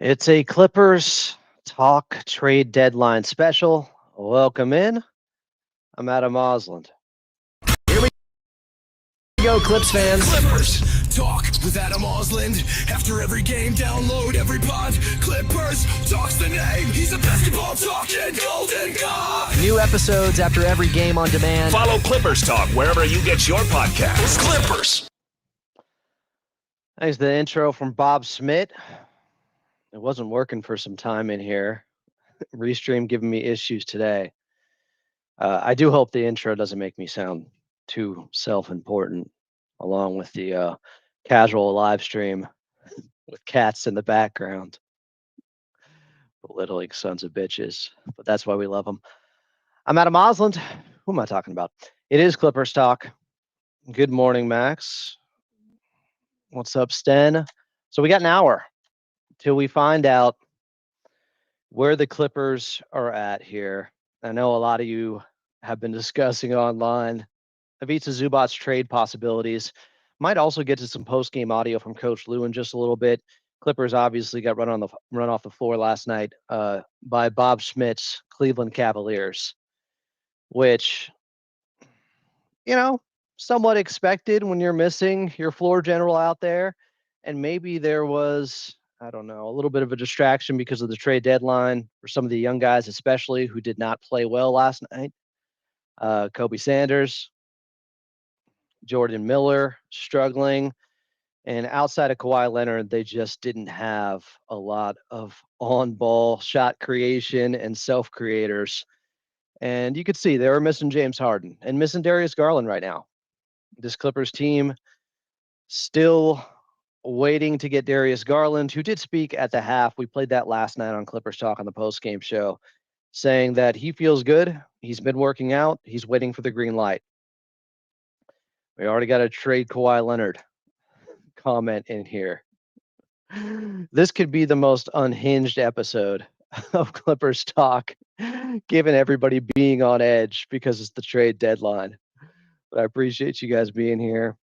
It's a Clippers talk trade deadline special. Welcome in. I'm Adam Osland. Here we go, Clips fans. Clippers talk with Adam Osland. After every game, download every pod. Clippers talks the name. He's a basketball talking golden god. New episodes after every game on demand. Follow Clippers Talk wherever you get your podcasts. Clippers. Thanks to the intro from Bob Smith. It wasn't working for some time in here. Restream giving me issues today. I do hope the intro doesn't make me sound too self-important, along with the casual live stream with cats in the background. Belittling sons of bitches. But that's why we love them. I'm Adam Osland. Who am I talking about? It is Clippers Talk. Good morning, Max. What's up, Sten? So we got an hour till we find out where the Clippers are at here. I know a lot of you have been discussing online Ivica Zubac's trade possibilities. Might also get to some post-game audio from Coach Lou in just a little bit. Clippers obviously got run off the floor last night by Bob Smith's Cleveland Cavaliers, which, somewhat expected when you're missing your floor general out there. And maybe there was, I don't know, a little bit of a distraction because of the trade deadline for some of the young guys, especially who did not play well last night. Kobe Sanders, Jordan Miller struggling. And outside of Kawhi Leonard, they just didn't have a lot of on-ball shot creation and self-creators. And you could see they were missing James Harden and missing Darius Garland right now. This Clippers team still waiting to get Darius Garland, who did speak at the half. We played that last night on Clippers Talk on the post-game show, saying that he feels good. He's been working out. He's waiting for the green light. We already got a trade Kawhi Leonard comment in here. This could be the most unhinged episode of Clippers Talk, given everybody being on edge because it's the trade deadline. But I appreciate you guys being here.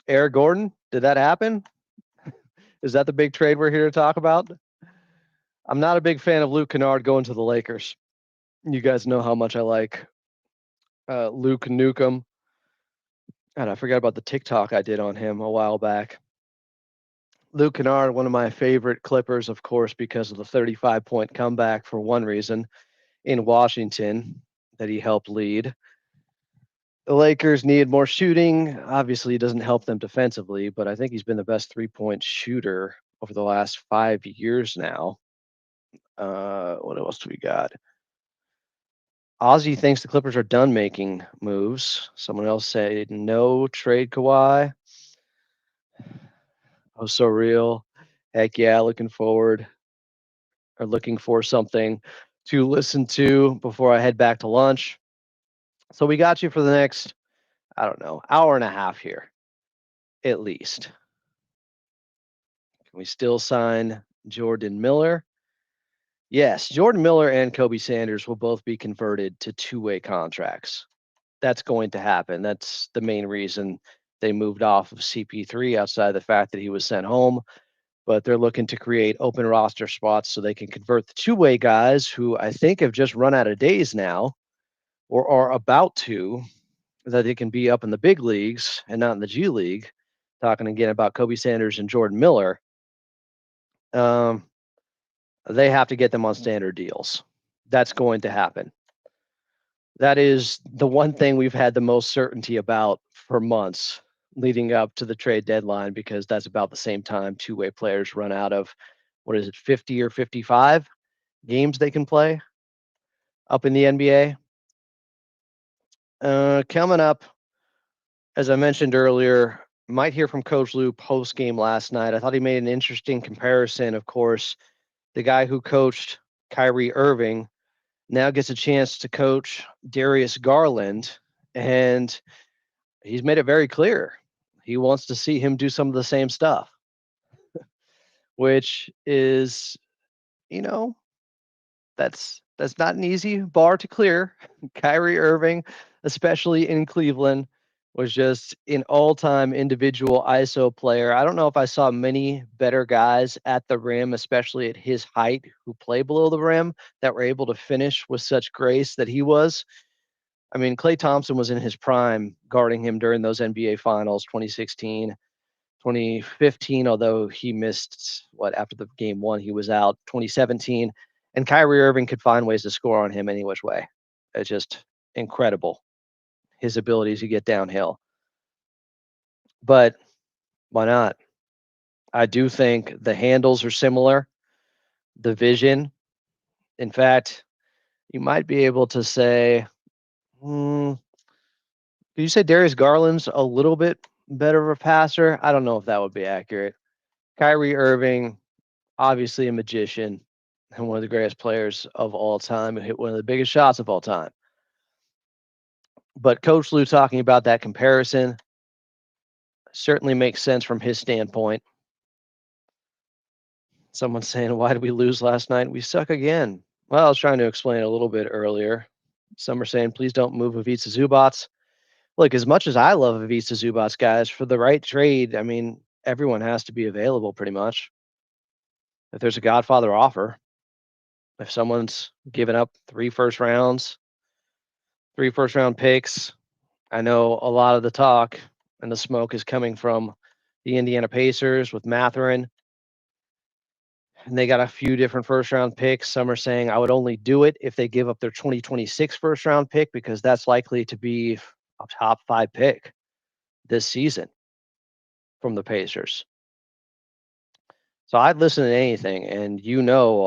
Eric Gordon, did that happen? Is that the big trade we're here to talk about? I'm not a big fan of Luke Kennard going to the Lakers. You guys know how much I like Luke Nukem. And I forgot about the TikTok I did on him a while back. Luke Kennard, one of my favorite Clippers, of course, because of the 35-point comeback for one reason in Washington that he helped lead. The Lakers need more shooting. Obviously, it doesn't help them defensively, but I think he's been the best three-point shooter over the last 5 years now. What else do we got? Ozzy thinks the Clippers are done making moves. Someone else said no, trade Kawhi. Oh, so real. Heck yeah, looking for something to listen to before I head back to lunch. So we got you for the next, I don't know, hour and a half here, at least. Can we still sign Jordan Miller? Yes, Jordan Miller and Kobe Sanders will both be converted to two-way contracts. That's going to happen. That's the main reason they moved off of CP3 outside the fact that he was sent home. But they're looking to create open roster spots so they can convert the two-way guys who I think have just run out of days now or are about to, that they can be up in the big leagues and not in the G League. Talking again about Kobe Sanders and Jordan Miller. They have to get them on standard deals. That's going to happen. That is the one thing we've had the most certainty about for months leading up to the trade deadline, because that's about the same time two-way players run out of, 50 or 55 games they can play up in the NBA. Coming up, as I mentioned earlier, might hear from Coach Lou post-game last night. I thought he made an interesting comparison. Of course, the guy who coached Kyrie Irving now gets a chance to coach Darius Garland, and he's made it very clear he wants to see him do some of the same stuff, which is, that's not an easy bar to clear. Kyrie Irving, especially in Cleveland, was just an all-time individual ISO player. I don't know if I saw many better guys at the rim, especially at his height, who play below the rim, that were able to finish with such grace that he was. I mean, Klay Thompson was in his prime guarding him during those NBA Finals, 2016, 2015, although he missed, after the game one, he was out, 2017. And Kyrie Irving could find ways to score on him any which way. It's just incredible, his abilities to get downhill. But why not? I do think the handles are similar, the vision. In fact, you might be able to say, did you say Darius Garland's a little bit better of a passer? I don't know if that would be accurate. Kyrie Irving, obviously a magician and one of the greatest players of all time, who hit one of the biggest shots of all time. But Coach Lue talking about that comparison certainly makes sense from his standpoint. Someone's saying, why did we lose last night? We suck again. Well, I was trying to explain a little bit earlier. Some are saying, please don't move Ivica Zubac. Look, as much as I love Ivica Zubac, guys, for the right trade, I mean, everyone has to be available pretty much. If there's a Godfather offer, if someone's given up 3 first round picks, I know a lot of the talk and the smoke is coming from the Indiana Pacers with Mathurin. And they got a few different first round picks. Some are saying I would only do it if they give up their 2026 first round pick, because that's likely to be a top 5 pick this season from the Pacers. So I'd listen to anything. And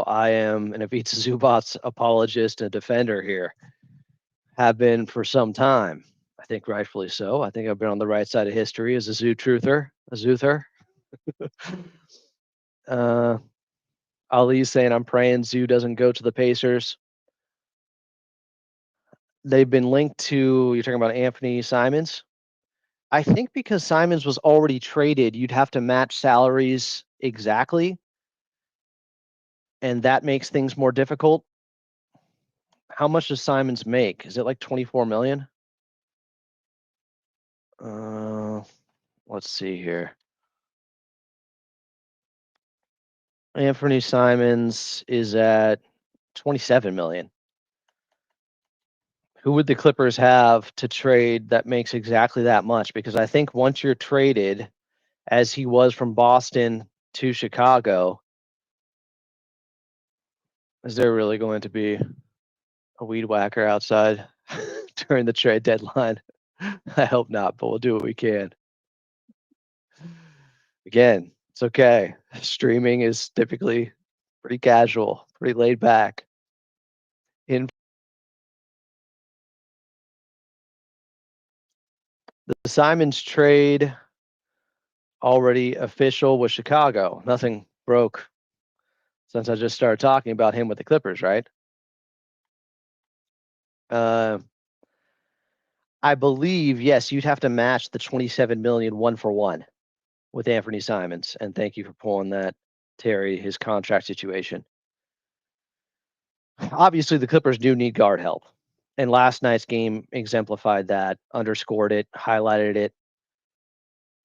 I am an Ivica Zubac apologist and defender here. Have been for some time. I think rightfully so. I think I've been on the right side of history as a Zuther. Ali's saying, I'm praying Zoo doesn't go to the Pacers. They've been linked to, you're talking about Anthony Simons. I think because Simons was already traded, you'd have to match salaries exactly. And that makes things more difficult. How much does Simons make? Is it like 24 million? Let's see here. Anthony Simons is at 27 million. Who would the Clippers have to trade that makes exactly that much? Because I think once you're traded, as he was from Boston to Chicago, is there really going to be a weed whacker outside during the trade deadline? I hope not, but we'll do what we can. Again, it's okay. Streaming is typically pretty casual, pretty laid back. The Simons trade already official with Chicago. Nothing broke since I just started talking about him with the Clippers, right? I believe, yes, you'd have to match the 27 million 1-for-1 with Anthony Simons. And thank you for pulling that, Terry, his contract situation. Obviously, the Clippers do need guard help. And last night's game exemplified that, underscored it, highlighted it.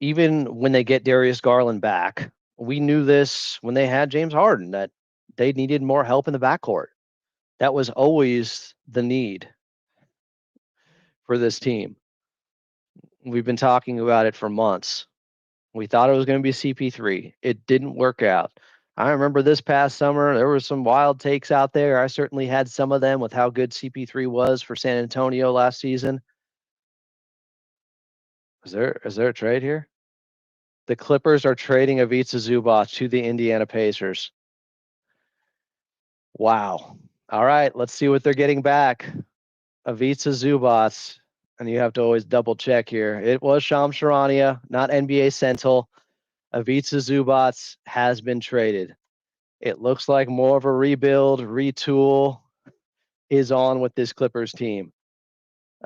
Even when they get Darius Garland back, we knew this when they had James Harden, that they needed more help in the backcourt. That was always the need for this team. We've been talking about it for months. We thought it was going to be CP3. It didn't work out. I remember this past summer, there were some wild takes out there. I certainly had some of them with how good CP3 was for San Antonio last season. Is there a trade here? The Clippers are trading Ivica Zubac to the Indiana Pacers. Wow. All right, let's see what they're getting back. Ivica Zubac, and you have to always double check here. It was Shams Charania, not NBA Central. Ivica Zubac has been traded. It looks like more of a rebuild, retool is on with this Clippers team.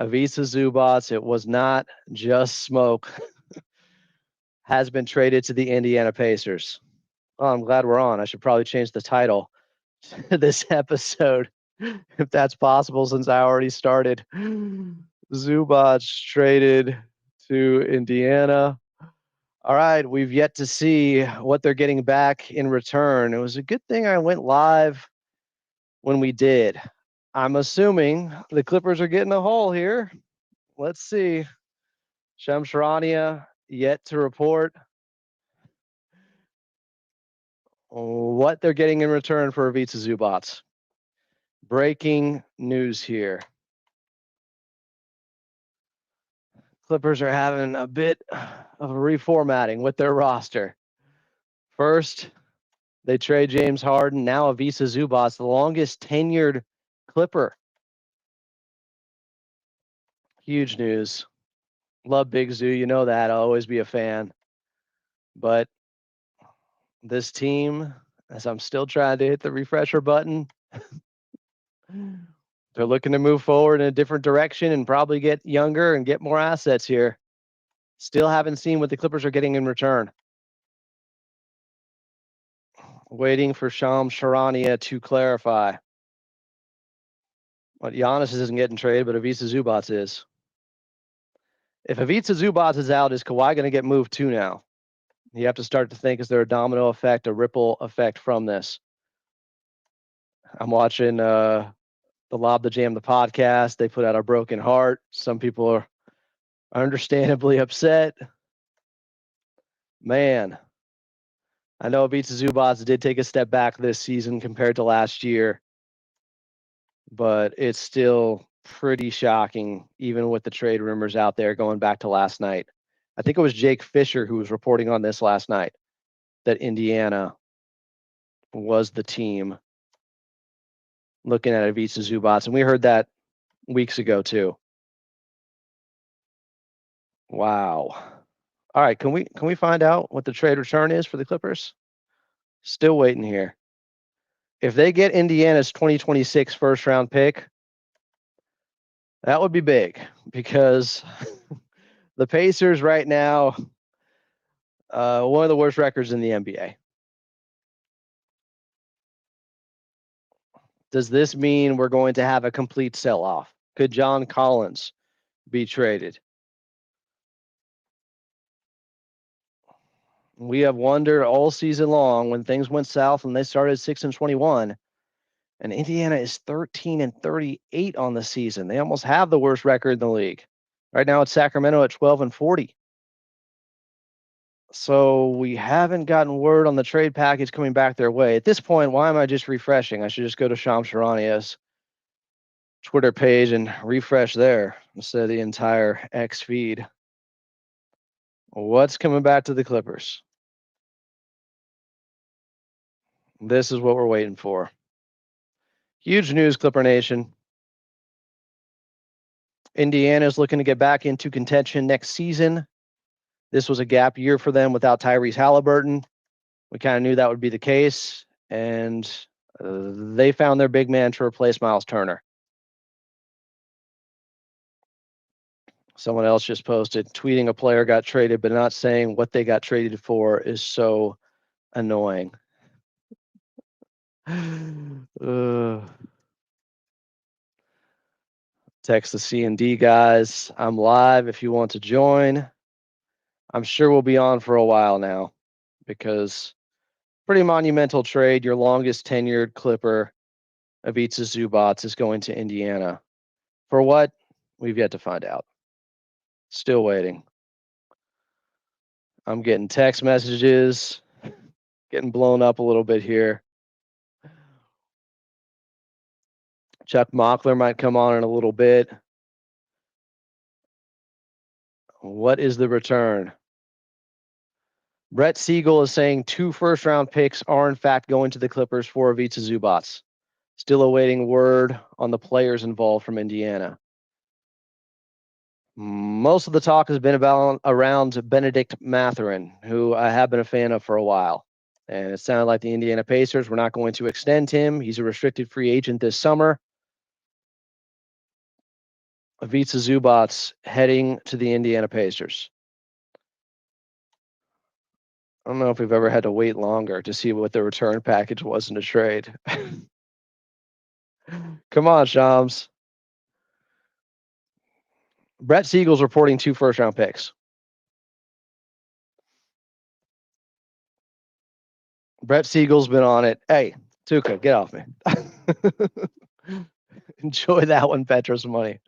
Ivica Zubac, it was not just smoke, has been traded to the Indiana Pacers. Oh, I'm glad we're on. I should probably change the title to this episode, if that's possible, since I already started. Zubac traded to Indiana. All right, we've yet to see what they're getting back in return. It was a good thing I went live when we did. I'm assuming the Clippers are getting a haul here. Let's see. Shams Charania yet to report what they're getting in return for Ivica Zubac. Breaking news here. Clippers are having a bit of a reformatting with their roster. First, they trade James Harden. Now Ivica Zubac, the longest tenured Clipper. Huge news. Love Big Zoo. You know that. I'll always be a fan. But this team, as I'm still trying to hit the refresher button, they're looking to move forward in a different direction and probably get younger and get more assets here. Still haven't seen what the Clippers are getting in return. Waiting for Shams Charania to clarify. What Giannis isn't getting traded, but Ivica Zubac is. If Ivica Zubac is out, is Kawhi going to get moved too now? You have to start to think, is there a domino effect, a ripple effect from this? I'm watching the Lob the Jam, the podcast. They put out a broken heart. Some people are understandably upset. Man, I know Ivica Zubac did take a step back this season compared to last year, but it's still pretty shocking, even with the trade rumors out there going back to last night. I think it was Jake Fisher who was reporting on this last night, that Indiana was the team looking at Ivica Zubac, and we heard that weeks ago too. Wow. All right, can we find out what the trade return is for the Clippers? Still waiting here. If they get Indiana's 2026 first round pick, that would be big, because the Pacers right now, one of the worst records in the NBA. Does this mean we're going to have a complete sell-off? Could John Collins be traded? We have wondered all season long when things went south and they started 6-21, and Indiana is 13-38 on the season. They almost have the worst record in the league. Right now it's Sacramento at 12-40. So we haven't gotten word on the trade package coming back their way. At this point, why am I just refreshing? I should just go to Shams Charania's Twitter page and refresh there instead of the entire X feed. What's coming back to the Clippers? This is what we're waiting for. Huge news, Clipper Nation. Indiana is looking to get back into contention next season. This was a gap year for them without Tyrese Halliburton. We kind of knew that would be the case, and they found their big man to replace Miles Turner. Someone else just posted, tweeting a player got traded, but not saying what they got traded for is so annoying. Text the C&D guys. I'm live if you want to join. I'm sure we'll be on for a while now, because pretty monumental trade. Your longest tenured Clipper, Ivica Zubac, is going to Indiana. For what? We've yet to find out. Still waiting. I'm getting text messages, getting blown up a little bit here. Chuck Mockler might come on in a little bit. What is the return? Brett Siegel is saying 2 first-round picks are in fact going to the Clippers for Ivica Zubac. Still awaiting word on the players involved from Indiana. Most of the talk has been around Benedict Mathurin, who I have been a fan of for a while. And it sounded like the Indiana Pacers were not going to extend him. He's a restricted free agent this summer. Ivica Zubac heading to the Indiana Pacers. I don't know if we've ever had to wait longer to see what the return package was in a trade. Come on, Shams. Brett Siegel's reporting 2 first-round picks. Brett Siegel's been on it. Hey, Tuca, get off me. Enjoy that one, Petros money.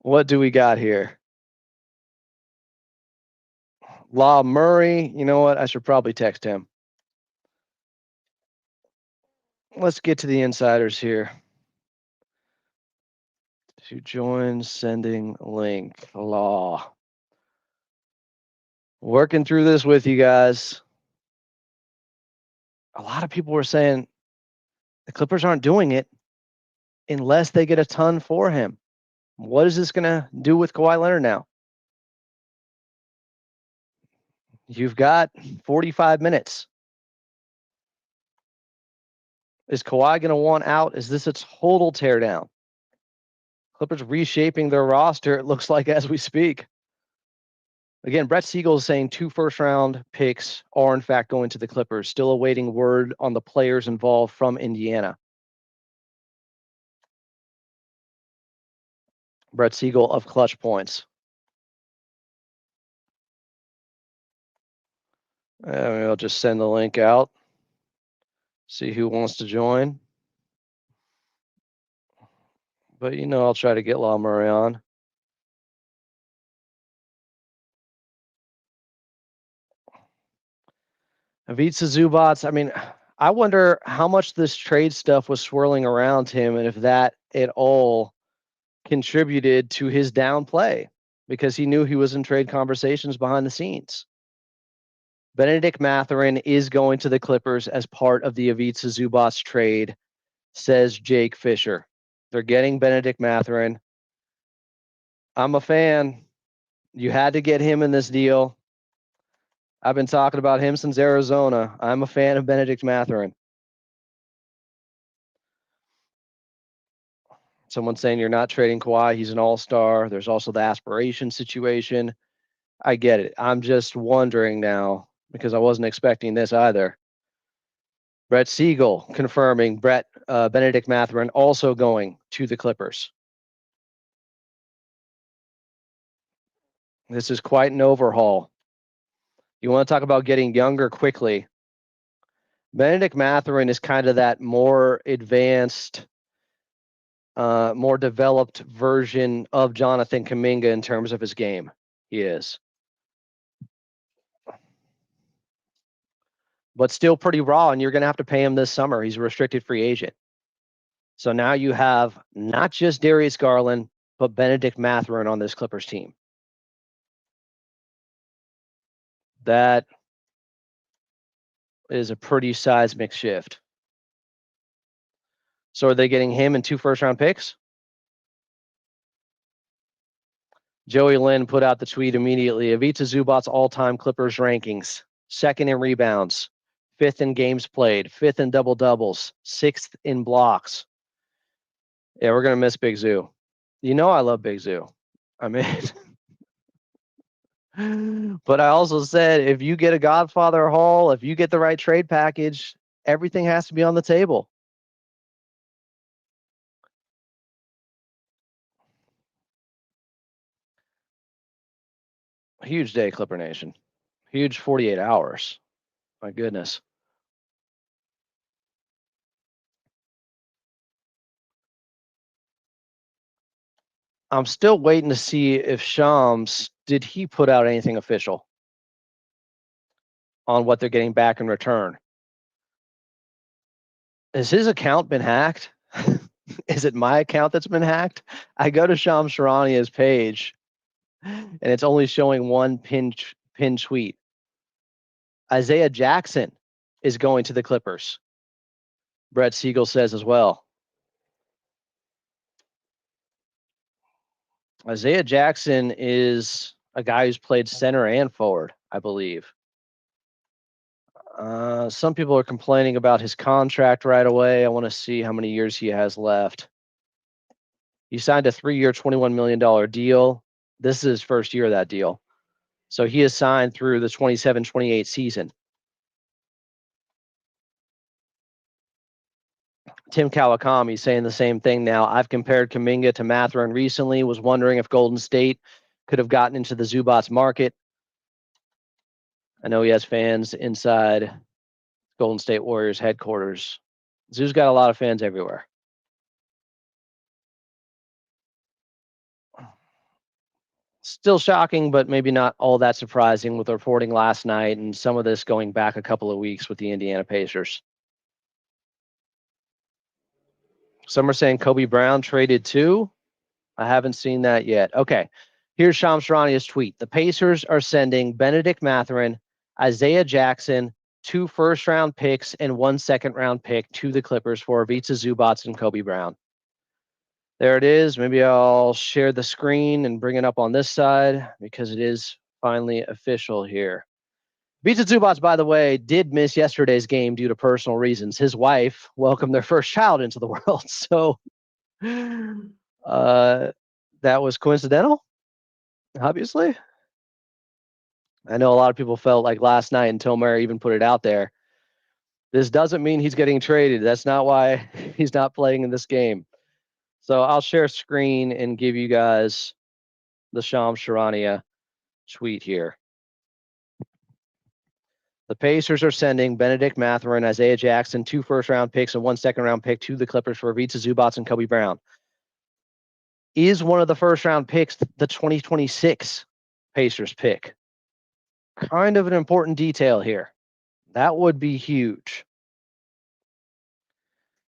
What do we got here? Law Murray. You know what? I should probably text him. Let's get to the insiders here. To join, sending link. Law. Working through this with you guys. A lot of people were saying the Clippers aren't doing it unless they get a ton for him. What is this going to do with Kawhi Leonard now? You've got 45 minutes. Is Kawhi going to want out? Is this a total teardown? Clippers reshaping their roster, it looks like, as we speak. Again, Brett Siegel is saying 2 first-round picks are, in fact, going to the Clippers. Still awaiting word on the players involved from Indiana. Brett Siegel of Clutch Points. I'll just send the link out. See who wants to join. But, I'll try to get Law Murray on. Ivica Zubac, I wonder how much this trade stuff was swirling around him and if that at all contributed to his downplay because he knew he was in trade conversations behind the scenes. Benedict Mathurin is going to the Clippers as part of the Ivica Zubac trade, says Jake Fisher. They're getting Benedict Mathurin. I'm a fan. You had to get him in this deal. I've been talking about him since Arizona. I'm a fan of Benedict Mathurin. Someone saying you're not trading Kawhi. He's an all-star. There's also the aspiration situation. I get it. I'm just wondering now, because I wasn't expecting this either. Brett Siegel confirming Benedict Mathurin also going to the Clippers. This is quite an overhaul. You want to talk about getting younger quickly. Benedict Mathurin is kind of that more advanced, more developed version of Jonathan Kuminga in terms of his game. He is. But still pretty raw, and you're going to have to pay him this summer. He's a restricted free agent. So now you have not just Darius Garland, but Benedict Mathurin on this Clippers team. That is a pretty seismic shift. So are they getting him and 2 first-round picks? Joey Lynn put out the tweet immediately. Ivica Zubac's all-time Clippers rankings. 2nd in rebounds. 5th in games played. 5th in double-doubles. 6th in blocks. Yeah, we're going to miss Big Zoo. I love Big Zoo. But I also said, if you get a Godfather haul, if you get the right trade package, everything has to be on the table. Huge day, Clipper Nation. Huge 48 hours. My goodness. I'm still waiting to see if Shams, did he put out anything official on what they're getting back in return? Has his account been hacked? Is it my account that's been hacked? I go to Shams Charania's page, and it's only showing one pin tweet. Isaiah Jackson is going to the Clippers. Brett Siegel says as well. Isaiah Jackson is a guy who's played center and forward, I believe. Some people are complaining about his contract right away. I want to see how many years he has left. He signed a 3-year, $21 million deal. This is his first year of that deal. So he is signed through the 27-28 season. Tim Kawakami saying the same thing now. I've compared Kuminga to Mathurin recently, was wondering if Golden State could have gotten into the Zubac market. I know he has fans inside Golden State Warriors headquarters. Zoo's got a lot of fans everywhere. Still shocking, but maybe not all that surprising with the reporting last night and some of this going back a couple of weeks with the Indiana Pacers. Some are saying Kobe Brown traded too. I haven't seen that yet. Okay, here's Shams Charania's tweet. The Pacers are sending Benedict Mathurin, Isaiah Jackson, 2 first-round picks and 1 second-round pick to the Clippers for Ivica Zubac and Kobe Brown. There it is. Maybe I'll share the screen and bring it up on this side because it is finally official here. Ivica Zubac, by the way, did miss yesterday's game due to personal reasons. His wife welcomed their first child into the world. So that was coincidental, obviously. I know a lot of people felt like last night, and Tom Murray even put it out there, this doesn't mean he's getting traded. That's not why he's not playing in this game. So I'll share screen and give you guys the Shams Charania tweet here. The Pacers are sending Benedict Mathurin, Isaiah Jackson, 2 first-round picks and 1 second-round pick to the Clippers for Ivica Zubac and Kobe Brown. Is one of the first-round picks the 2026 Pacers pick? Kind of an important detail here. That would be huge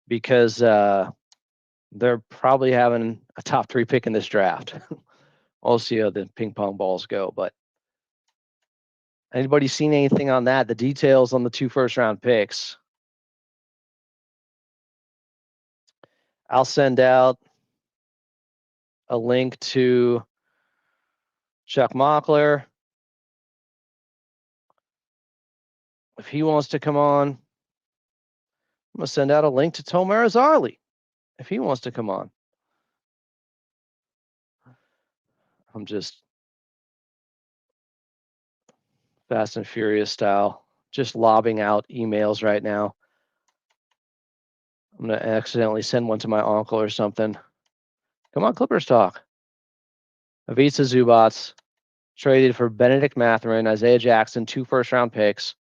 because they're probably having a top 3 pick in this draft. We'll see how the ping pong balls go, but anybody seen anything on that? The details on the 2 first-round picks. I'll send out a link to Chuck Mockler if he wants to come on. I'm going to send out a link to Tomer Azarli if he wants to come on. I'm just Fast and Furious style, just lobbing out emails right now. I'm going to accidentally send one to my uncle or something. Come on, Clippers talk. Ivica Zubac traded for Benedict Mathurin, Isaiah Jackson, 2 first-round picks.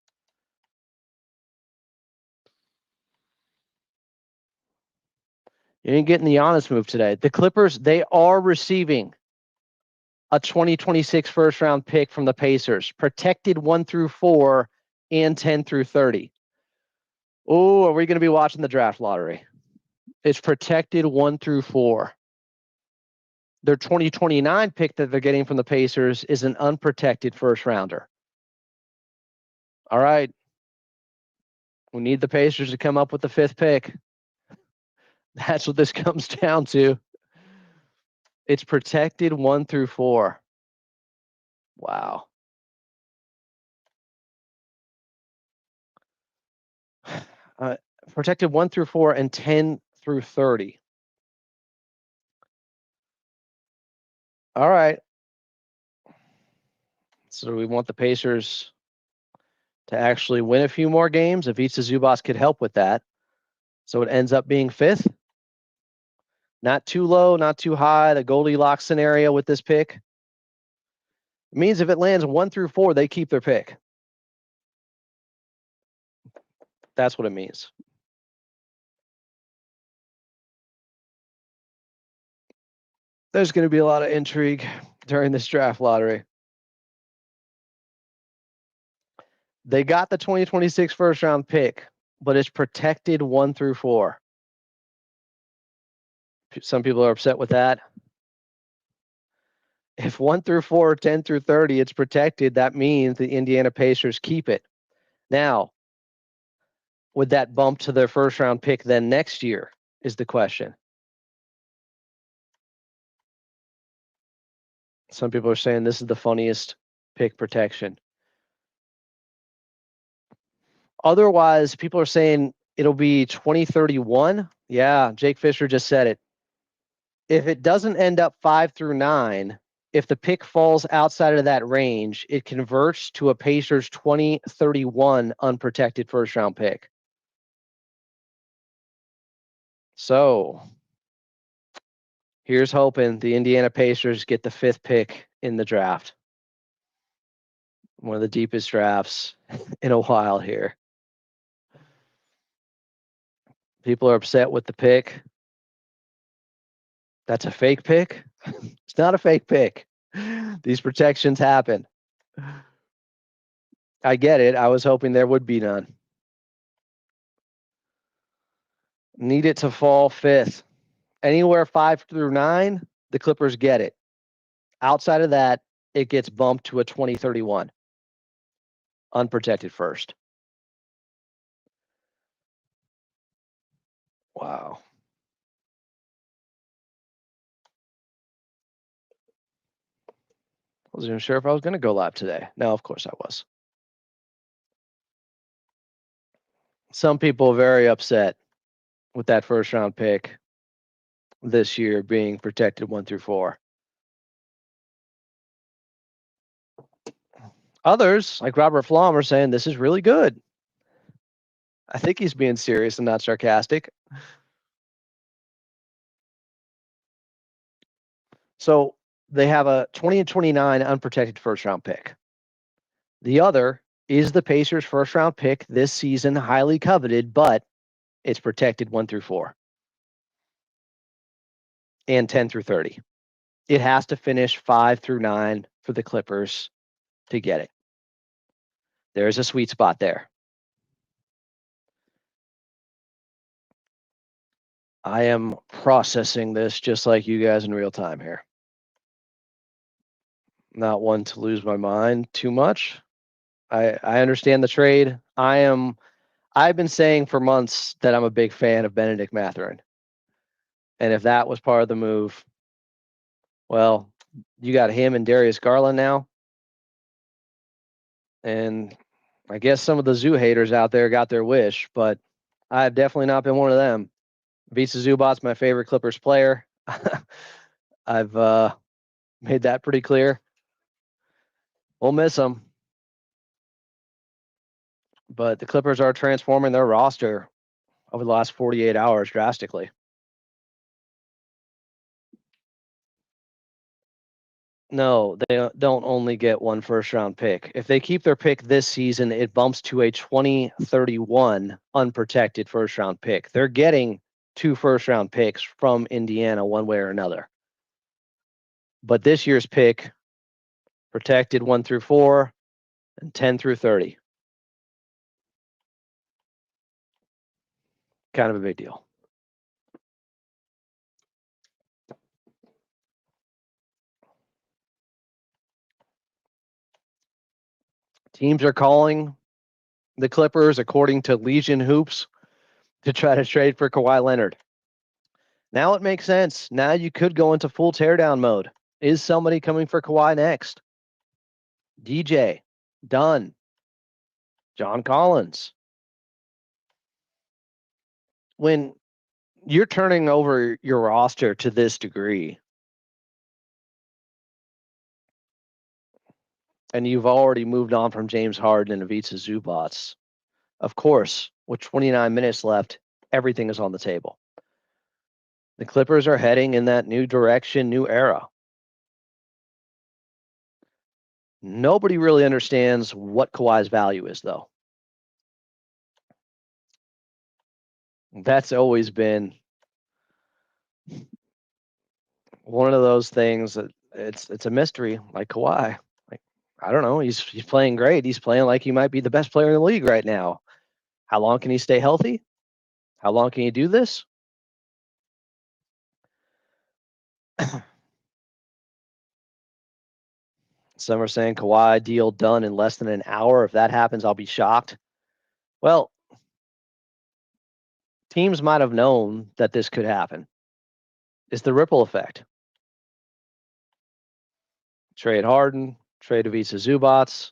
You didn't get in the honest move today. The Clippers, they are receiving a 2026 first-round pick from the Pacers, protected 1 through 4 and 10 through 30. Oh, are we going to be watching the draft lottery? It's protected 1 through 4. Their 2029 pick that they're getting from the Pacers is an unprotected first-rounder. All right. We need the Pacers to come up with the 5th pick. That's what this comes down to. It's protected 1 through 4. Wow. Protected 1 through 4 and 10 through 30. All right. So we want the Pacers to actually win a few more games. Ivica Zubac could help with that. So it ends up being 5th. Not too low, not too high. The Goldilocks scenario with this pick. It means if it lands 1 through 4, they keep their pick. That's what it means. There's going to be a lot of intrigue during this draft lottery. They got the 2026 first-round pick, but it's protected 1 through 4. Some people are upset with that. If 1 through 4, 10 through 30, it's protected, that means the Indiana Pacers keep it. Now, would that bump to their first-round pick then next year is the question. Some people are saying this is the funniest pick protection. Otherwise, people are saying it'll be 2031. Yeah, Jake Fisher just said it. If it doesn't end up 5 through 9, if the pick falls outside of that range, it converts to a Pacers 2031 unprotected first-round pick. So here's hoping the Indiana Pacers get the 5th pick in the draft. One of the deepest drafts in a while here. People are upset with the pick. That's a fake pick? It's not a fake pick. These protections happen. I get it. I was hoping there would be none. Need it to fall 5th. Anywhere 5 through 9, the Clippers get it. Outside of that, it gets bumped to a 2031. Unprotected first. Wow. I wasn't even sure if I was going to go live today. No, of course I was. Some people are very upset with that first round pick this year being protected 1 through 4. Others, like Robert Flom, are saying this is really good. I think he's being serious and not sarcastic. So they have a 20 and 29 unprotected first round pick. The other is the Pacers' first round pick this season, highly coveted, but it's protected 1 through 4 and 10 through 30. It has to finish 5 through 9 for the Clippers to get it. There's a sweet spot there. I am processing this just like you guys in real time here. Not one to lose my mind too much. I understand the trade. I've been saying for months that I'm a big fan of Benedict Mathurin. And if that was part of the move, well, you got him and Darius Garland now. And I guess some of the Zoo haters out there got their wish, but I've definitely not been one of them. Ivica Zubac's my favorite Clippers player. I've made that pretty clear. We'll miss him. But the Clippers are transforming their roster over the last 48 hours drastically. No, they don't only get one first-round pick. If they keep their pick this season, it bumps to a 2031 unprotected first-round pick. They're getting 2 first-round picks from Indiana one way or another. But this year's pick, protected 1 through 4 and 10 through 30. Kind of a big deal. Teams are calling the Clippers, according to Legion Hoops, to try to trade for Kawhi Leonard. Now it makes sense. Now you could go into full teardown mode. Is somebody coming for Kawhi next? DJ, Dunn, John Collins. When you're turning over your roster to this degree, and you've already moved on from James Harden and Ivica Zubac, of course, with 29 minutes left, everything is on the table. The Clippers are heading in that new direction, new era. Nobody really understands what Kawhi's value is, though. That's always been one of those things that it's a mystery, like Kawhi. Like, I don't know. He's playing great. He's playing like he might be the best player in the league right now. How long can he stay healthy? How long can he do this? Some are saying Kawhi deal done in less than an hour. If that happens, I'll be shocked. Well, teams might have known that this could happen. It's the ripple effect. Trade Harden, trade Ivica Zubac.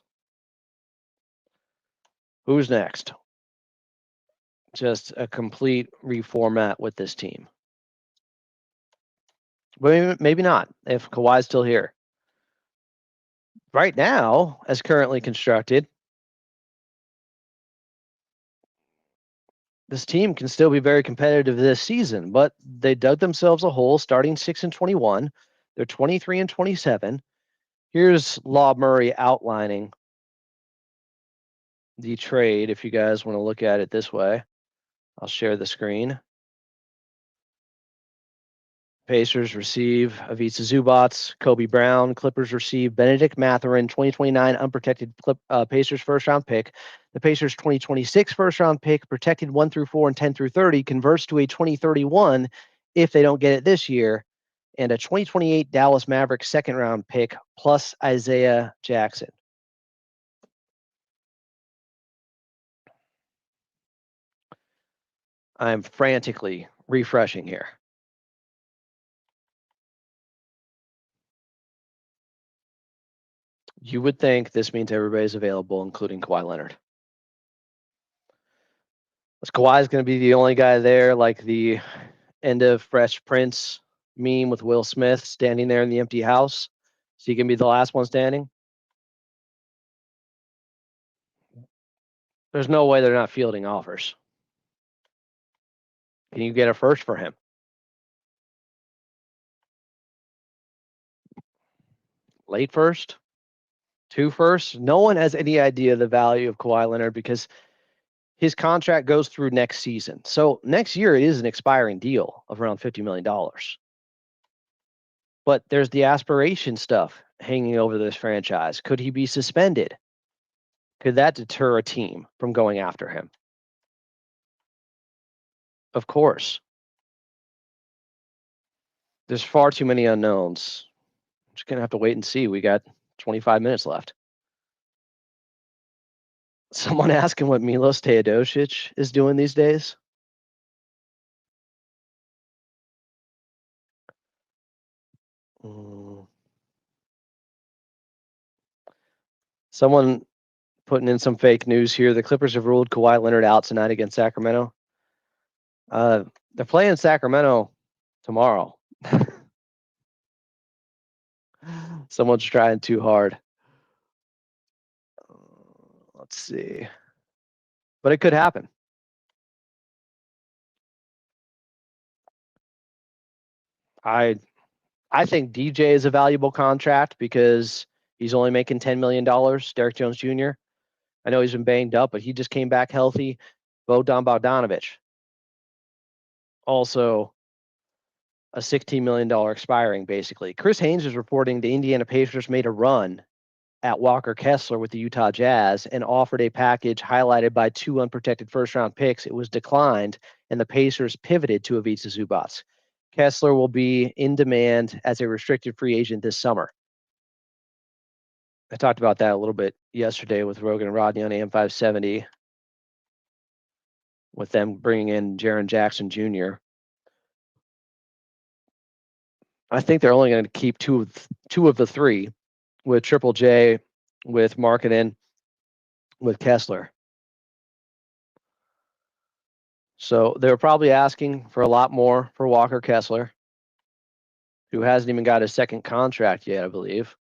Who's next? Just a complete reformat with this team. But maybe not if Kawhi's still here. Right now, as currently constructed, this team can still be very competitive this season, but they dug themselves a hole starting 6 and 21. They're 23 and 27. Here's Law Murray outlining the trade, if you guys want to look at it this way. I'll share the screen. Pacers receive Ivica Zubac, Kobe Brown. Clippers receive Benedict Mathurin, 2029 unprotected Pacers first-round pick. The Pacers' 2026 first-round pick, protected 1 through 4 and 10 through 30, converts to a 2031 if they don't get it this year, and a 2028 Dallas Mavericks second-round pick plus Isaiah Jackson. I'm frantically refreshing here. You would think this means everybody's available, including Kawhi Leonard. Kawhi is going to be the only guy there, like the end of Fresh Prince meme with Will Smith standing there in the empty house. So he can be the last one standing. There's no way they're not fielding offers. Can you get a first for him? Late first? 2 firsts? No one has any idea the value of Kawhi Leonard because his contract goes through next season. So next year it is an expiring deal of around $50 million. But there's the aspiration stuff hanging over this franchise. Could he be suspended? Could that deter a team from going after him? Of course. There's far too many unknowns. I'm just going to have to wait and see. We got 25 minutes left. Someone asking what Milos Teodosic is doing these days. Someone putting in some fake news here. The Clippers have ruled Kawhi Leonard out tonight against Sacramento. They're playing Sacramento tomorrow. Someone's trying too hard. Let's see. But it could happen. I think DJ is a valuable contract because he's only making $10 million. Derek Jones Jr. I know he's been banged up, but he just came back healthy. Bojan Bogdanovic. Also a $16 million expiring, basically. Chris Haynes is reporting the Indiana Pacers made a run at Walker Kessler with the Utah Jazz and offered a package highlighted by 2 unprotected first-round picks. It was declined, and the Pacers pivoted to Ivica Zubac. Kessler will be in demand as a restricted free agent this summer. I talked about that a little bit yesterday with Rogan and Rodney on AM 570, with them bringing in Jaren Jackson Jr. I think they're only going to keep two of the 3, with Triple J, with Markkanen, with Kessler. So they're probably asking for a lot more for Walker Kessler, who hasn't even got his second contract yet, I believe.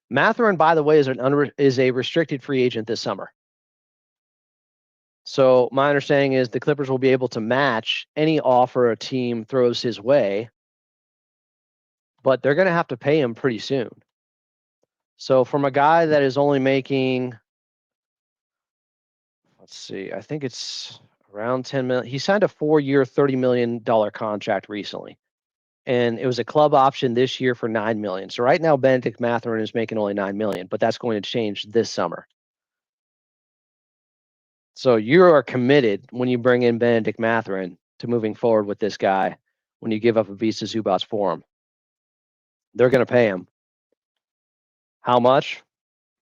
Mathurin, by the way, is a restricted free agent this summer. So my understanding is the Clippers will be able to match any offer a team throws his way, but they're going to have to pay him pretty soon. So from a guy that is only making, let's see, I think it's around 10 million. He signed a 4-year, $30 million contract recently. And it was a club option this year for $9 million. So right now, Benedict Mathurin is making only $9 million, but that's going to change this summer. So you are committed when you bring in Benedict Mathurin to moving forward with this guy when you give up Ivica Zubac for him. They're going to pay him. How much?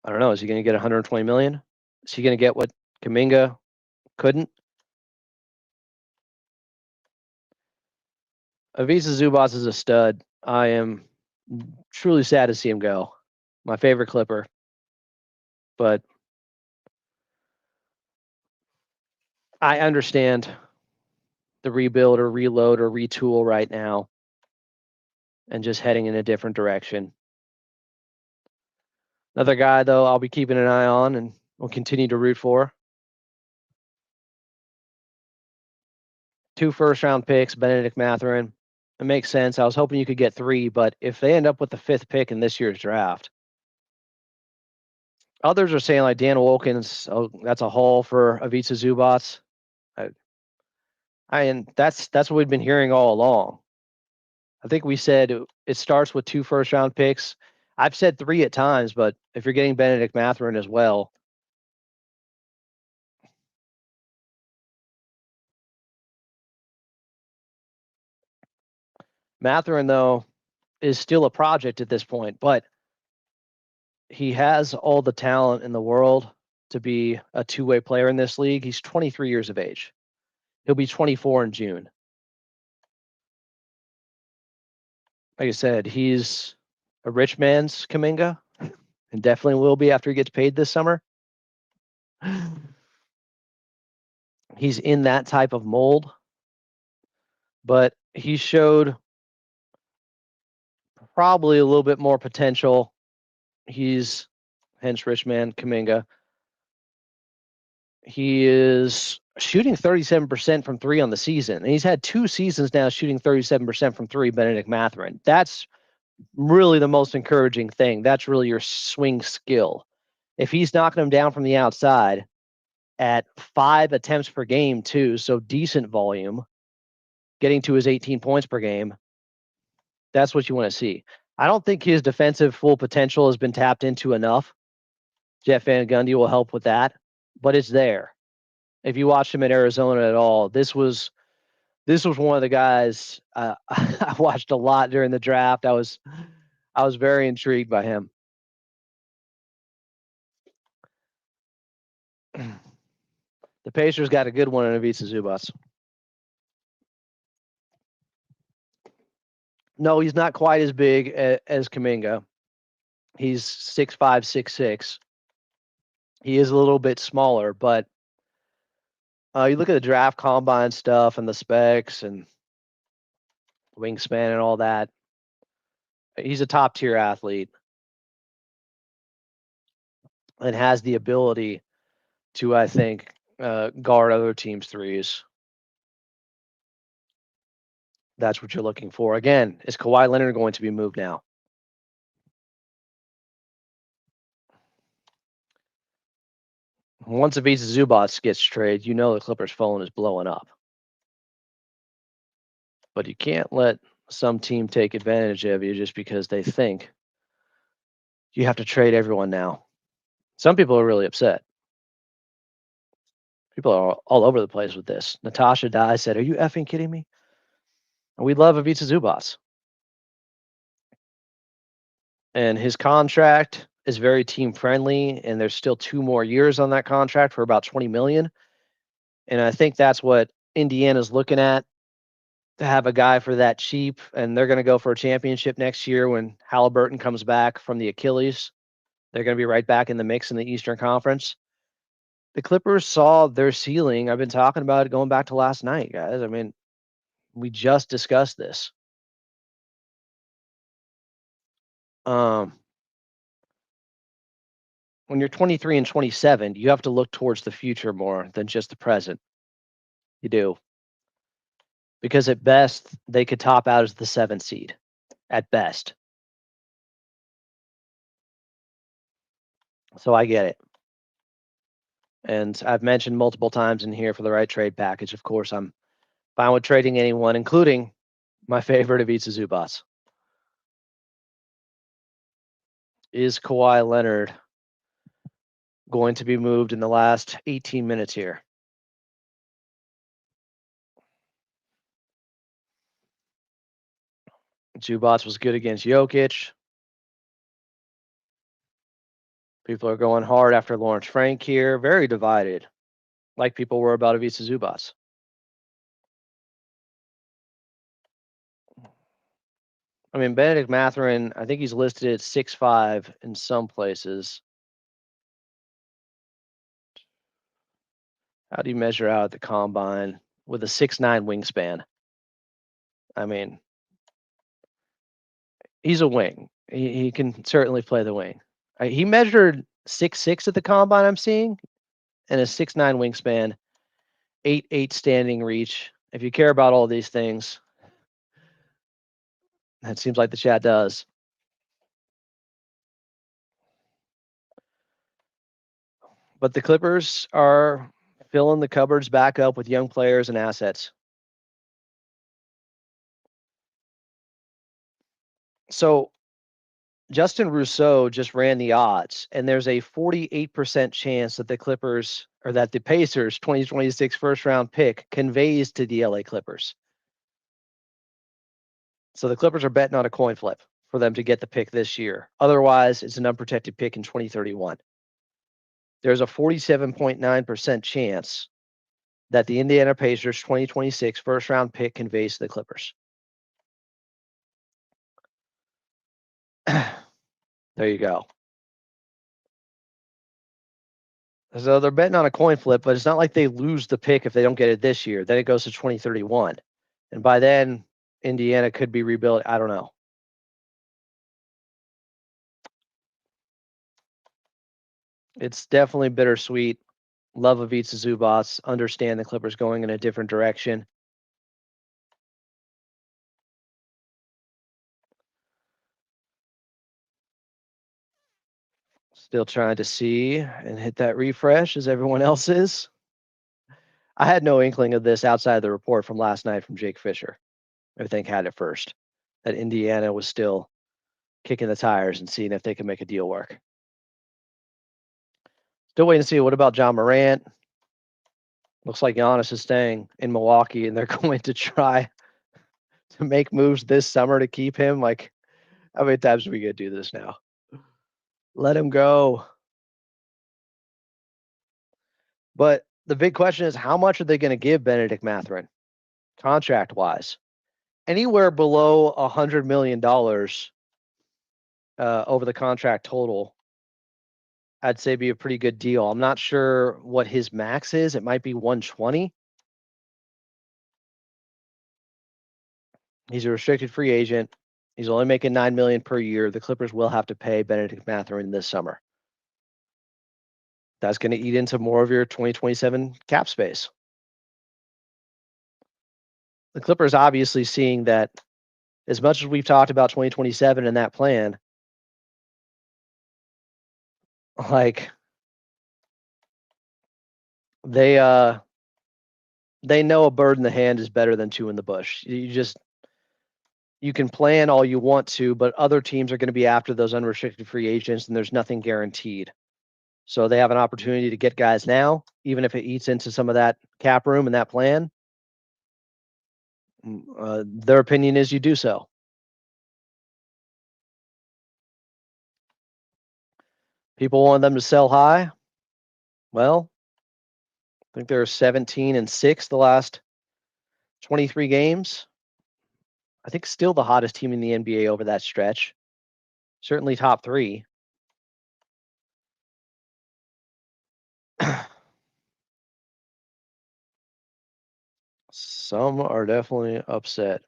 I don't know. Is he going to get 120 million? Is he going to get what Kuminga couldn't? Ivica Zubac is a stud. I am truly sad to see him go. My favorite Clipper. But I understand the rebuild or reload or retool right now and just heading in a different direction. Another guy, though, I'll be keeping an eye on and will continue to root for. 2 first-round picks, Benedict Mathurin. It makes sense. I was hoping you could get 3, but if they end up with the 5th pick in this year's draft, Others are saying like Dan Wilkins, oh, that's a haul for Ivica Zubac. And that's what we've been hearing all along. I think we said it starts with 2 first-round picks. I've said 3 at times, but if you're getting Benedict Mathurin as well, Mathurin though is still a project at this point, but he has all the talent in the world to be a two-way player in this league. He's 23 years of age. He'll be 24 in June. Like I said, he's a rich man's Kuminga, and definitely will be after he gets paid this summer. He's in that type of mold, but he showed probably a little bit more potential. He's hence rich man Kuminga. He is shooting 37% from 3 on the season. And he's had 2 seasons now shooting 37% from 3, Benedict Mathurin. That's really the most encouraging thing. That's really your swing skill. If he's knocking them down from the outside at 5 attempts per game too, so decent volume, getting to his 18 points per game, that's what you want to see. I don't think his defensive full potential has been tapped into enough. Jeff Van Gundy will help with that, but it's there. If you watched him at Arizona at all, this was one of the guys I watched a lot during the draft. I was very intrigued by him. The Pacers got a good one in Ivica Zubac. No, he's not quite as big as Kuminga. He's 6'5", 6'6". He is a little bit smaller, but you look at the draft combine stuff and the specs and wingspan and all that. He's a top tier athlete and has the ability to, I think, guard other teams' threes. That's what you're looking for. Again, is Kawhi Leonard going to be moved now? Once Ivica Zubac gets traded, you know the Clippers' phone is blowing up. But you can't let some team take advantage of you just because they think you have to trade everyone now. Some people are really upset. People are all over the place with this. Natasha Dye said, "Are you effing kidding me?" And we love Ivica Zubac. And his contract is very team friendly, and there's still 2 more years on that contract for about $20 million. And I think that's what Indiana's looking at, to have a guy for that cheap, and they're going to go for a championship next year when Halliburton comes back from the Achilles. They're going to be right back in the mix in the Eastern Conference. The Clippers saw their ceiling. I've been talking about it going back to last night, guys. I mean, we just discussed this. When you're 23 and 27, you have to look towards the future more than just the present. You do. Because at best, they could top out as the 7th seed. At best. So I get it. And I've mentioned multiple times in here, for the right trade package, of course, I'm fine with trading anyone, including my favorite, Ivica Zubac. Is Kawhi Leonard going to be moved in the last 18 minutes here? Zubac was good against Jokic. People are going hard after Lawrence Frank here. Very divided, like people were about Ivica Zubac. I mean, Benedict Mathurin, I think he's listed at 6'5" in some places. How do you measure out at the combine with a 6'9" wingspan? I mean, he's a wing. He can certainly play the wing. He measured 6'6" at the combine I'm seeing, and a 6'9" wingspan, 8'8" standing reach. If you care about all these things, that seems like the chat does. But the Clippers are filling the cupboards back up with young players and assets. So Justin Rousseau just ran the odds, and there's a 48% chance that the Clippers or that the Pacers 2026 first round pick conveys to the LA Clippers. So the Clippers are betting on a coin flip for them to get the pick this year. Otherwise, it's an unprotected pick in 2031. There's a 47.9% chance that the Indiana Pacers 2026 first round pick conveys to the Clippers. There you go. So they're betting on a coin flip, but it's not like they lose the pick if they don't get it this year. Then it goes to 2031. And by then, Indiana could be rebuilt. I don't know. It's definitely bittersweet. Love Ivica Zubac. Understand the Clippers going in a different direction. Still trying to see and hit that refresh as everyone else is. I had no inkling of this outside of the report from last night from Jake Fisher. I think had it first. That Indiana was still kicking the tires and seeing if they could make a deal work. Still waiting to see what about John Morant. Looks like Giannis is staying in Milwaukee, and they're going to try to make moves this summer to keep him. Like, how many times are we going to do this now? Let him go. But the big question is, how much are they going to give Benedict Mathurin, contract-wise? Anywhere below $100 million over the contract total, I'd say be a pretty good deal. I'm not sure what his max is. It might be 120. He's a restricted free agent. He's only making $9 million per year. The Clippers will have to pay Benedict Mathurin this summer. That's going to eat into more of your 2027 cap space. The Clippers obviously seeing that as much as we've talked about 2027 and that plan, like they know a bird in the hand is better than two in the bush. You can plan all you want to, but other teams are going to be after those unrestricted free agents, and there's nothing guaranteed. So they have an opportunity to get guys now, even if it eats into some of that cap room and that plan. Their opinion is you do so. People want them to sell high. Well, I think they're 17-6 the last 23 games. I think still the hottest team in the NBA over that stretch. Certainly top three. Some are definitely upset.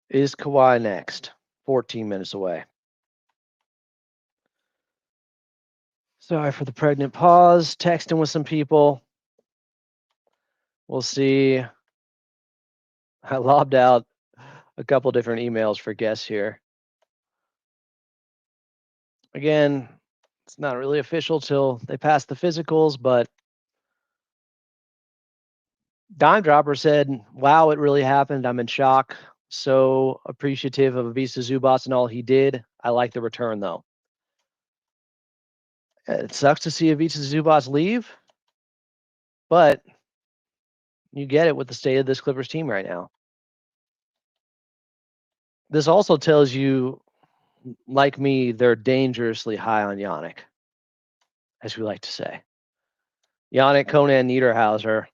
Is Kawhi next? 14 minutes away. Sorry for the pregnant pause. Texting with some people. We'll see. I lobbed out a couple different emails for guests here. Again, it's not really official till they pass the physicals, but Dime Dropper said, wow, it really happened. I'm in shock. So appreciative of Ivica Zubac and all he did. I like the return, though. It sucks to see Ivica Zubac leave, but you get it with the state of this Clippers team right now. This also tells you, like me, they're dangerously high on Yannick, as we like to say. Yannick, Conan, Niederhauser,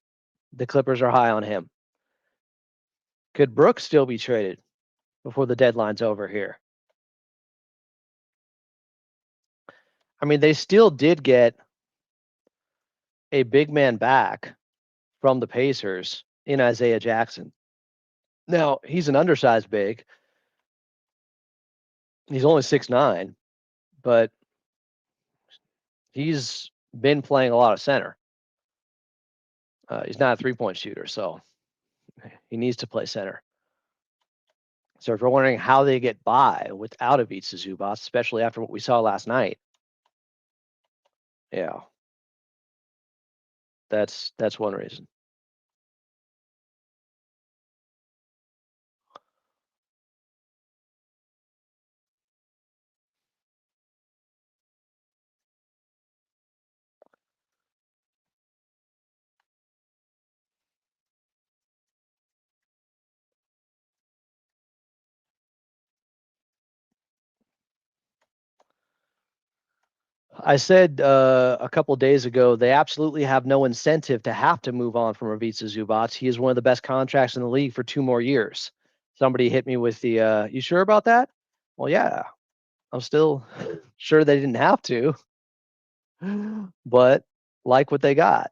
the Clippers are high on him. Could Brooks still be traded before the deadline's over here? I mean, they still did get a big man back from the Pacers in Isaiah Jackson. Now, he's an undersized big, He's only 6'9", but he's been playing a lot of center. He's not a three-point shooter, so he needs to play center. So if you're wondering how they get by without Ivica Zubac, especially after what we saw last night, yeah, that's one reason. I said a couple days ago they absolutely have no incentive to have to move on from Ivica Zubac. He is one of the best contracts in the league for 2 more years. Somebody hit me with the, you sure about that? Well, yeah, I'm still sure they didn't have to, but like what they got.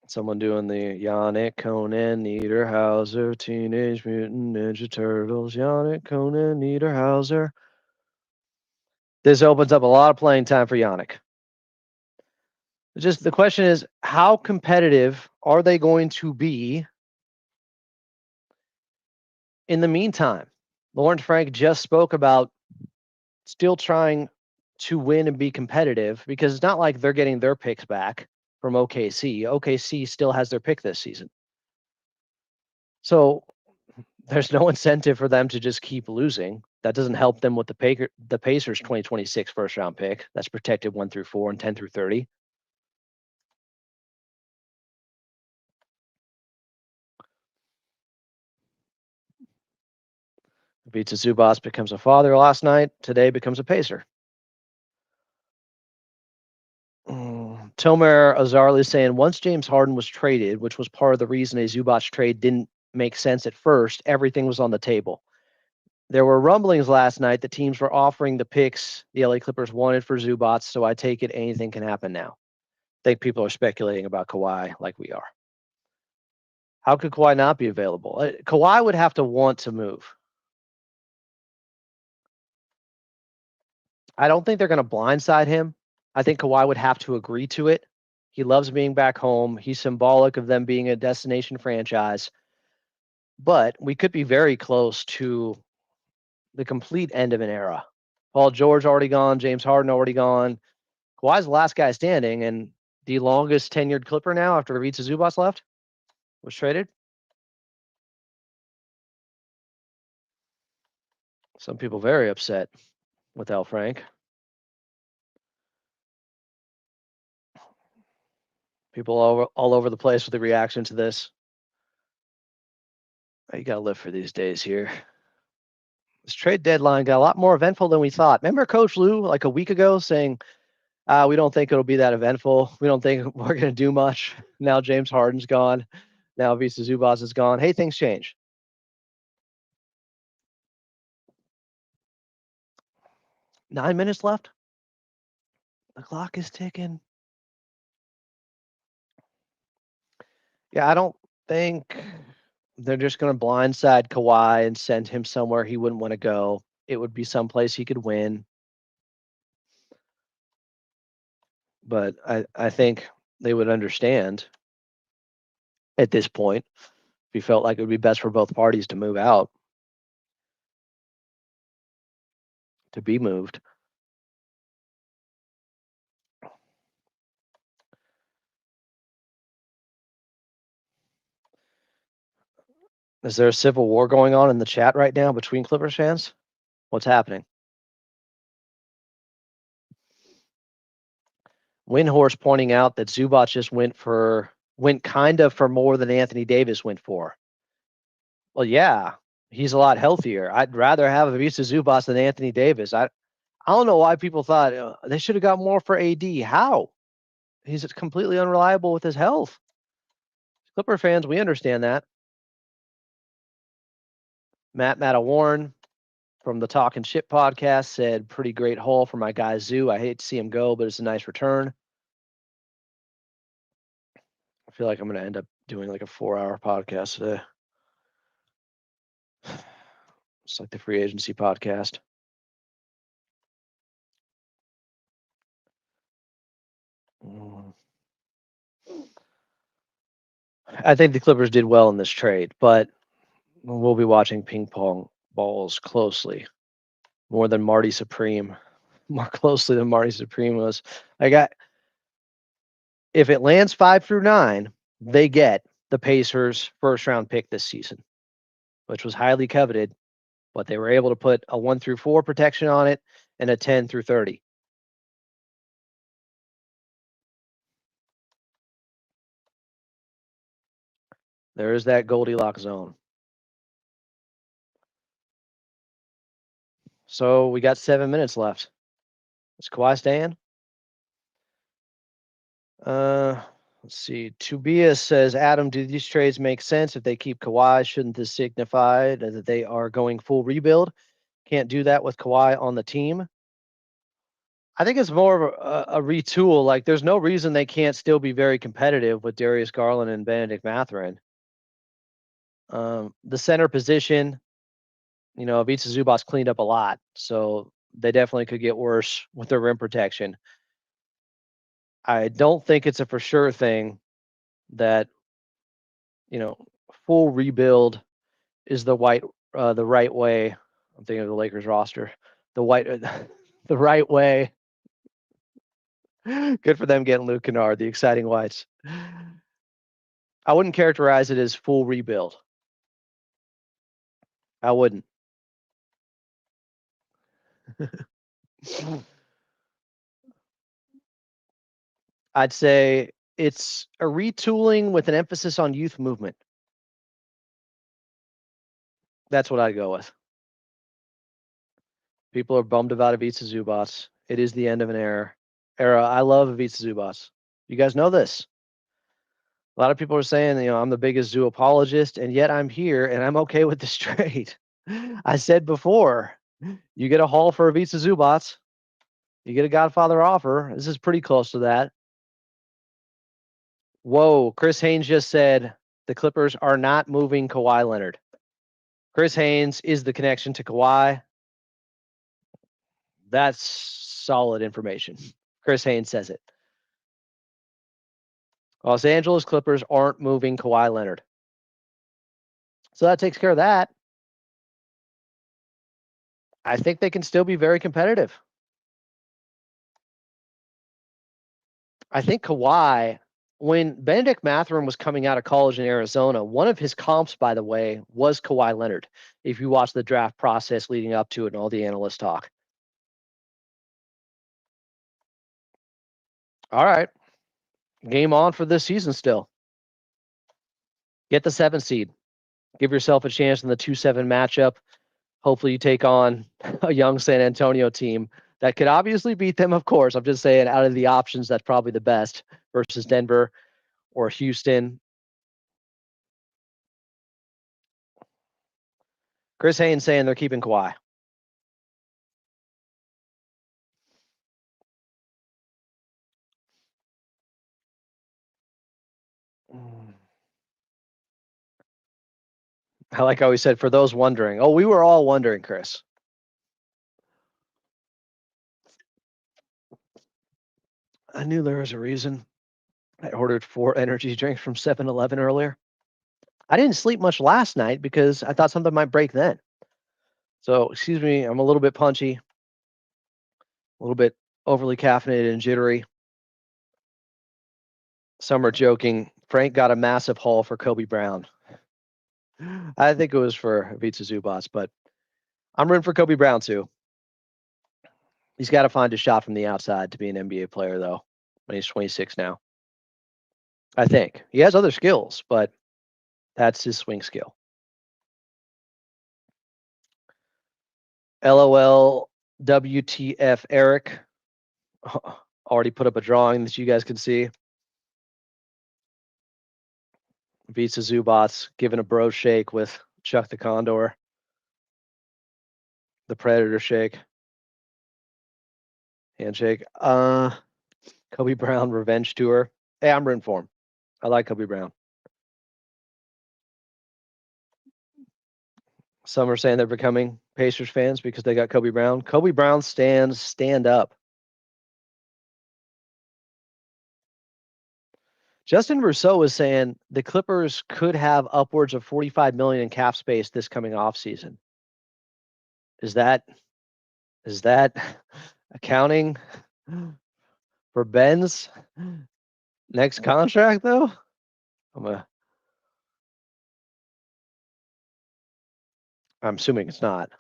Someone doing the Yannick, Conan, Niederhauser, Teenage Mutant Ninja Turtles, Yannick, Conan, Niederhauser. This opens up a lot of playing time for Yannick. Just the question is, how competitive are they going to be in the meantime? Lawrence Frank just spoke about still trying to win and be competitive because it's not like they're getting their picks back from OKC. OKC still has their pick this season. So there's no incentive for them to just keep losing. That doesn't help them with the Pacers 2026 first round pick. That's protected 1 through 4 and 10 through 30. Ivica Zubac becomes a father last night. Today becomes a Pacer. Tomer Azarli saying once James Harden was traded, which was part of the reason a Zubac trade didn't make sense at first, everything was on the table. There were rumblings last night that teams were offering the picks the LA Clippers wanted for Zubac, so I take it anything can happen now. I think people are speculating about Kawhi like we are. How could Kawhi not be available? Kawhi would have to want to move. I don't think they're going to blindside him. I think Kawhi would have to agree to it. He loves being back home. He's symbolic of them being a destination franchise. But we could be very close to the complete end of an era. Paul George already gone. James Harden already gone. Kawhi's the last guy standing and the longest tenured Clipper now after Ivica Zubac left was traded. Some people very upset with Al Frank. People all over the place with the reaction to this. You got to live for these days here. This trade deadline got a lot more eventful than we thought. Remember Coach Lou like a week ago saying, we don't think it'll be that eventful. We don't think we're going to do much. Now James Harden's gone. Now Ivica Zubac is gone. Hey, things change. Nine minutes left. The clock is ticking. Yeah, I don't think they're just going to blindside Kawhi and send him somewhere he wouldn't want to go. It would be someplace he could win. But I think they would understand at this point if he felt like it would be best for both parties to move out, to be moved. Is there a civil war going on in the chat right now between Clippers fans? What's happening? Windhorse pointing out that Zubac just went kind of for more than Anthony Davis went for. Well, yeah, he's a lot healthier. I'd rather have Ivica Zubac than Anthony Davis. I don't know why people thought they should have got more for AD. How? He's completely unreliable with his health. Clipper fans, we understand that. Matt Mattawarren from the Talking Shit podcast said, pretty great haul for my guy Zoo. I hate to see him go, but it's a nice return. I feel like I'm going to end up doing like a 4-hour podcast today. It's like the free agency podcast. I think the Clippers did well in this trade, but we'll be watching ping pong balls closely, more than Marty Supreme, more closely than Marty Supreme was. If it lands 5 through 9, they get the Pacers' first round pick this season, which was highly coveted, but they were able to put a 1 through 4 protection on it and a 10 through 30. There is that Goldilocks zone. So we got 7 minutes left. Is Kawhi staying? Let's see. Tobias says, Adam, do these trades make sense? If they keep Kawhi, shouldn't this signify that they are going full rebuild? Can't do that with Kawhi on the team. I think it's more of a retool. Like, there's no reason they can't still be very competitive with Darius Garland and Benedict Mathurin. The center position, Ivica Zubac cleaned up a lot, so they definitely could get worse with their rim protection. I don't think it's a for sure thing that, full rebuild is the right way. I'm thinking of the Lakers roster. The right way. Good for them getting Luke Kennard, the exciting whites. I wouldn't characterize it as full rebuild. I wouldn't. I'd say it's a retooling with an emphasis on youth movement. That's what I'd go with. People are bummed about Ivica Zubac. It is the end of an era. I love Ivica Zubac. You guys know this. A lot of people are saying, I'm the biggest Zoo apologist, and yet I'm here and I'm okay with this trade. I said before, you get a haul for Ivica Zubac, you get a Godfather offer. This is pretty close to that. Whoa, Chris Haynes just said the Clippers are not moving Kawhi Leonard. Chris Haynes is the connection to Kawhi. That's solid information. Chris Haynes says it. Los Angeles Clippers aren't moving Kawhi Leonard. So that takes care of that. I think they can still be very competitive. I think Kawhi, when Benedict Mathurin was coming out of college in Arizona, one of his comps, by the way, was Kawhi Leonard. If you watch the draft process leading up to it and all the analyst talk. All right. Game on for this season still. Get the 7 seed. Give yourself a chance in the 2-7 matchup. Hopefully you take on a young San Antonio team that could obviously beat them, of course. I'm just saying, out of the options, that's probably the best versus Denver or Houston. Chris Haynes saying they're keeping Kawhi. I like how he said, for those wondering. Oh, we were all wondering, Chris. I knew there was a reason. I ordered 4 energy drinks from 7-Eleven earlier. I didn't sleep much last night because I thought something might break then. So, excuse me, I'm a little bit punchy, a little bit overly caffeinated and jittery. Some are joking. Frank got a massive haul for Kobe Brown. I think it was for Ivica Zubac, but I'm rooting for Kobe Brown too. He's got to find a shot from the outside to be an NBA player, though, when he's 26 now. I think. He has other skills, but that's his swing skill. LOL WTF Eric. Already put up a drawing that you guys can see. Ivica Zubac giving a bro shake with Chuck the Condor. The Predator shake. Handshake. Kobe Brown revenge tour. Hey, I'm rooting for him. I like Kobe Brown. Some are saying they're becoming Pacers fans because they got Kobe Brown. Kobe Brown stands, stand up. Justin Rousseau is saying the Clippers could have upwards of $45 million in cap space this coming offseason. Is that accounting for Ben's next contract though? I'm assuming it's not.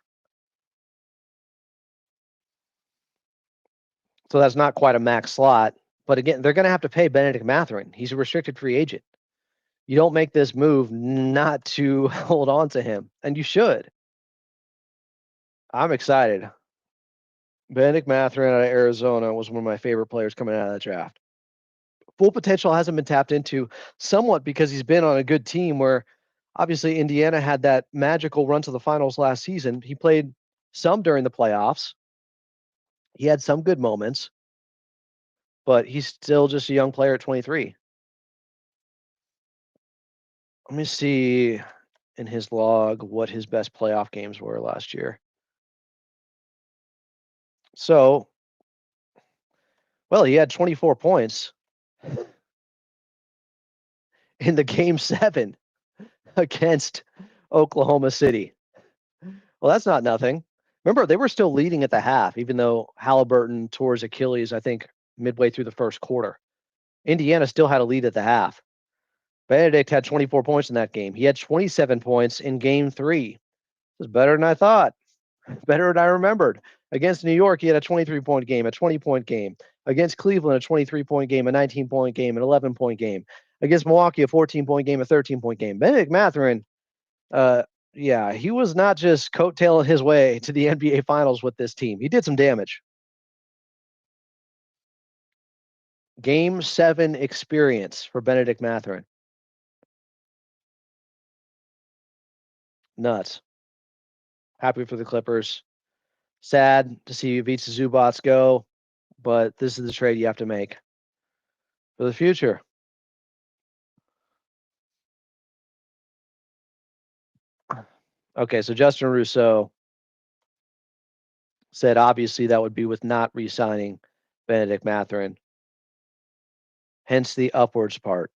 So that's not quite a max slot. But again, they're going to have to pay Benedict Mathurin. He's a restricted free agent. You don't make this move not to hold on to him, and you should. I'm excited. Benedict Mathurin out of Arizona was one of my favorite players coming out of the draft. Full potential hasn't been tapped into somewhat because he's been on a good team where obviously Indiana had that magical run to the finals last season. He played some during the playoffs. He had some good moments, but he's still just a young player at 23. Let me see in his log what his best playoff games were last year. So, well, he had 24 points in the game 7 against Oklahoma City. Well, that's not nothing. Remember, they were still leading at the half, even though Halliburton tore his Achilles, I think, midway through the first quarter. Indiana still had a lead at the half. Benedict had 24 points in that game. He had 27 points in game 3. It was better than I thought. Better than I remembered. Against New York, he had a 23-point game, a 20-point game. Against Cleveland, a 23-point game, a 19-point game, an 11-point game. Against Milwaukee, a 14-point game, a 13-point game. Benedict Mathurin, yeah, he was not just coattailing his way to the NBA Finals with this team. He did some damage. Game 7 experience for Benedict Mathurin. Nuts. Happy for the Clippers. Sad to see Ivica Zubac go, but this is the trade you have to make for the future. Okay, so Justin Rousseau said obviously that would be with not re-signing Benedict Mathurin. Hence the upwards part.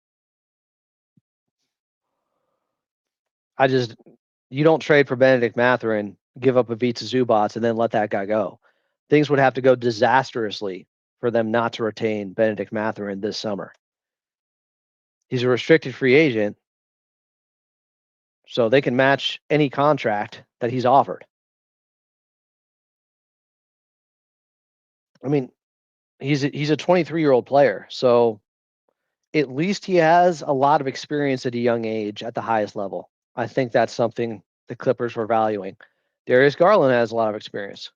You don't trade for Benedict Mathurin, give up Ivica Zubac, and then let that guy go. Things would have to go disastrously for them not to retain Benedict Mathurin this summer. He's a restricted free agent, so they can match any contract that he's offered. I mean, he's a 23-year-old player, so at least he has a lot of experience at a young age at the highest level. I think that's something the Clippers were valuing. Darius Garland has a lot of experience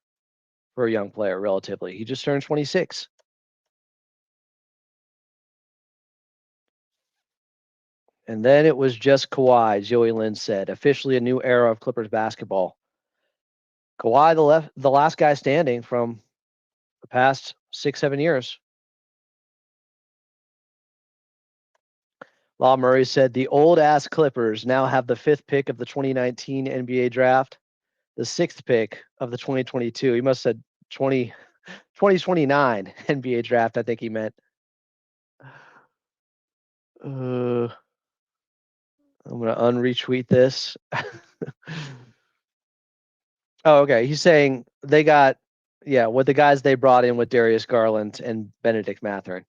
for a young player, relatively. He just turned 26. And then it was just Kawhi, Joey Lynn said, officially a new era of Clippers basketball. Kawhi, the last guy standing from the past 6-7 years. Law Murray said the old ass Clippers now have the 5th pick of the 2019 NBA draft, the 6th pick of the 2022. He must have said 2029 NBA draft, I think he meant. I'm going to unretweet this. Oh, okay. He's saying they got, with the guys they brought in with Darius Garland and Benedict Mathurin.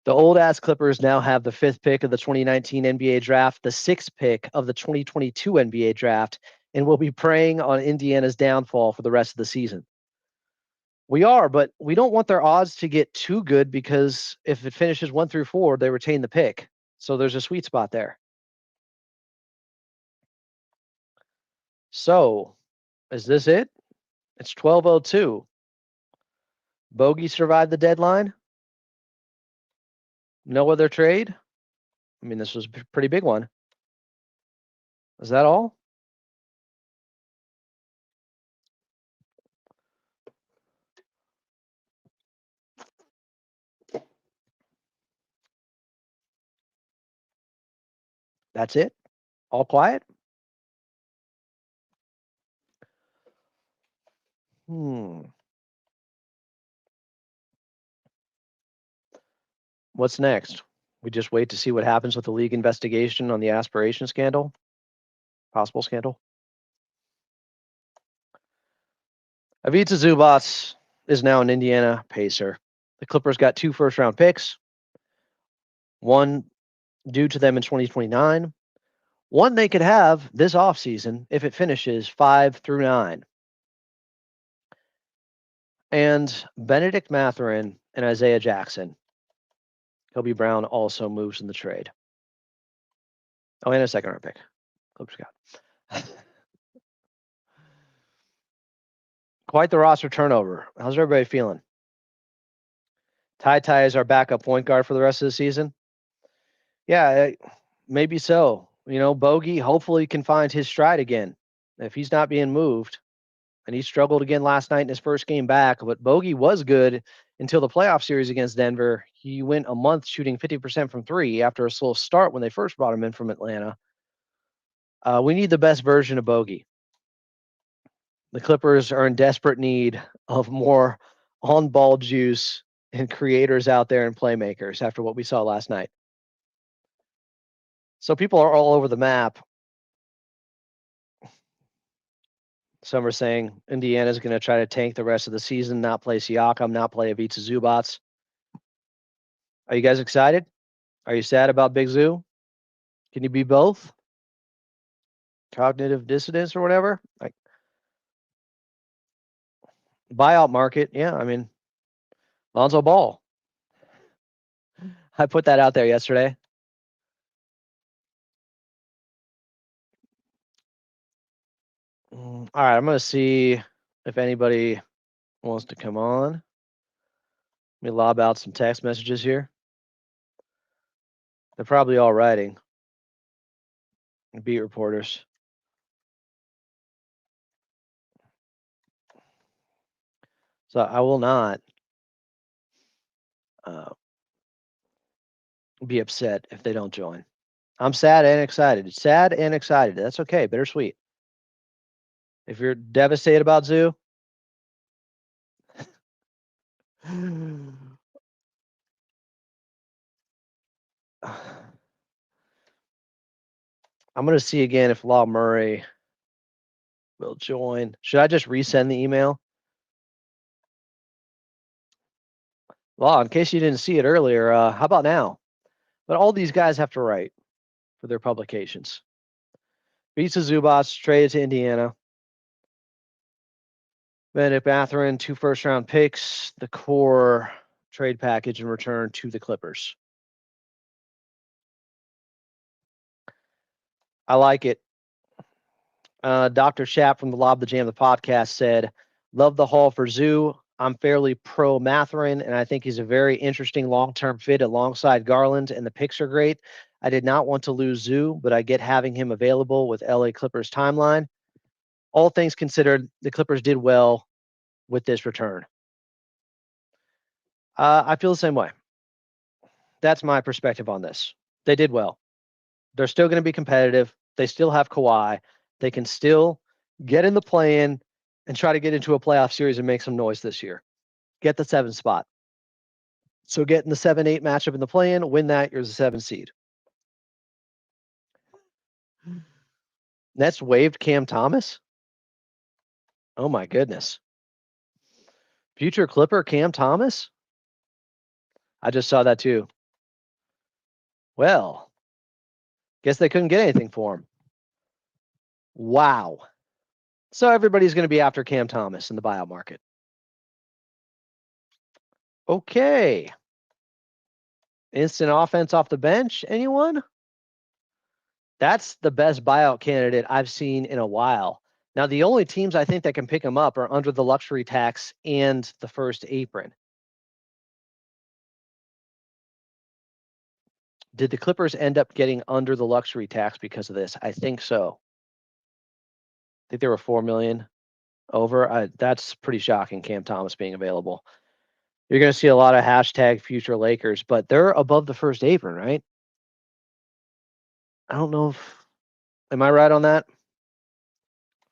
The old ass Clippers now have the 5th pick of the 2019 NBA draft, the 6th pick of the 2022 NBA draft, and will be preying on Indiana's downfall for the rest of the season. We are, but we don't want their odds to get too good because if it finishes 1 through 4, they retain the pick. So there's a sweet spot there. So, is this it? It's 12:02. Bogey survived the deadline. No other trade. I mean, this was a pretty big one. Is that all? That's it? All quiet? What's next? We just wait to see what happens with the league investigation on the aspiration scandal, possible scandal. Ivica Zubac is now an Indiana Pacer. The Clippers got 2 first-round picks, one due to them in 2029, one they could have this offseason if it finishes 5 through 9. And Benedict Mathurin and Isaiah Jackson. Kobe Brown also moves in the trade. Oh, and a second-round pick. Clippers got. Quite the roster turnover. How's everybody feeling? Ty is our backup point guard for the rest of the season. Yeah, maybe so. Bogey hopefully can find his stride again. If he's not being moved, and he struggled again last night in his first game back, but Bogey was good until the playoff series against Denver. He went a month shooting 50% from 3 after a slow start when they first brought him in from Atlanta. We need the best version of Bogey. The Clippers are in desperate need of more on-ball juice and creators out there and playmakers after what we saw last night. So people are all over the map. Some are saying Indiana's going to try to tank the rest of the season, not play Siakam, not play Ivica Zubac. Are you guys excited? Are you sad about Big Zoo? Can you be both? Cognitive dissonance or whatever? Buyout market, yeah. I mean, Lonzo Ball. I put that out there yesterday. All right, I'm going to see if anybody wants to come on. Let me lob out some text messages here. They're probably all writing. Beat reporters. So I will not be upset if they don't join. I'm sad and excited. Sad and excited. That's okay. Bittersweet. If you're devastated about Zoo, I'm going to see again if Law Murray will join. Should I just resend the email? Law, in case you didn't see it earlier, how about now? But all these guys have to write for their publications. Ivica Zubac traded to Indiana. Benedict Mathurin, 2 first-round picks, the core trade package in return to the Clippers. I like it. Dr. Schaap from the Lob the Jam, the podcast, said, love the haul for Zoo. I'm fairly pro Mathurin, and I think he's a very interesting long-term fit alongside Garland, and the picks are great. I did not want to lose Zoo, but I get having him available with LA Clippers timeline. All things considered, the Clippers did well with this return. I feel the same way. That's my perspective on this. They did well. They're still going to be competitive. They still have Kawhi. They can still get in the play-in and try to get into a playoff series and make some noise this year. Get the 7th spot. So get in the 7-8 matchup in the play-in, win that, you're the 7th seed. Nets waived Cam Thomas? Oh my goodness. Future Clipper Cam Thomas? I just saw that too. Well, guess they couldn't get anything for him. Wow. So everybody's going to be after Cam Thomas in the buyout market. Okay. Instant offense off the bench. Anyone? That's the best buyout candidate I've seen in a while. Now, the only teams I think that can pick him up are under the luxury tax and the first apron. Did the Clippers end up getting under the luxury tax because of this? I think so. I think they were $4 million over. That's pretty shocking, Cam Thomas being available. You're going to see a lot of hashtag future Lakers, but they're above the first apron, right? I don't know if, am I right on that?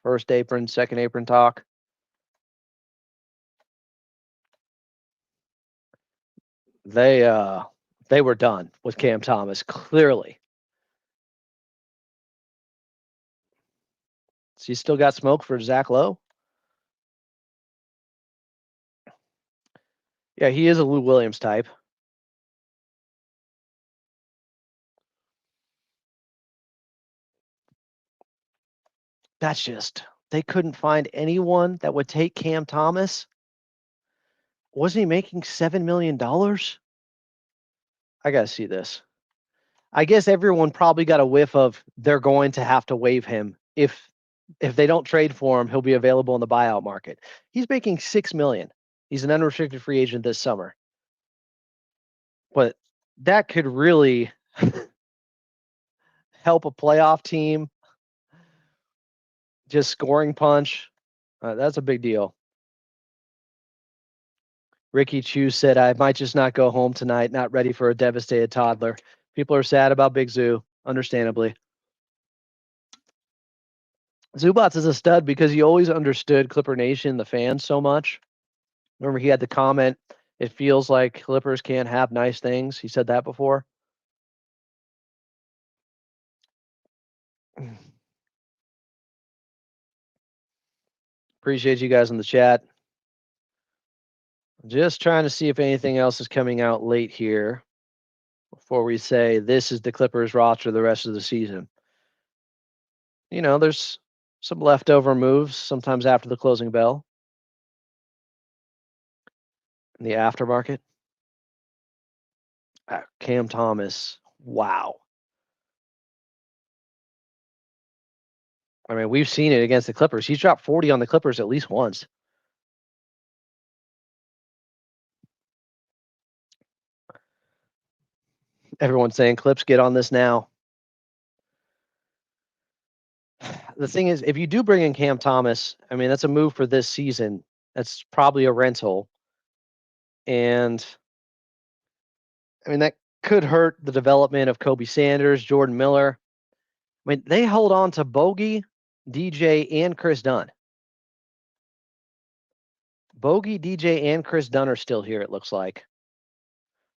First apron, second apron talk. They were done with Cam Thomas, clearly. So you still got smoke for Zach Lowe? Yeah, he is a Lou Williams type. That's just, they couldn't find anyone that would take Cam Thomas. Wasn't he making $7 million? I got to see this. I guess everyone probably got a whiff of they're going to have to waive him. If they don't trade for him, he'll be available in the buyout market. He's making $6 million. He's an unrestricted free agent this summer. But that could really help a playoff team. Just scoring punch. That's a big deal. Ricky Chu said, I might just not go home tonight, not ready for a devastated toddler. People are sad about Big Zoo, understandably. Zubac is a stud because he always understood Clipper Nation, the fans, so much. Remember, he had the comment, it feels like Clippers can't have nice things. He said that before. Appreciate you guys in the chat. Just trying to see if anything else is coming out late here before we say this is the Clippers roster the rest of the season. You know, there's some leftover moves sometimes after the closing bell in the aftermarket. Cam Thomas, wow. I mean, we've seen it against the Clippers. He's dropped 40 on the Clippers at least once. Everyone's saying, Clips, get on this now. The thing is, if you do bring in Cam Thomas, I mean, that's a move for this season. That's probably a rental. And I mean, that could hurt the development of Kobe Sanders, Jordan Miller. I mean, they hold on to Bogey, DJ, and Chris Dunn. Bogey, DJ, and Chris Dunn are still here, it looks like.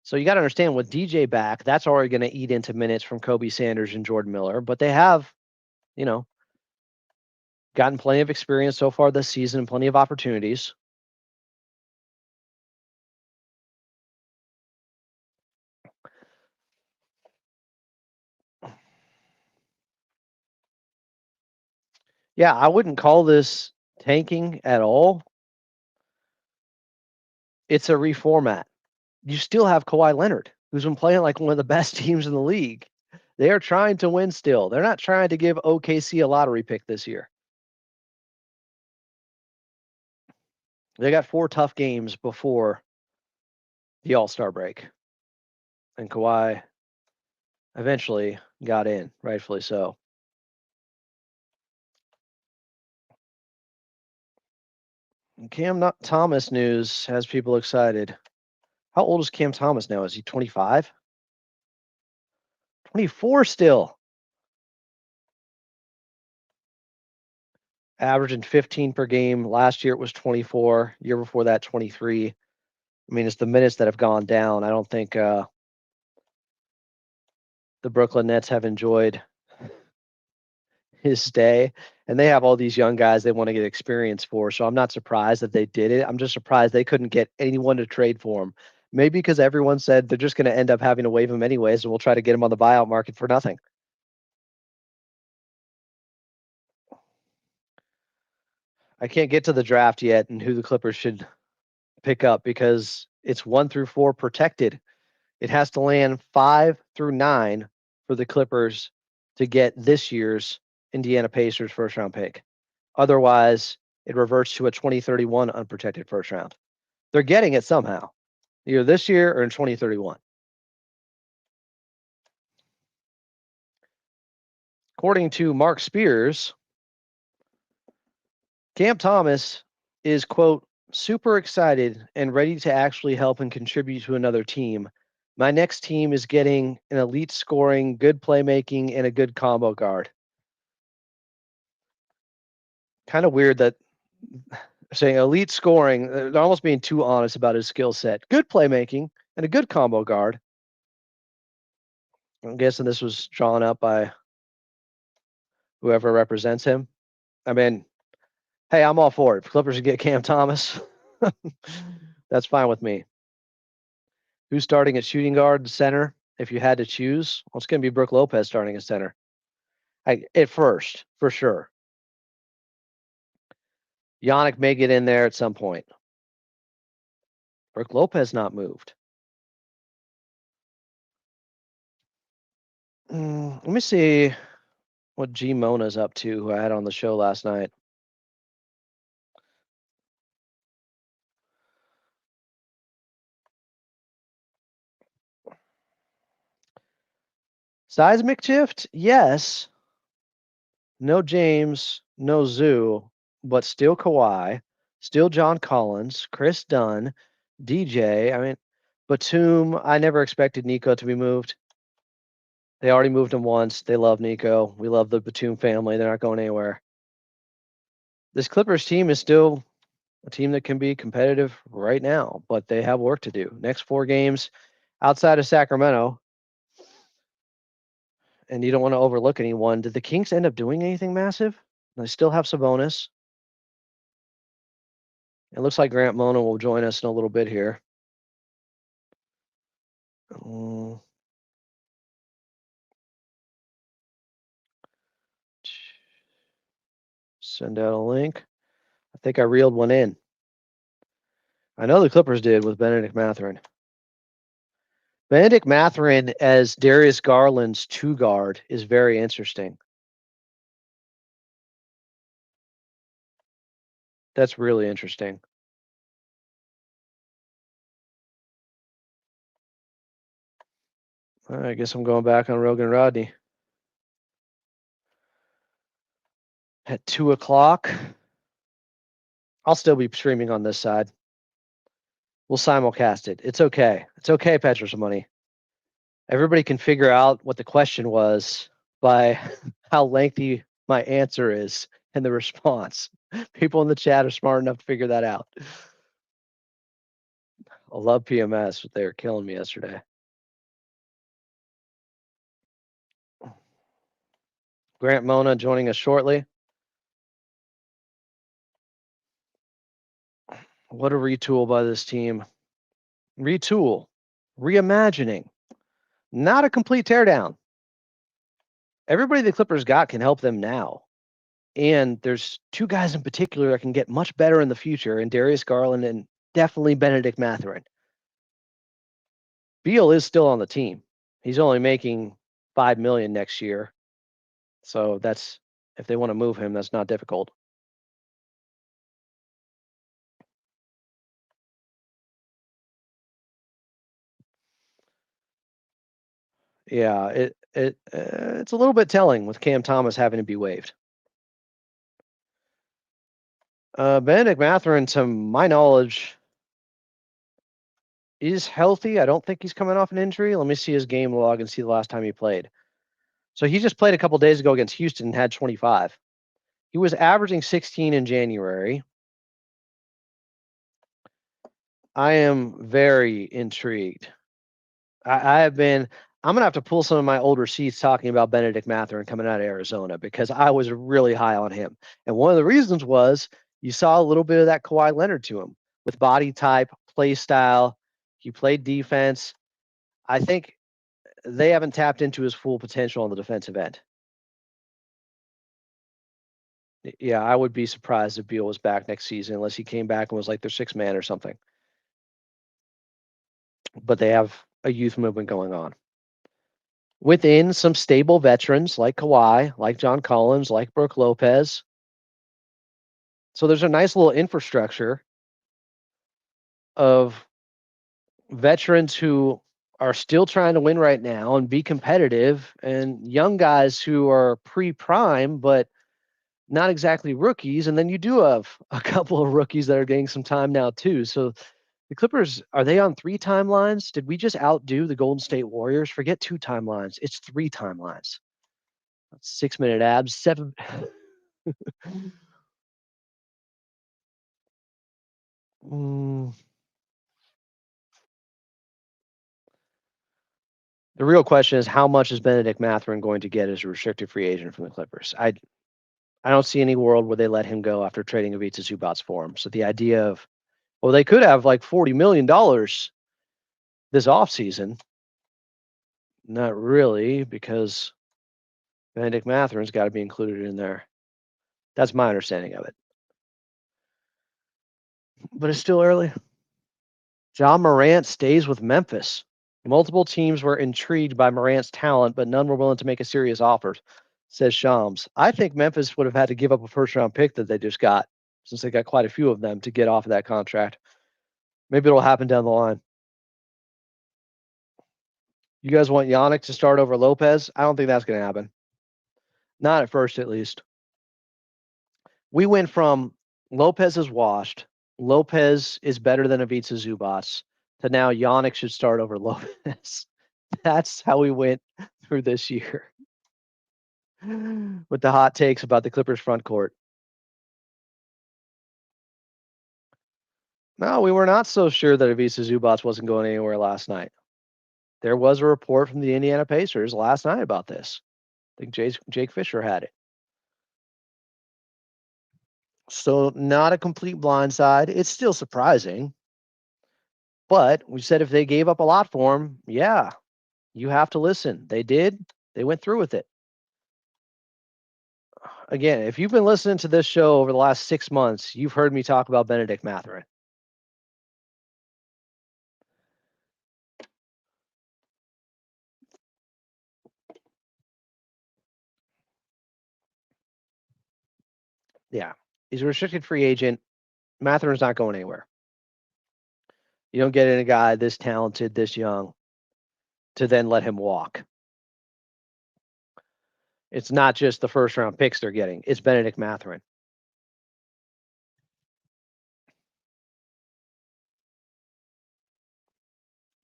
So you got to understand, with DJ back, that's already going to eat into minutes from Kobe Sanders and Jordan Miller. But they have, you know, gotten plenty of experience so far this season and plenty of opportunities. Yeah, I wouldn't call this tanking at all. It's a reformat. You still have Kawhi Leonard, who's been playing like one of the best teams in the league. They are trying to win still. They're not trying to give OKC a lottery pick this year. They got 4 tough games before the All-Star break. And Kawhi eventually got in, rightfully so. Cam Thomas news has people excited. How old is Cam Thomas now? Is he 25? 24 still. Averaging 15 per game. Last year it was 24. Year before that, 23. I mean, it's the minutes that have gone down. I don't think the Brooklyn Nets have enjoyed his stay. And they have all these young guys they want to get experience for. So I'm not surprised that they did it. I'm just surprised they couldn't get anyone to trade for him. Maybe because everyone said they're just going to end up having to waive him anyways, and we'll try to get him on the buyout market for nothing. I can't get to the draft yet and who the Clippers should pick up because it's 1 through 4 protected. It has to land 5 through 9 for the Clippers to get this year's Indiana Pacers first round pick. Otherwise, it reverts to a 2031 unprotected first round. They're getting it somehow, either this year or in 2031. According to Mark Spears, Cam Thomas is, quote, super excited and ready to actually help and contribute to another team. My next team is getting an elite scoring, good playmaking, and a good combo guard. Kind of weird that saying elite scoring, they're almost being too honest about his skill set. Good playmaking, and a good combo guard. I'm guessing this was drawn up by whoever represents him. I mean, hey, I'm all for it. If Clippers get Cam Thomas, that's fine with me. Who's starting at shooting guard and center? If you had to choose, well, it's going to be Brook Lopez starting at center. At first, for sure. Yannick may get in there at some point. Brook Lopez not moved. Let me see what G Mona's up to, who I had on the show last night. Seismic shift? Yes. No James, no Zoo, but still Kawhi, still John Collins, Chris Dunn, DJ. I mean, Batum, I never expected Nico to be moved. They already moved him once. They love Nico. We love the Batum family. They're not going anywhere. This Clippers team is still a team that can be competitive right now, but they have work to do. Next 4 games outside of Sacramento, and you don't want to overlook anyone. Did the Kings end up doing anything massive? They still have Sabonis. It looks like Grant Mona will join us in a little bit here. Send out a link. I think I reeled one in. I know the Clippers did with Benedict Mathurin. Benedict Mathurin as Darius Garland's 2 guard is very interesting. That's really interesting. I guess I'm going back on Rogan Rodney. At 2 o'clock. I'll still be streaming on this side. We'll simulcast it. It's okay. It's okay, Petrus Money. Everybody can figure out what the question was by how lengthy my answer is and the response. People in the chat are smart enough to figure that out. I love PMS, but they were killing me yesterday. Grant Mona joining us shortly. What a retool by this team. Retool. Reimagining. Not a complete teardown. Everybody the Clippers got can help them now. And there's 2 guys in particular that can get much better in the future, and Darius Garland and definitely Benedict Mathurin. Beal is still on the team. He's only making $5 million next year. So that's, if they want to move him, that's not difficult. Yeah, it's a little bit telling with Cam Thomas having to be waived. Benedict Mathurin, to my knowledge, is healthy. I don't think he's coming off an injury. Let me see his game log and see the last time he played. So he just played a couple days ago against Houston and had 25. He was averaging 16 in January. I am very intrigued. I'm going to have to pull some of my old receipts talking about Benedict Mathurin coming out of Arizona because I was really high on him. And one of the reasons was you saw a little bit of that Kawhi Leonard to him with body type, play style. He played defense. I think they haven't tapped into his full potential on the defensive end. Yeah, I would be surprised if Beal was back next season unless he came back and was like their 6th man or something. But they have a youth movement going on. Within some stable veterans like Kawhi, like John Collins, like Brook Lopez. So there's a nice little infrastructure of veterans who are still trying to win right now and be competitive, and young guys who are pre-prime but not exactly rookies. And then you do have a couple of rookies that are getting some time now too. So the Clippers, are they on 3 timelines? Did we just outdo the Golden State Warriors? Forget 2 timelines. It's 3 timelines. 6-minute abs, 7. The real question is, how much is Benedict Mathurin going to get as a restricted free agent from the Clippers? I don't see any world where they let him go after trading Ivica Zubac for him. So the idea of, well, they could have like $40 million this offseason. Not really, because Benedict Mathurin's got to be included in there. That's my understanding of it. But it's still early. John Morant stays with Memphis. Multiple teams were intrigued by Morant's talent, but none were willing to make a serious offer, says Shams. I think Memphis would have had to give up a first-round pick that they just got, since they got quite a few of them to get off of that contract. Maybe it'll happen down the line. You guys want Yannick to start over Lopez? I don't think that's going to happen. Not at first, at least. We went from Lopez is washed, Lopez is better than Ivica Zubac, to now Yannick should start over Lopez. That's how we went through this year with the hot takes about the Clippers front court. No, we were not so sure that Ivica Zubac wasn't going anywhere last night. There was a report from the Indiana Pacers last night about this. I think Jake Fisher had it. So not a complete blindside. It's still surprising. But we said if they gave up a lot for him, yeah, you have to listen. They did. They went through with it. Again, if you've been listening to this show over the last 6 months, you've heard me talk about Benedict Mathurin. Yeah, he's a restricted free agent. Mathurin's not going anywhere. You don't get in a guy this talented, this young, to then let him walk. It's not just the first round picks they're getting. It's Benedict Mathurin.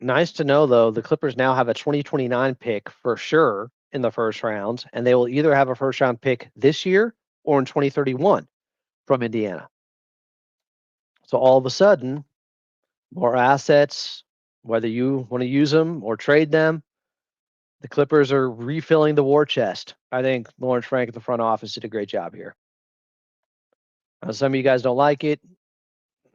Nice to know, though, the Clippers now have a 2029 pick for sure in the first round, and they will either have a first round pick this year or in 2031 from Indiana. So all of a sudden, more assets, whether you want to use them or trade them, the Clippers are refilling the war chest. I think Lawrence Frank at the front office did a great job here. Some of you guys don't like it.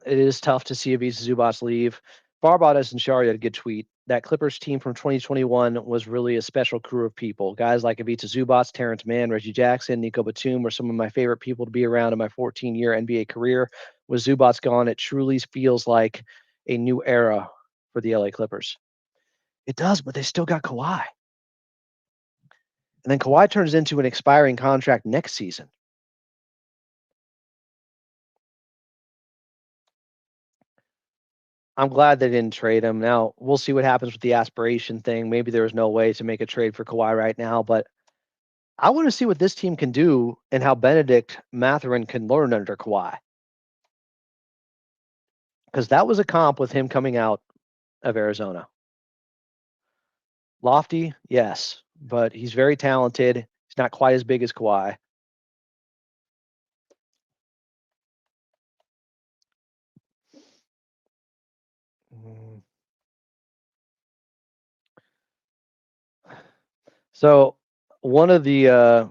It is tough to see Ivica Zubac leave. Farbod and Shari had a good tweet. That Clippers team from 2021 was really a special crew of people. Guys like Ivica Zubac, Terrence Mann, Reggie Jackson, Nico Batum were some of my favorite people to be around in my 14-year NBA career. With Zubac gone, it truly feels like a new era for the LA Clippers. It does, but they still got Kawhi. And then Kawhi turns into an expiring contract next season. I'm glad they didn't trade him. Now, we'll see what happens with the aspiration thing. Maybe there's no way to make a trade for Kawhi right now, but I want to see what this team can do and how Benedict Mathurin can learn under Kawhi. Because that was a comp with him coming out of Arizona. Lofty, yes, but he's very talented. He's not quite as big as Kawhi. So one of the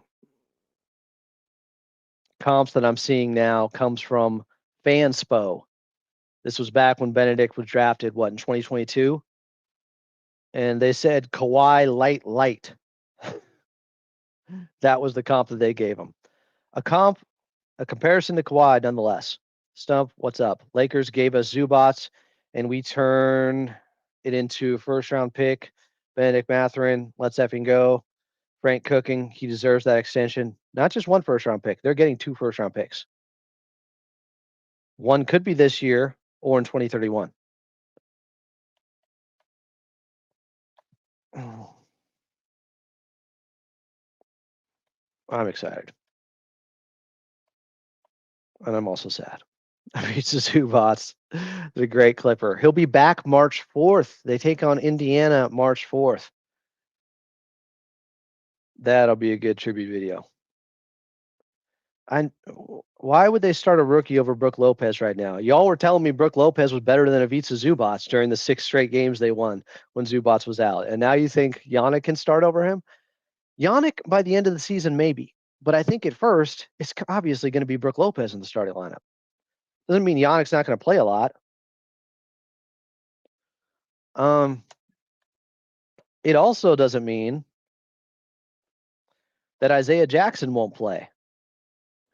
comps that I'm seeing now comes from Fanspo. This was back when Benedict was drafted, in 2022? And they said Kawhi light. That was the comp that they gave him. A comparison to Kawhi, nonetheless. Stump, what's up? Lakers gave us Zubac, and we turn it into a first-round pick. Benedict Mathurin, let's effing go. Frank Cooking, he deserves that extension. Not just one first-round pick. They're getting 2 first-round picks. One could be this year or in 2031. I'm excited. And I'm also sad. Ivica Zubac, the great Clipper. He'll be back March 4th. They take on Indiana March 4th. That'll be a good tribute video. Why would they start a rookie over Brook Lopez right now? Y'all were telling me Brook Lopez was better than Ivica Zubac during the 6 straight games they won when Zubac was out. And now you think Yannick can start over him? Yannick by the end of the season, maybe. But I think at first, it's obviously going to be Brook Lopez in the starting lineup. Doesn't mean Yannick's not going to play a lot. It also doesn't mean that Isaiah Jackson won't play,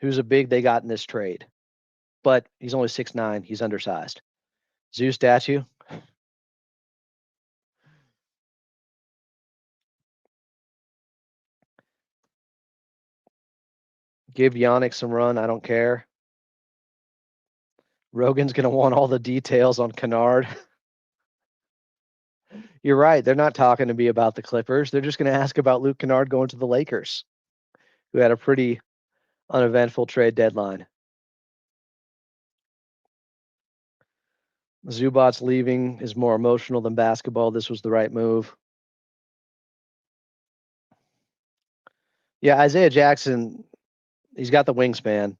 who's a big they got in this trade. But he's only 6'9". He's undersized. Zoo statue. Give Yannick some run. I don't care. Rogan's going to want all the details on Kennard. You're right. They're not talking to me about the Clippers. They're just going to ask about Luke Kennard going to the Lakers, who had a pretty uneventful trade deadline. Zubac's leaving is more emotional than basketball. This was the right move. Yeah, Isaiah Jackson, he's got the wingspan.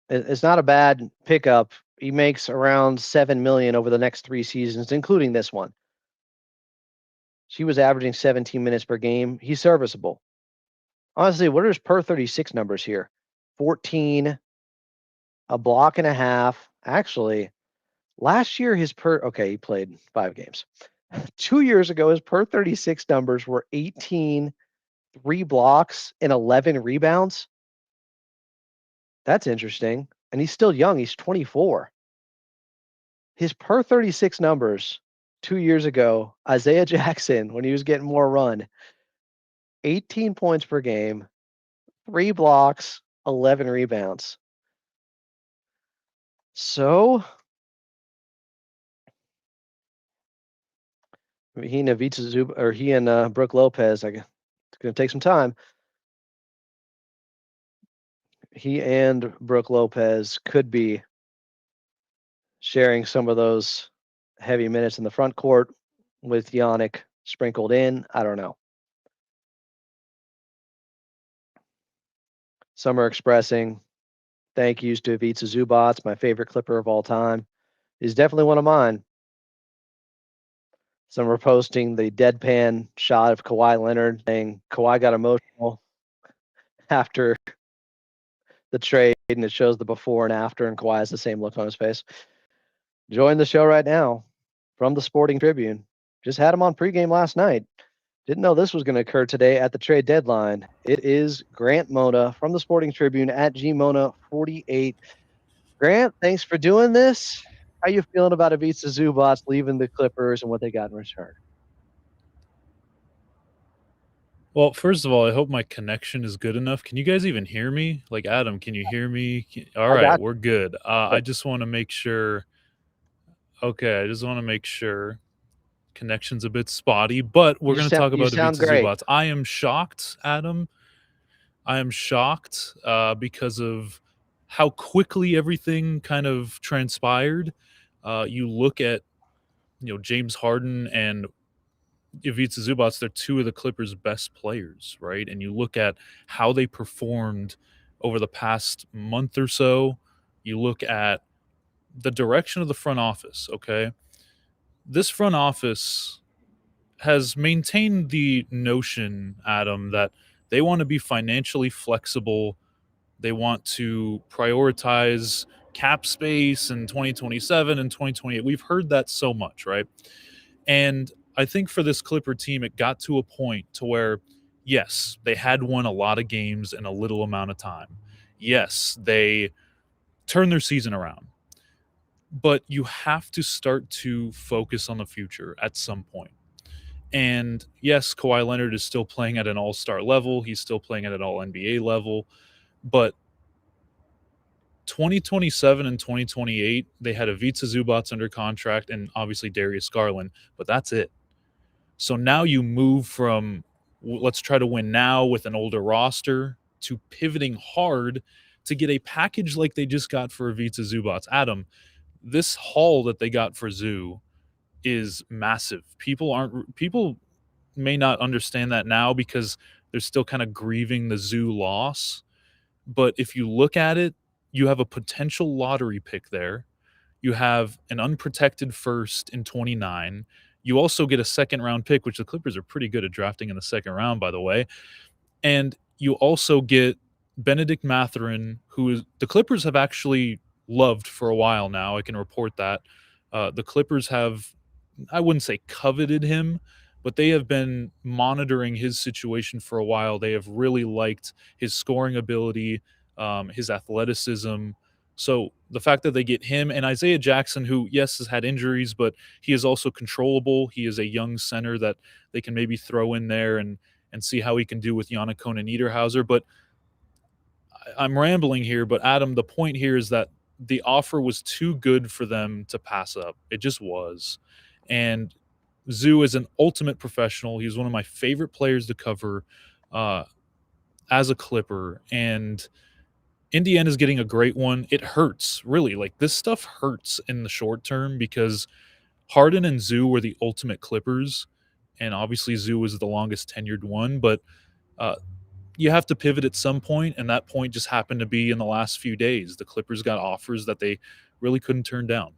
It's not a bad pickup. He makes around $7 million over the next 3 seasons, including this one. She was averaging 17 minutes per game. He's serviceable. Honestly, what are his per 36 numbers here? 14, a block and a half. Actually, last year he played 5 games. 2 years ago, his per 36 numbers were 18, 3 blocks, and 11 rebounds. That's interesting. And he's still young. He's 24. His per 36 numbers 2 years ago, Isaiah Jackson, when he was getting more run, 18 points per game, 3 blocks, 11 rebounds. So he and Brook Lopez, it's going to take some time. He and Brook Lopez could be sharing some of those heavy minutes in the front court with Yannick sprinkled in. I don't know. Some are expressing thank yous to Ivica Zubac, my favorite Clipper of all time. He's definitely one of mine. Some are posting the deadpan shot of Kawhi Leonard saying Kawhi got emotional after the trade, and it shows the before and after, and Kawhi has the same look on his face. Join the show right now from the Sporting Tribune. Just had him on pregame last night. Didn't know this was going to occur today at the trade deadline. It is Grant Mona from the Sporting Tribune at gmona48. Grant, thanks for doing this. How you feeling about Ivica Zubac leaving the Clippers and what they got in return? Well, first of all, I hope my connection is good enough. Can you guys even hear me? Like, Adam, can you hear me? All right, we're good. I just want to make sure. Okay, I just want to make sure. Connection's a bit spotty, but we're going to talk about Ivica Zubac. I am shocked, Adam. I am shocked because of how quickly everything kind of transpired. You look at, James Harden and Ivica Zubac, they're 2 of the Clippers' best players, right? And you look at how they performed over the past month or so. You look at the direction of the front office, okay? This front office has maintained the notion, Adam, that they want to be financially flexible. They want to prioritize cap space in 2027 and 2028. We've heard that so much, right? And I think for this Clipper team, it got to a point to where, yes, they had won a lot of games in a little amount of time. Yes, they turned their season around. But you have to start to focus on the future at some point. And yes, Kawhi Leonard is still playing at an all-star level. He's still playing at an all-NBA level. But 2027 and 2028, they had Ivica Zubac under contract and obviously Darius Garland, but that's it. So now you move from let's try to win now with an older roster to pivoting hard to get a package like they just got for Ivica Zubac. Adam, this haul that they got for Zoo is massive. People may not understand that now because they're still kind of grieving the Zoo loss. But if you look at it, you have a potential lottery pick there. You have an unprotected first in 29. You also get a second round pick, which the Clippers are pretty good at drafting in the second round, by the way. And you also get Benedict Mathurin, who is the Clippers have actually loved for a while now. I can report that. The Clippers have, I wouldn't say coveted him, but they have been monitoring his situation for a while. They have really liked his scoring ability, his athleticism. So the fact that they get him and Isaiah Jackson, who, yes, has had injuries, but he is also controllable. He is a young center that they can maybe throw in there and see how he can do with Yannick Niederhauser. But I'm rambling here, but Adam, the point here is that the offer was too good for them to pass up. It just was. And Zoo is an ultimate professional. He's one of my favorite players to cover as a Clipper. And Indiana's getting a great one. It hurts, really. Like, this stuff hurts in the short term because Harden and Zoo were the ultimate Clippers. And obviously Zoo was the longest tenured one. But you have to pivot at some point, and that point just happened to be in the last few days. The Clippers got offers that they really couldn't turn down.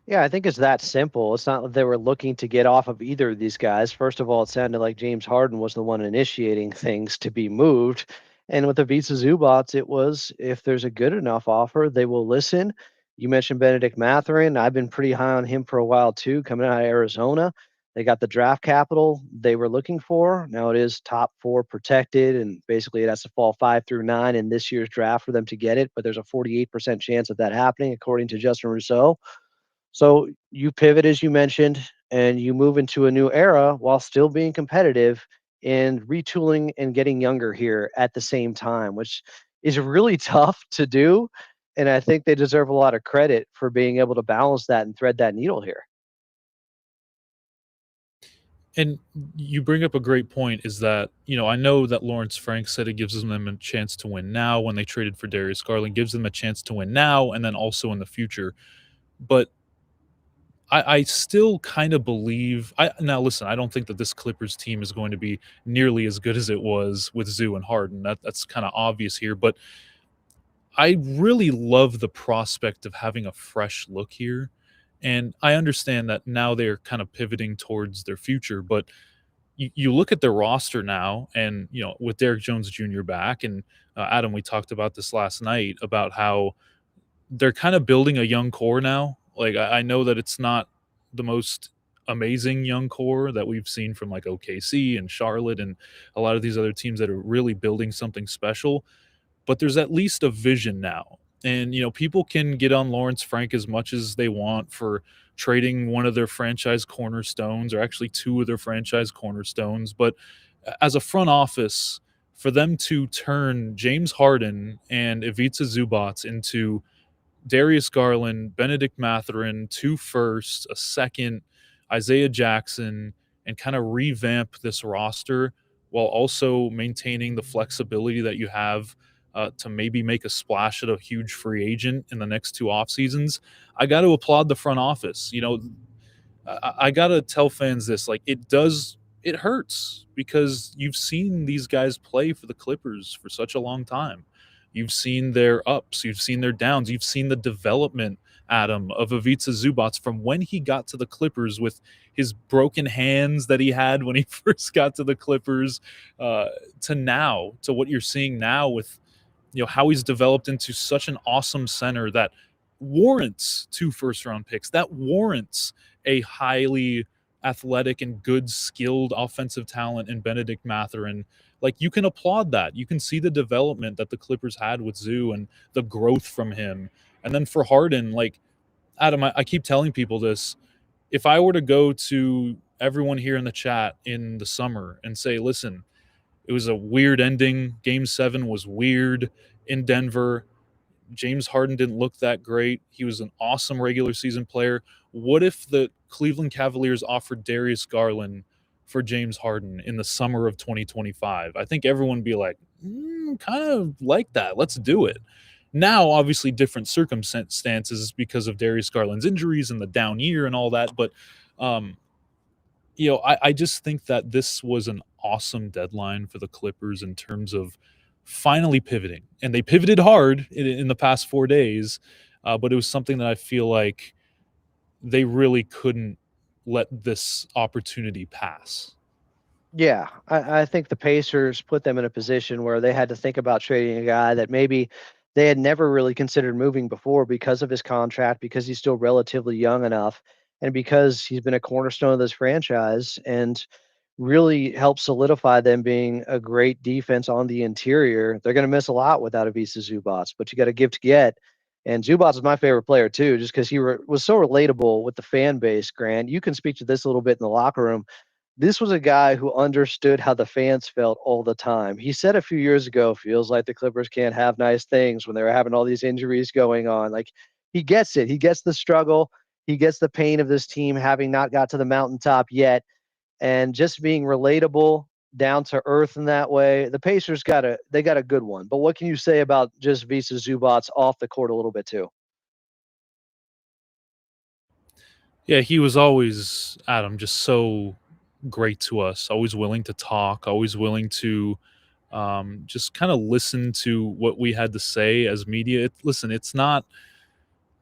Yeah, I think it's that simple. It's not that they were looking to get off of either of these guys. First of all, it sounded like James Harden was the one initiating things to be moved. And with the Ivica Zubac, it was if there's a good enough offer, they will listen. You mentioned Benedict Mathurin. I've been pretty high on him for a while too, coming out of Arizona. They got the draft capital they were looking for. Now it is top 4 protected, and basically it has to fall 5 through 9 in this year's draft for them to get it. But there's a 48% chance of that happening, according to Justin Rousseau. So you pivot, as you mentioned, and you move into a new era while still being competitive and retooling and getting younger here at the same time, which is really tough to do. And I think they deserve a lot of credit for being able to balance that and thread that needle here. And you bring up a great point is that, I know that Lawrence Frank said it gives them a chance to win now when they traded for Darius Garland, gives them a chance to win now and then also in the future. But I still kind of believe now listen, I don't think that this Clippers team is going to be nearly as good as it was with Zoo and Harden. That's kind of obvious here, but I really love the prospect of having a fresh look here. And I understand that now they're kind of pivoting towards their future, but you look at their roster now and, with Derrick Jones Jr. back and Adam, we talked about this last night about how they're kind of building a young core now. Like, I know that it's not the most amazing young core that we've seen from like OKC and Charlotte and a lot of these other teams that are really building something special, but there's at least a vision now. And, people can get on Lawrence Frank as much as they want for trading one of their franchise cornerstones or actually 2 of their franchise cornerstones. But as a front office, for them to turn James Harden and Ivica Zubac into Darius Garland, Benedict Mathurin, 2 firsts, a second, Isaiah Jackson, and kind of revamp this roster while also maintaining the flexibility that you have to maybe make a splash at a huge free agent in the next 2 off seasons. I got to applaud the front office. I got to tell fans this, like, it hurts because you've seen these guys play for the Clippers for such a long time. You've seen their ups, you've seen their downs, you've seen the development, Adam, of Ivica Zubac from when he got to the Clippers with his broken hands that he had when he first got to the Clippers, to now, to what you're seeing now with, how he's developed into such an awesome center that warrants 2 first-round picks, that warrants a highly athletic and good skilled offensive talent in Benedict Mathurin. Like, you can applaud that. You can see the development that the Clippers had with Zoo and the growth from him. And then for Harden, like, Adam, I keep telling people this. If I were to go to everyone here in the chat in the summer and say, listen, it was a weird ending. Game 7 was weird in Denver. James Harden didn't look that great. He was an awesome regular season player. What if the Cleveland Cavaliers offered Darius Garland for James Harden in the summer of 2025? I think everyone would be like, kind of like that. Let's do it. Now, obviously, different circumstances because of Darius Garland's injuries and the down year and all that. But, I just think that this was an awesome deadline for the Clippers in terms of finally pivoting, and they pivoted hard in the past 4 days, but it was something that I feel like they really couldn't let this opportunity pass. Yeah, I think the Pacers put them in a position where they had to think about trading a guy that maybe they had never really considered moving before because of his contract, because he's still relatively young enough, and because he's been a cornerstone of this franchise and really helped solidify them being a great defense on the interior. They're going to miss a lot without Ivica Zubac, but you got to give to get. And Zubac is my favorite player too, just because he was so relatable with the fan base. Grant, you can speak to this a little bit in the locker room. This was a guy who understood how the fans felt all the time. He said a few years ago, feels like the Clippers can't have nice things when they were having all these injuries going on. Like, he gets it. He gets the struggle. He gets the pain of this team having not got to the mountaintop yet, and just being relatable, down to earth in that way. The Pacers got a good one. But what can you say about just Visa Zubac off the court a little bit too? Yeah, he was always, Adam, just so great to us. Always willing to talk. Always willing to just kind of listen to what we had to say as media. Listen, it's not,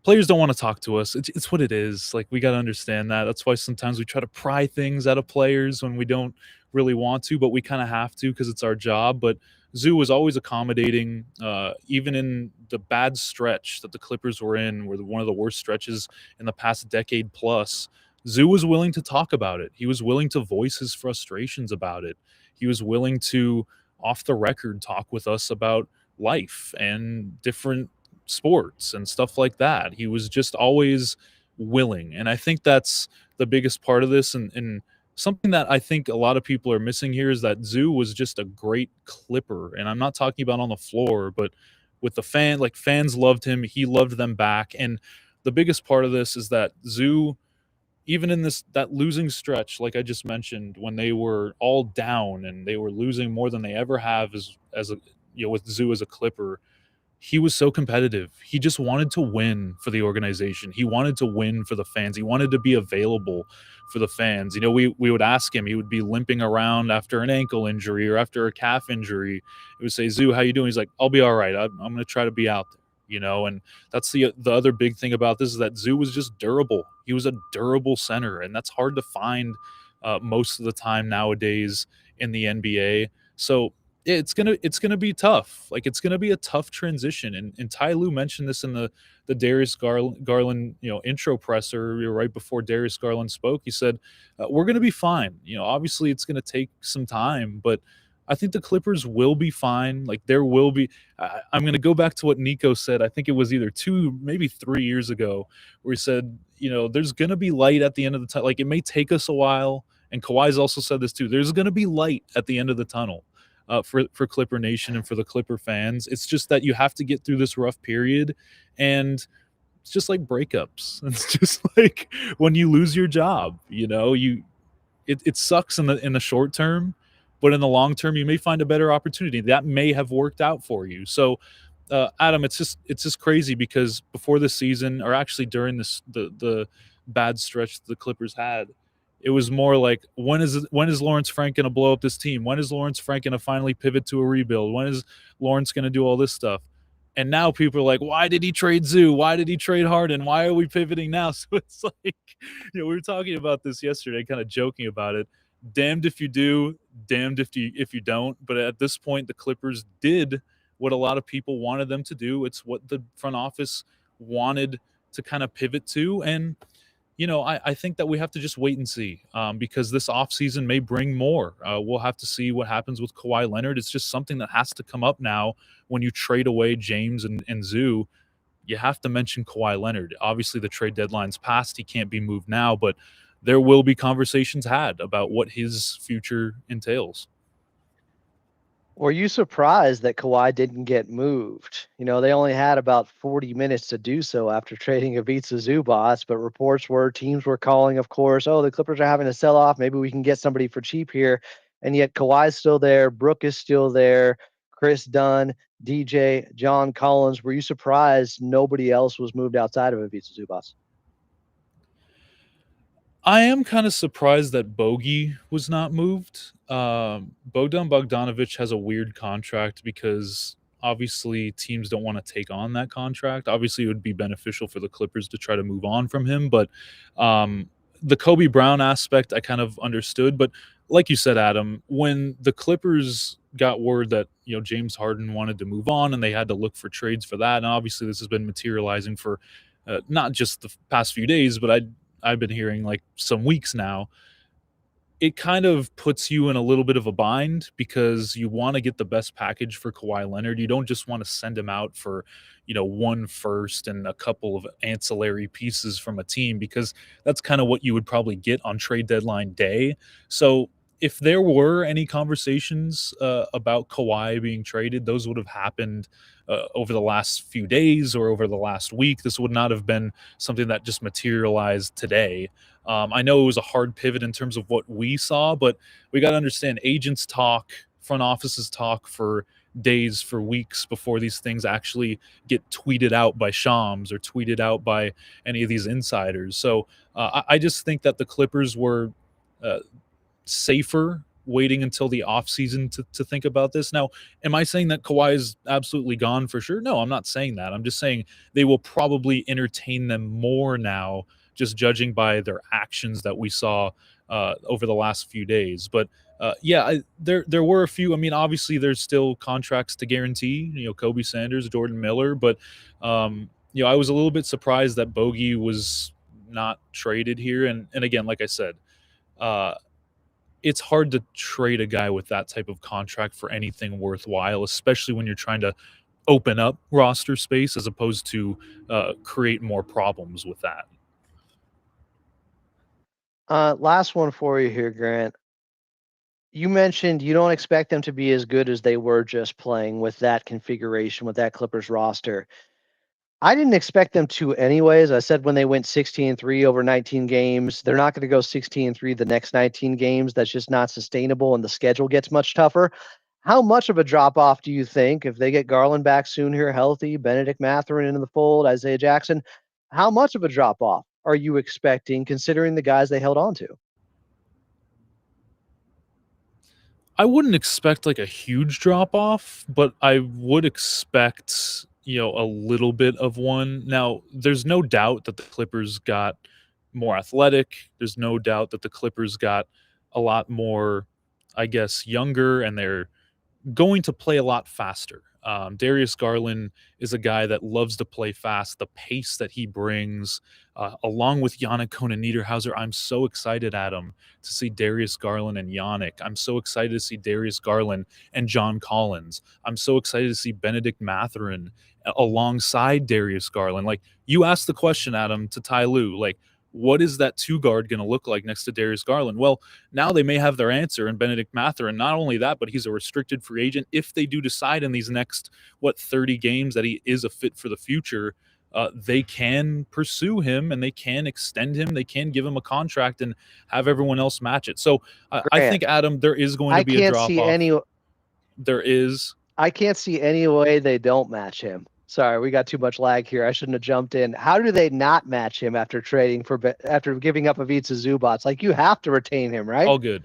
players don't want to talk to us. It's what it is. Like, we got to understand that. That's why sometimes we try to pry things out of players when we don't really want to, but we kind of have to because it's our job. But Zoo was always accommodating, even in the bad stretch that the Clippers were in, were one of the worst stretches in the past decade plus. Zoo was willing to talk about it. He was willing to voice his frustrations about it. He was willing to, off the record, talk with us about life and different sports and stuff like that. He was just always willing. And I think that's the biggest part of this. And something that I think a lot of people are missing here is that Zoo was just a great Clipper. And I'm not talking about on the floor, but with the fans loved him. He loved them back. And the biggest part of this is that Zoo, even in that losing stretch, like I just mentioned, when they were all down and they were losing more than they ever have as a, with Zoo as a Clipper, he was so competitive. He just wanted to win for the organization. He wanted to win for the fans. He wanted to be available for the fans. We would ask him. He would be limping around after an ankle injury or after a calf injury. He would say, "Zoo, how you doing?" He's like, "I'll be all right. I'm going to try to be out there." And that's the other big thing about this is that Zoo was just durable. He was a durable center, and that's hard to find most of the time nowadays in the NBA. So it's gonna be tough. Like, it's gonna be a tough transition. And Ty Lue mentioned this in the Darius Garland intro presser right before Darius Garland spoke. He said, "We're gonna be fine. Obviously it's gonna take some time, but I think the Clippers will be fine. Like, there will be." I'm gonna go back to what Nico said. I think it was either 2, maybe 3 years ago, where he said, there's gonna be light at the end of the tunnel. Like, it may take us a while. And Kawhi's also said this too. There's gonna be light at the end of the tunnel. For Clipper Nation and for the Clipper fans. It's just that you have to get through this rough period, and it's just like breakups. It's just like when you lose your job, it sucks in the short term, but in the long term, you may find a better opportunity that may have worked out for you. So, Adam, it's just crazy because before the season, or actually during the bad stretch the Clippers had, it was more like, when is Lawrence Frank going to blow up this team? When is Lawrence Frank going to finally pivot to a rebuild? When is Lawrence going to do all this stuff? And now people are like, why did he trade Zoo? Why did he trade Harden? Why are we pivoting now? So it's like, we were talking about this yesterday, kind of joking about it. Damned if you do, damned if you don't. But at this point, the Clippers did what a lot of people wanted them to do. It's what the front office wanted to kind of pivot to. And I think that we have to just wait and see, because this offseason may bring more. We'll have to see what happens with Kawhi Leonard. It's just something that has to come up now when you trade away James and Zoo. You have to mention Kawhi Leonard. Obviously, the trade deadline's passed. He can't be moved now, but there will be conversations had about what his future entails. Were you surprised that Kawhi didn't get moved? They only had about 40 minutes to do so after trading Ivica Zubac, but reports were teams were calling, of course, oh, the Clippers are having a sell-off. Maybe we can get somebody for cheap here. And yet Kawhi's still there. Brooke is still there. Chris Dunn, DJ, John Collins. Were you surprised nobody else was moved outside of Ivica Zubac? I am kind of surprised that Bogey was not moved. Bogdan Bogdanovic has a weird contract because obviously teams don't want to take on that contract. Obviously, it would be beneficial for the Clippers to try to move on from him, but um, the Kobe Brown aspect I kind of understood. But like you said, Adam, when the Clippers got word that James Harden wanted to move on and they had to look for trades for that, and obviously this has been materializing for not just the past few days, but I've been hearing like some weeks now. It kind of puts you in a little bit of a bind because you want to get the best package for Kawhi Leonard. You don't just want to send him out for, one first and a couple of ancillary pieces from a team, because that's kind of what you would probably get on trade deadline day. So if there were any conversations about Kawhi being traded, those would have happened over the last few days or over the last week. This would not have been something that just materialized today. I know it was a hard pivot in terms of what we saw, but we got to understand agents talk, front offices talk for days, for weeks before these things actually get tweeted out by Shams or tweeted out by any of these insiders. So I just think that the Clippers were safer waiting until the offseason to think about this. Now, am I saying that Kawhi is absolutely gone for sure? No, I'm not saying that. I'm just saying they will probably entertain them more now, just judging by their actions that we saw over the last few days. But there were a few. I mean, obviously, there's still contracts to guarantee. Kobe Sanders, Jordan Miller, but I was a little bit surprised that Bogey was not traded here. And again, like I said, it's hard to trade a guy with that type of contract for anything worthwhile, especially when you're trying to open up roster space as opposed to create more problems with that. Last one for you here, Grant. You mentioned you don't expect them to be as good as they were just playing with that configuration, with that Clippers roster. I didn't expect them to anyways. I said when they went 16-3 over 19 games, they're not going to go 16-3 the next 19 games. That's just not sustainable, and the schedule gets much tougher. How much of a drop-off do you think if they get Garland back soon here, healthy, Benedict Mathurin into the fold, Isaiah Jackson? How much of a drop-off are you expecting considering the guys they held on to? I wouldn't expect like a huge drop off, but I would expect, a little bit of one. Now, there's no doubt that the Clippers got more athletic. There's no doubt that the Clippers got a lot more, I guess, younger, and they're going to play a lot faster. Darius Garland is a guy that loves to play fast. The pace that he brings, along with Yannick Konan-Niederhauser, I'm so excited, Adam, to see Darius Garland and Yannick. I'm so excited to see Darius Garland and John Collins. I'm so excited to see Benedict Mathurin alongside Darius Garland. Like, you asked the question, Adam, to Ty Lue, like, what is that two guard going to look like next to Darius Garland? Well, now they may have their answer in Benedict Mathurin. Not only that, but he's a restricted free agent. If they do decide in these next, 30 games that he is a fit for the future, they can pursue him and they can extend him. They can give him a contract and have everyone else match it. So I think, Adam, there is going to be a drop-off. There is. I can't see any way they don't match him. Sorry, we got too much lag here. I shouldn't have jumped in. How do they not match him after giving up Ivica Zubac? Like, you have to retain him, right? All good.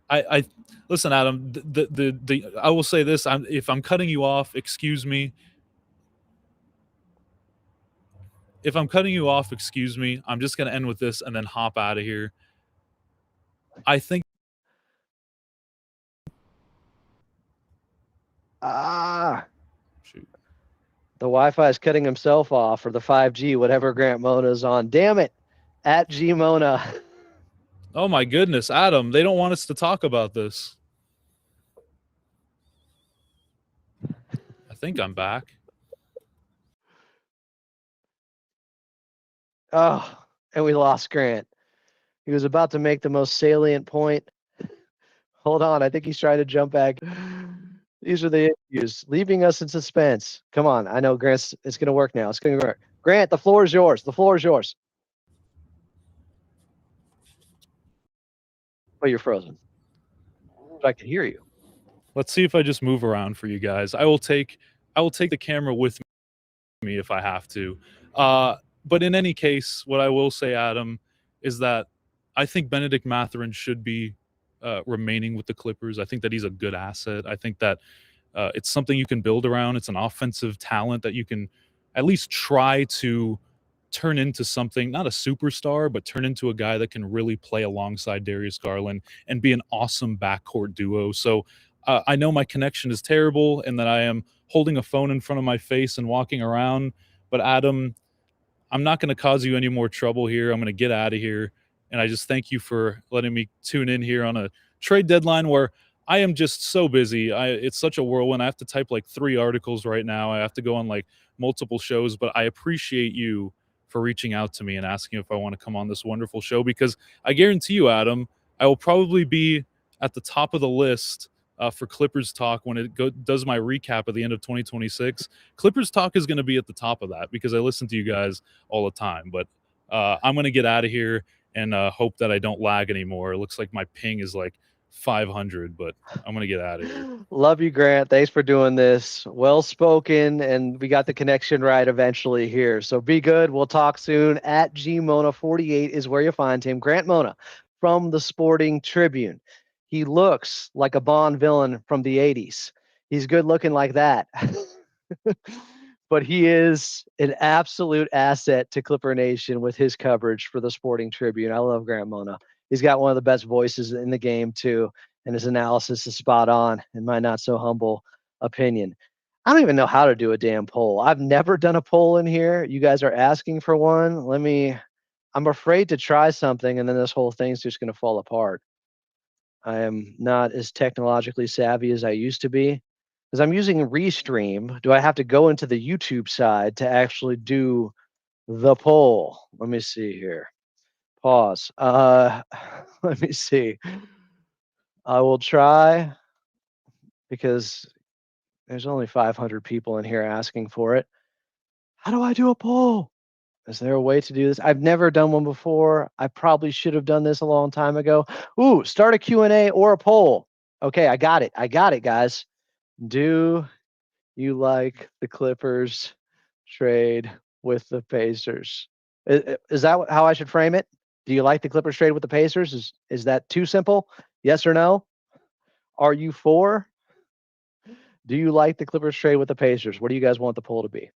I listen, Adam. I will say this: if I'm cutting you off, excuse me. If I'm cutting you off, excuse me. I'm just going to end with this and then hop out of here. I think. Shoot. The Wi-Fi is cutting himself off, or the 5G, whatever Grant Mona's on. Damn it. At G Mona. Oh my goodness, Adam, they don't want us to talk about this. I think I'm back. Oh, and we lost Grant. He was about to make the most salient point. Hold on, I think he's trying to jump back. These are the issues, leaving us in suspense. Come on, I know Grant's. It's going to work now. It's going to work. Grant, the floor is yours. The floor is yours. Oh, you're frozen. But I can hear you. Let's see if I just move around for you guys. I will take the camera with me if I have to. But in any case, what I will say, Adam, is that I think Benedict Mathurin should be remaining with the Clippers. I think that he's a good asset. I think that it's something you can build around. It's an offensive talent that you can at least try to turn into something, not a superstar, but turn into a guy that can really play alongside Darius Garland and be an awesome backcourt duo. So I know my connection is terrible and that I am holding a phone in front of my face and walking around. But Adam, I'm not going to cause you any more trouble here. I'm going to get out of here. And I just thank you for letting me tune in here on a trade deadline where I am just so busy. It's such a whirlwind. I have to type like 3 articles right now. I have to go on like multiple shows, but I appreciate you for reaching out to me and asking if I want to come on this wonderful show, because I guarantee you, Adam, I will probably be at the top of the list for Clippers Talk when it does my recap at the end of 2026. Clippers Talk is going to be at the top of that because I listen to you guys all the time. But I'm going to get out of here and hope that I don't lag anymore. It looks like my ping is like 500, but I'm going to get out of here. Love you, Grant. Thanks for doing this. Well spoken, and we got the connection right eventually here. So be good. We'll talk soon. At GMona48 is where you find him. Grant Mona from the Sporting Tribune. He looks like a Bond villain from the 80s. He's good looking like that. But he is an absolute asset to Clipper Nation with his coverage for the Sporting Tribune. I love Grant Mona. He's got one of the best voices in the game, too, and his analysis is spot on, in my not so humble opinion. I don't even know how to do a damn poll. I've never done a poll in here. You guys are asking for one. I'm afraid to try something, and then this whole thing's just going to fall apart. I am not as technologically savvy as I used to be. Because I'm using Restream, do I have to go into the YouTube side to actually do the poll? Let me see here. Pause. Let me see. I will try, because there's only 500 people in here asking for it. How do I do a poll? Is there a way to do this? I've never done one before. I probably should have done this a long time ago. Ooh, start a Q&A or a poll. Okay, I got it. I got it, guys. Do you like the Clippers trade with the Pacers? Is that how I should frame it? Do you like the Clippers trade with the Pacers? Is that too simple? Yes or no? Are you for? Do you like the Clippers trade with the Pacers? What do you guys want the poll to be?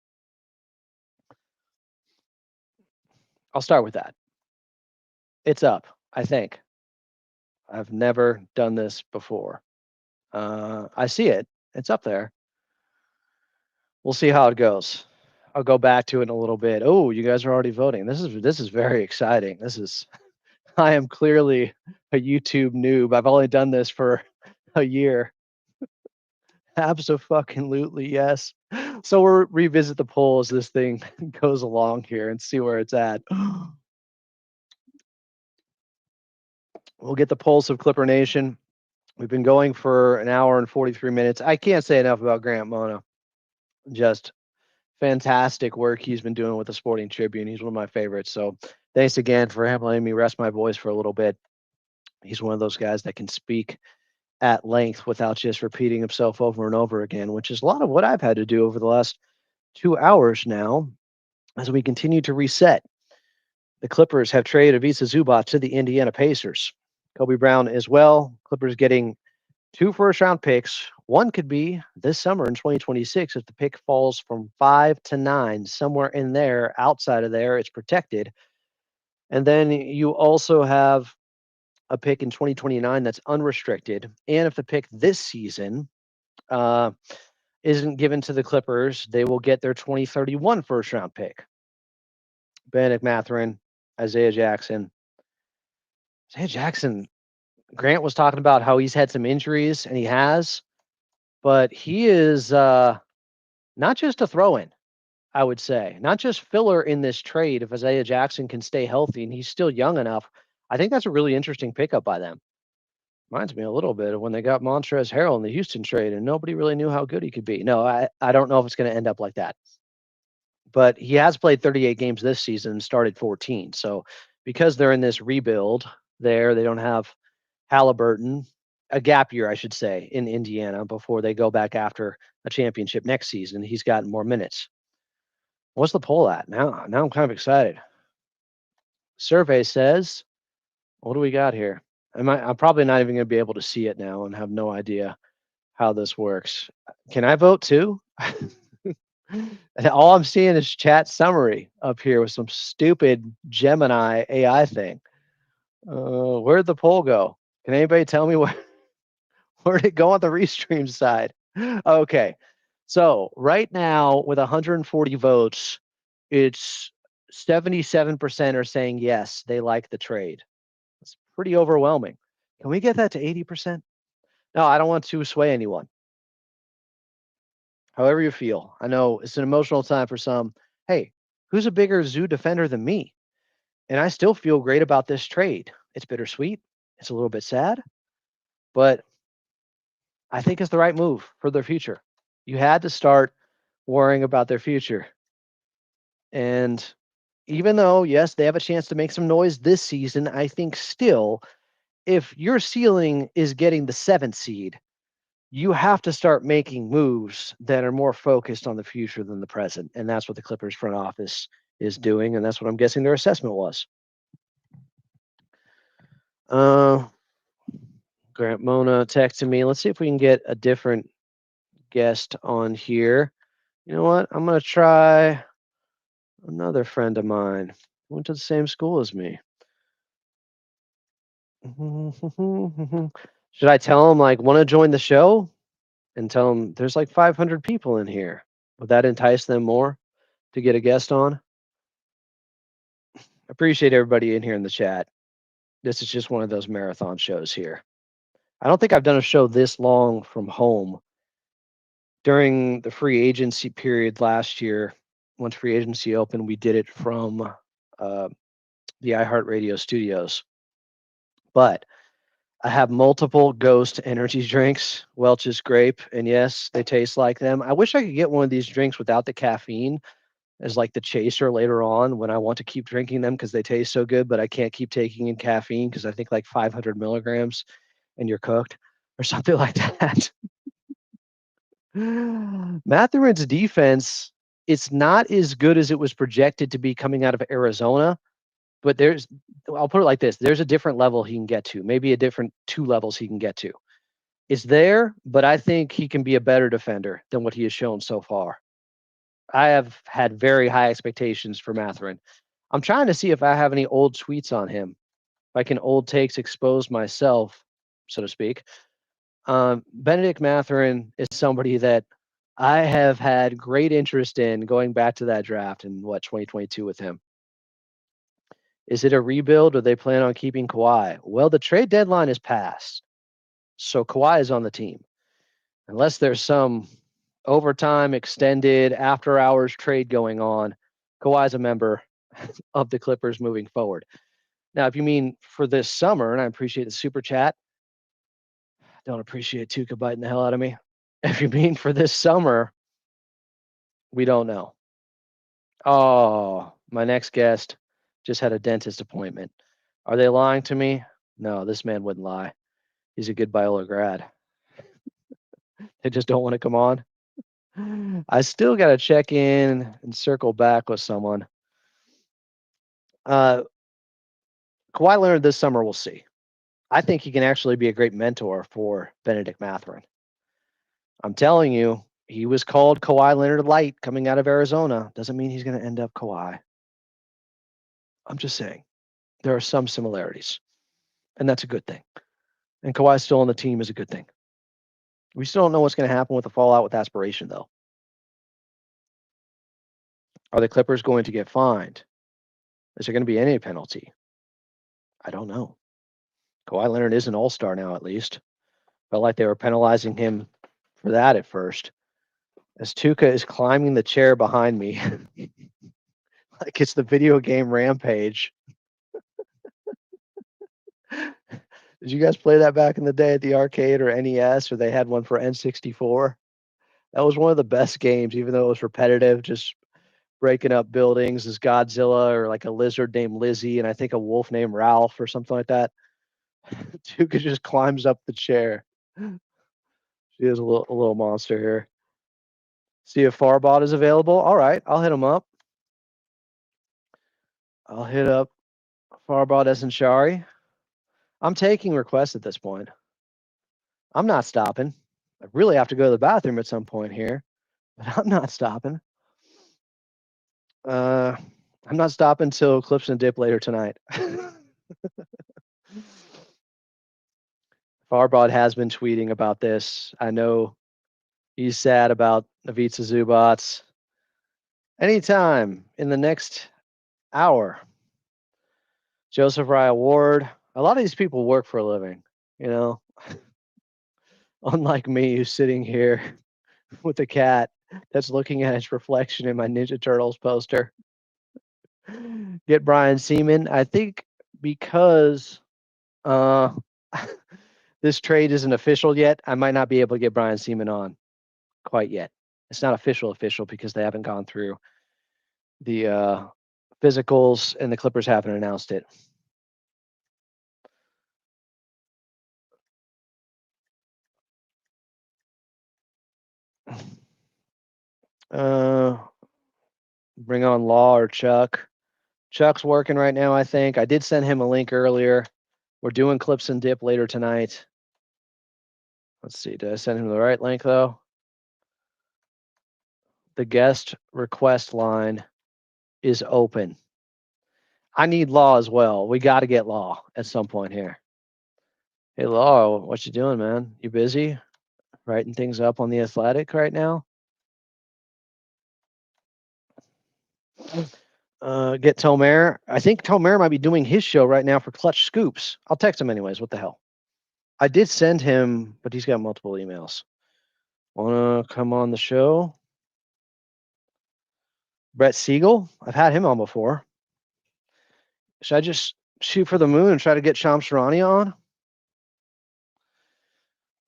I'll start with that. It's up, I think. I've never done this before. I see it. It's up there. We'll see how it goes. I'll go back to it in a little bit. Oh, you guys are already voting. This is very exciting. I am clearly a YouTube noob. I've only done this for a year. Absolutely, yes. So we'll revisit the poll as this thing goes along here and see where it's at. We'll get the pulse of Clipper Nation. We've been going for an hour and 43 minutes. I can't say enough about Grant Mona. Just fantastic work he's been doing with the Sporting Tribune. He's one of my favorites. So thanks again for letting me rest my voice for a little bit. He's one of those guys that can speak at length without just repeating himself over and over again, which is a lot of what I've had to do over the last 2 hours now as we continue to reset. The Clippers have traded Ivica Zubac to the Indiana Pacers. Kobe Brown as well. Clippers getting 2 first-round picks. One could be this summer in 2026 if the pick falls from 5 to 9, somewhere in there. Outside of there, it's protected. And then you also have a pick in 2029 that's unrestricted. And if the pick this season isn't given to the Clippers, they will get their 2031 first-round pick. Benedict Mathurin, Isaiah Jackson. Isaiah Jackson, Grant was talking about how he's had some injuries, and he has, but he is not just a throw-in, I would say. Not just filler in this trade if Isaiah Jackson can stay healthy, and he's still young enough. I think that's a really interesting pickup by them. Reminds me a little bit of when they got Montrezl Harrell in the Houston trade, and nobody really knew how good he could be. No, I don't know if it's going to end up like that. But he has played 38 games this season and started 14. So because they're in this rebuild there, they don't have Halliburton, a gap year, I should say, in Indiana before they go back after a championship next season. He's gotten more minutes. What's the poll at now? Now I'm kind of excited. Survey says, what do we got here? I'm probably not even going to be able to see it now and have no idea how this works. Can I vote too? And all I'm seeing is chat summary up here with some stupid Gemini AI thing. Where'd the poll go? Can anybody tell me where'd it go on the restream side? Okay. So right now with 140 votes, it's 77% are saying yes, they like the trade. It's pretty overwhelming. Can we get that to 80%? No, I don't want to sway anyone. However you feel. I know it's an emotional time for some. Hey, who's a bigger zoo defender than me? And I still feel great about this trade. It's bittersweet. It's a little bit sad, but I think it's the right move for their future. You had to start worrying about their future. And even though, yes, they have a chance to make some noise this season, I think still, if your ceiling is getting the 7th seed, you have to start making moves that are more focused on the future than the present. And that's what the Clippers front office is doing. And that's what I'm guessing their assessment was. Grant Mona texted me. Let's see if we can get a different guest on here. You know what? I'm going to try another friend of mine. Went to the same school as me. Should I tell him, like, want to join the show? And tell them there's like 500 people in here. Would that entice them more to get a guest on? Appreciate everybody in here in the chat. This is just one of those marathon shows here. I don't think I've done a show this long from home. During the free agency period last year, once free agency opened, we did it from the iHeartRadio studios. But I have multiple Ghost energy drinks, Welch's Grape, and yes, they taste like them. I wish I could get one of these drinks without the caffeine as like the chaser later on when I want to keep drinking them because they taste so good, but I can't keep taking in caffeine because I think like 500 milligrams and you're cooked or something like that. Mathurin's defense, it's not as good as it was projected to be coming out of Arizona, but I'll put it like this, there's a different level he can get to, maybe a different 2 levels he can get to. It's there, but I think he can be a better defender than what he has shown so far. I have had very high expectations for Mathurin. I'm trying to see if I have any old tweets on him. If I can old takes expose myself, so to speak. Benedict Mathurin is somebody that I have had great interest in going back to that draft in 2022 with him. Is it a rebuild or they plan on keeping Kawhi? Well, the trade deadline is passed. So Kawhi is on the team. Unless there's some overtime, extended, after hours trade going on, Kawhi's a member of the Clippers moving forward. Now, if you mean for this summer, and I appreciate the super chat, don't appreciate Tuka biting the hell out of me. If you mean for this summer, we don't know. Oh, my next guest just had a dentist appointment. Are they lying to me? No, this man wouldn't lie. He's a good Biola grad. They just don't want to come on. I still got to check in and circle back with someone. Kawhi Leonard this summer, we'll see. I think he can actually be a great mentor for Benedict Mathurin. I'm telling you, he was called Kawhi Leonard Light coming out of Arizona. Doesn't mean he's going to end up Kawhi. I'm just saying there are some similarities, and that's a good thing. And Kawhi still on the team is a good thing. We still don't know what's going to happen with the fallout with aspiration, though. Are the Clippers going to get fined? Is there going to be any penalty? I don't know. Kawhi Leonard is an all-star now, at least. Felt like they were penalizing him for that at first. As Tuca is climbing the chair behind me, like it's the video game Rampage. Did you guys play that back in the day at the arcade or NES, or they had one for N64? That was one of the best games, even though it was repetitive, just breaking up buildings as Godzilla or like a lizard named Lizzie and I think a wolf named Ralph or something like that. Tuca just climbs up the chair. She is a little monster here. See if Farbod is available. All right, I'll hit him up. I'll hit up Farbod and Shari. I'm taking requests at this point. I'm not stopping. I really have to go to the bathroom at some point here, but I'm not stopping. I'm not stopping till Clips and Dip later tonight. Farbod has been tweeting about this. I know he's sad about Ivica Zubac. Anytime in the next hour, Joseph Raya Ward. A lot of these people work for a living, you know. Unlike me, who's sitting here with a cat that's looking at its reflection in my Ninja Turtles poster. Get Brian Seaman. I think because this trade isn't official yet, I might not be able to get Brian Seaman on quite yet. It's not official because they haven't gone through the physicals and the Clippers haven't announced it. Bring on Law or Chuck. Chuck's working right now, I think. I did send him a link earlier. We're doing Clips and Dip later tonight. Let's see. Did I send him the right link, though? The guest request line is open. I need Law as well. We got to get Law at some point here. Hey, Law, what you doing, man? You busy? Writing things up on The Athletic right now? Get Tomer. I think Tomer might be doing his show right now for Clutch Scoops. I'll text him anyways. What the hell? I did send him, but he's got multiple emails. Want to come on the show? Brett Siegel. I've had him on before. Should I just shoot for the moon and try to get Shams Charania on?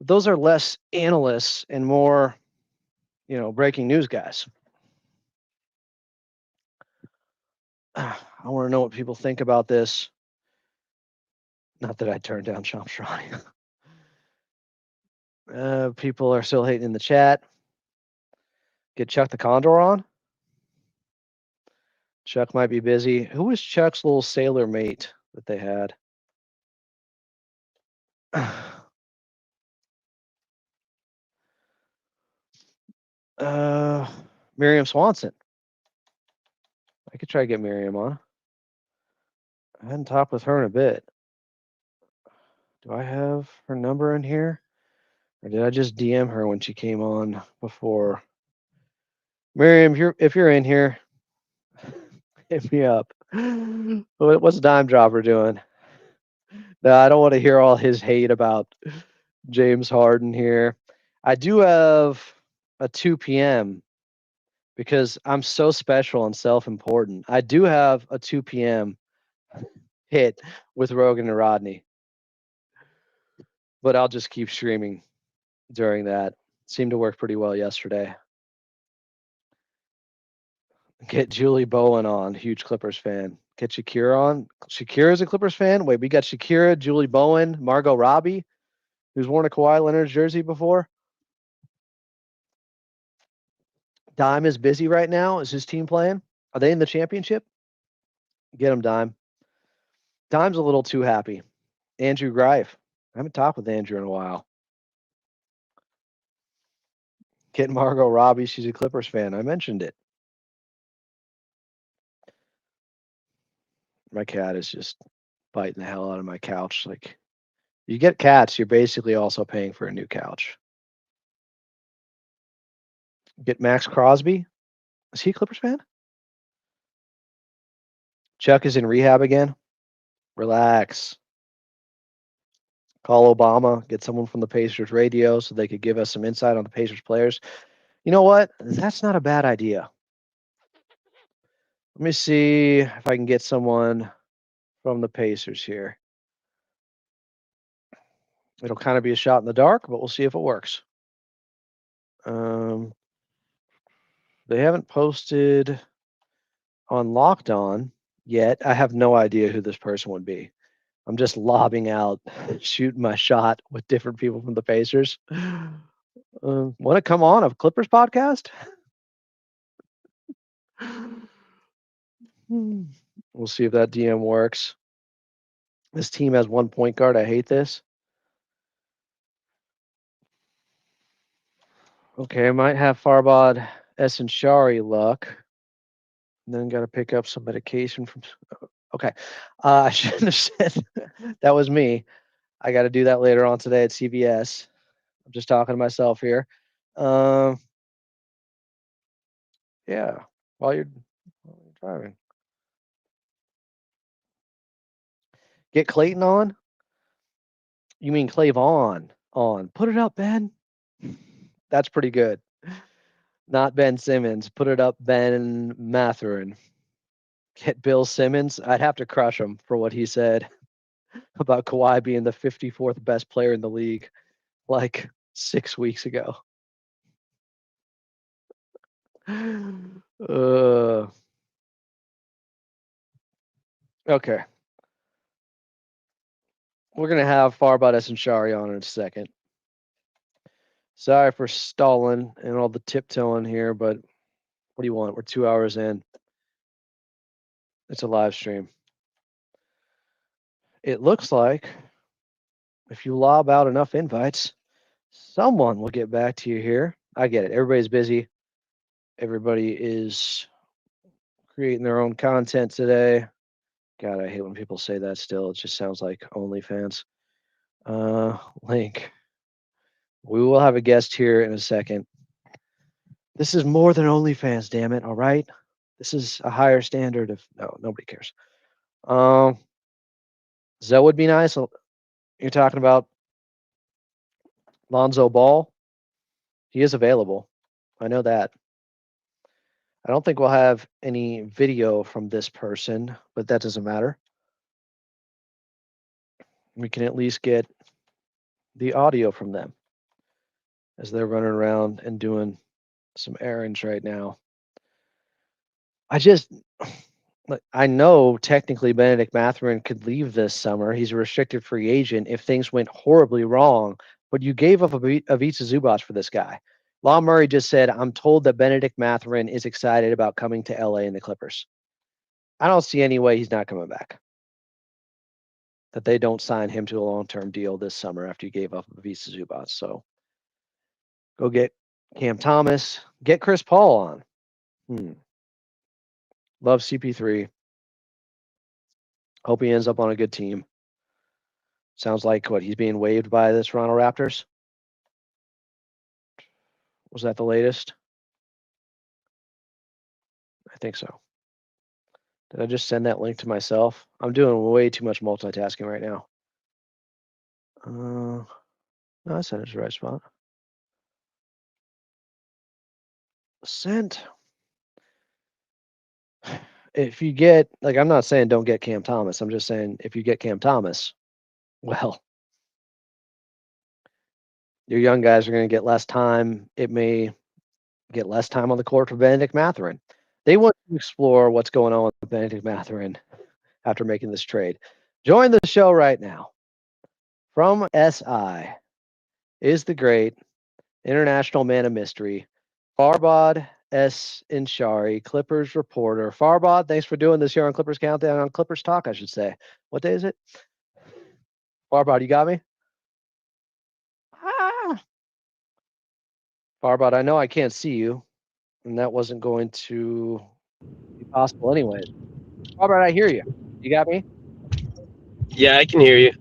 Those are less analysts and more, breaking news guys. I want to know what people think about this. Not that I turned down Shams Charania. People are still hating in the chat. Get Chuck the Condor on. Chuck might be busy. Who was Chuck's little sailor mate that they had? Miriam Swanson. I could try to get Miriam on. I hadn't talked with her in a bit. Do I have her number in here? Or did I just DM her when she came on before? Miriam, if you're in here, hit me up. What's Dime Dropper doing? No, I don't want to hear all his hate about James Harden here. I do have a 2 p.m. because I'm so special and self-important. I do have a 2 p.m. hit with Rogan and Rodney. But I'll just keep streaming during that. Seemed to work pretty well yesterday. Get Julie Bowen on, huge Clippers fan. Get Shakira on. Shakira's a Clippers fan? Wait, we got Shakira, Julie Bowen, Margot Robbie, who's worn a Kawhi Leonard jersey before. Dime is busy right now. Is his team playing? Are they in the championship? Get him, Dime. Dime's a little too happy. Andrew Greif. I haven't talked with Andrew in a while. Get Margot Robbie. She's a Clippers fan. I mentioned it. My cat is just biting the hell out of my couch. Like, you get cats, you're basically also paying for a new couch. Get Max Crosby. Is he a Clippers fan? Chuck is in rehab again. Relax. Call Obama. Get someone from the Pacers radio so they could give us some insight on the Pacers players. You know what? That's not a bad idea. Let me see if I can get someone from the Pacers here. It'll kind of be a shot in the dark, but we'll see if it works. They haven't posted on Locked On yet. I have no idea who this person would be. I'm just lobbing out, shooting my shot with different people from the Pacers. Want to come on a Clippers podcast? We'll see if that DM works. This team has one point guard. I hate this. Okay, I might have Farbod and Shari luck. And then got to pick up some medication from. Okay, I shouldn't have said that was me. I got to do that later on today at CVS. I'm just talking to myself here. Yeah, while you're driving. Get Clayton on? You mean Clavon on. Put it up, Ben. That's pretty good. Not Ben Simmons. Put it up, Ben Mathurin. Get Bill Simmons. I'd have to crush him for what he said about Kawhi being the 54th best player in the league like 6 weeks ago. Okay. We're going to have Farbod and Shari on in a second. Sorry for stalling and all the tiptoeing here, but what do you want? We're 2 hours in. It's a live stream. It looks like if you lob out enough invites, someone will get back to you here. I get it. Everybody's busy. Everybody is creating their own content today. God, I hate when people say that still. It just sounds like OnlyFans. Link. We will have a guest here in a second. This is more than OnlyFans, damn it. All right. This is a higher standard of nobody cares. Zoe would be nice. You're talking about Lonzo Ball. He is available. I know that. I don't think we'll have any video from this person, but that doesn't matter. We can at least get the audio from them as they're running around and doing some errands right now. I know technically Benedict Mathurin could leave this summer. He's a restricted free agent if things went horribly wrong, but you gave up Ivica Zubac for this guy. Law Murray just said, I'm told that Benedict Mathurin is excited about coming to LA and the Clippers. I don't see any way he's not coming back. That they don't sign him to a long-term deal this summer after you gave up Ivica Zubac. So go get Cam Thomas. Get Chris Paul on. Love CP3. Hope he ends up on a good team. Sounds like he's being waived by the Toronto Raptors. Was that the latest? I think so. Did I just send that link to myself? I'm doing way too much multitasking right now. No, I sent it to the right spot. Sent. If you get, I'm not saying don't get Cam Thomas. I'm just saying if you get Cam Thomas, well, your young guys are going to get less time. It may get less time on the court for Benedict Mathurin. They want to explore what's going on with Benedict Mathurin after making this trade. Join the show right now. From SI is the great international man of mystery, Farbod and Shari, Clippers reporter. Farbod, thanks for doing this here on Clippers Countdown, on Clippers Talk, I should say. What day is it? Farbod, you got me? Farbod, I know I can't see you, and that wasn't going to be possible anyways. Farbod, I hear you. You got me? Yeah, I can hear you.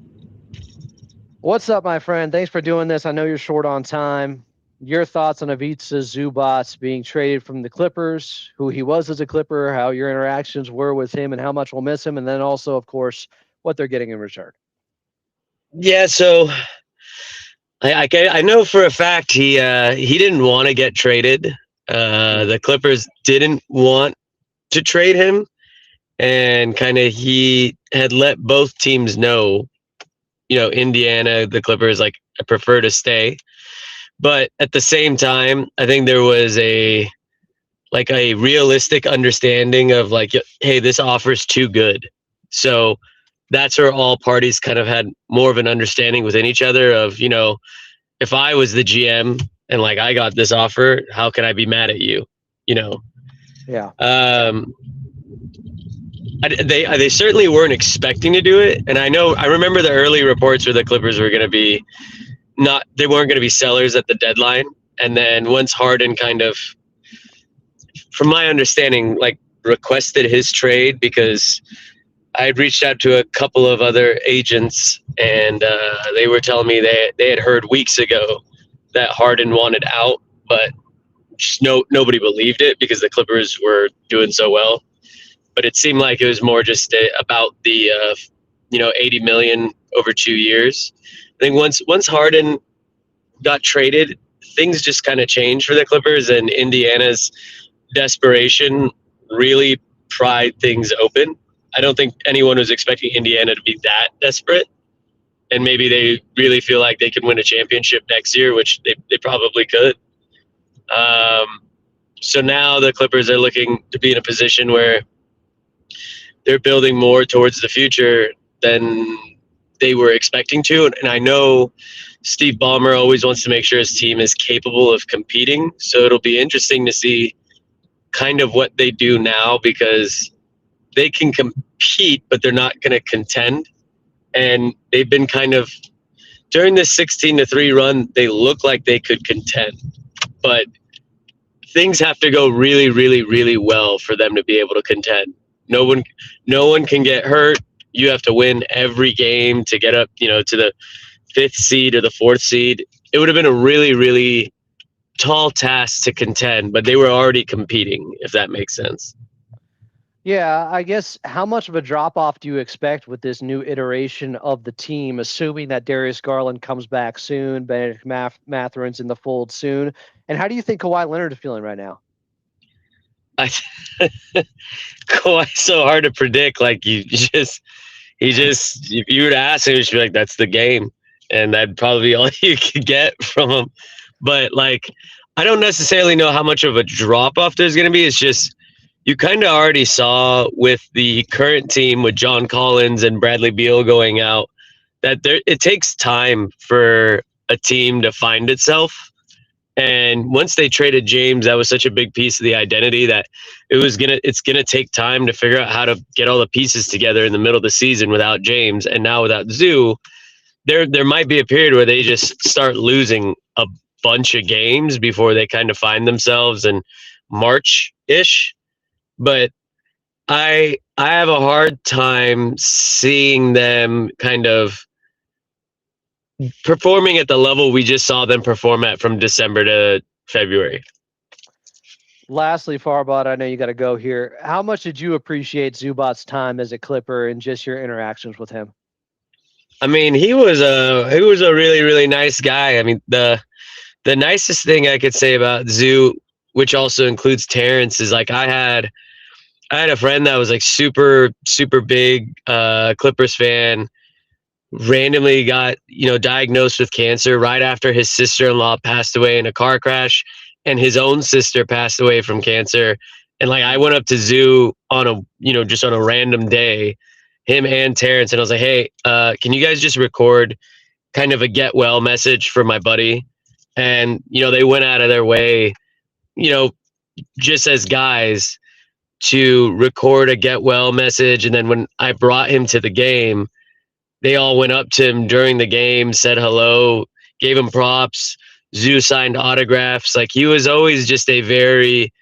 What's up, my friend? Thanks for doing this. I know you're short on time. Your thoughts on Ivica Zubac being traded from the Clippers, who he was as a Clipper, how your interactions were with him, and how much we'll miss him, and then also, of course, what they're getting in return. Yeah, so I know for a fact he didn't want to get traded. The Clippers didn't want to trade him, and kind of he had let both teams know, Indiana, the Clippers, I prefer to stay. But at the same time, I think there was a realistic understanding of hey, this offer's too good. So that's where all parties kind of had more of an understanding within each other of, if I was the GM and I got this offer, how can I be mad at you? Yeah. They certainly weren't expecting to do it, and I remember the early reports where the Clippers were going to be they weren't going to be sellers at the deadline, and then once Harden kind of, from my understanding, like requested his trade because I had reached out to a couple of other agents, and they were telling me they had heard weeks ago that Harden wanted out, but just nobody believed it because the Clippers were doing so well. But it seemed like it was more just about the 80 million over 2 years. I think once Harden got traded, things just kind of changed for the Clippers, and Indiana's desperation really pried things open. I don't think anyone was expecting Indiana to be that desperate, and maybe they really feel like they can win a championship next year, which they probably could. So now the Clippers are looking to be in a position where they're building more towards the future than they were expecting to. And I know Steve Ballmer always wants to make sure his team is capable of competing. So it'll be interesting to see kind of what they do now, because they can compete, but they're not going to contend. And they've been kind of, during this 16-3 run, they look like they could contend. But things have to go really, really, really well for them to be able to contend. No one can get hurt. You have to win every game to get up, to the 5th seed or the 4th seed. It would have been a really, really tall task to contend, but they were already competing, if that makes sense. Yeah, I guess how much of a drop-off do you expect with this new iteration of the team, assuming that Darius Garland comes back soon, Benedict Mathurin's in the fold soon, and how do you think Kawhi Leonard is feeling right now? Kawhi's so hard to predict. Like if you were to ask him, he'd just be like, "That's the game," and that'd probably be all you could get from him. But like, I don't necessarily know how much of a drop off there's going to be. It's just you kind of already saw with the current team with John Collins and Bradley Beal going out that it takes time for a team to find itself. And once they traded James, that was such a big piece of the identity that it's gonna take time to figure out how to get all the pieces together in the middle of the season without James, and now without Zoo, there might be a period where they just start losing a bunch of games before they kind of find themselves in March-ish. But I have a hard time seeing them kind of performing at the level we just saw them perform at from December to February. Lastly, Farbod, I know you got to go here. How much did you appreciate Zubac's time as a Clipper and just your interactions with him? I mean, he was a really, really nice guy. I mean, the nicest thing I could say about Zoo, which also includes Terrence, is like I had a friend that was like super, super big Clippers fan, randomly got diagnosed with cancer right after his sister-in-law passed away in a car crash, and his own sister passed away from cancer. And like I went up to Zoo on a just on a random day, him and Terrence, and I was like, hey, can you guys just record kind of a get well message for my buddy? And they went out of their way, just as guys, to record a get well message. And then when I brought him to the game, they all went up to him during the game, said hello, gave him props. Zoo signed autographs. Like, he was always just a very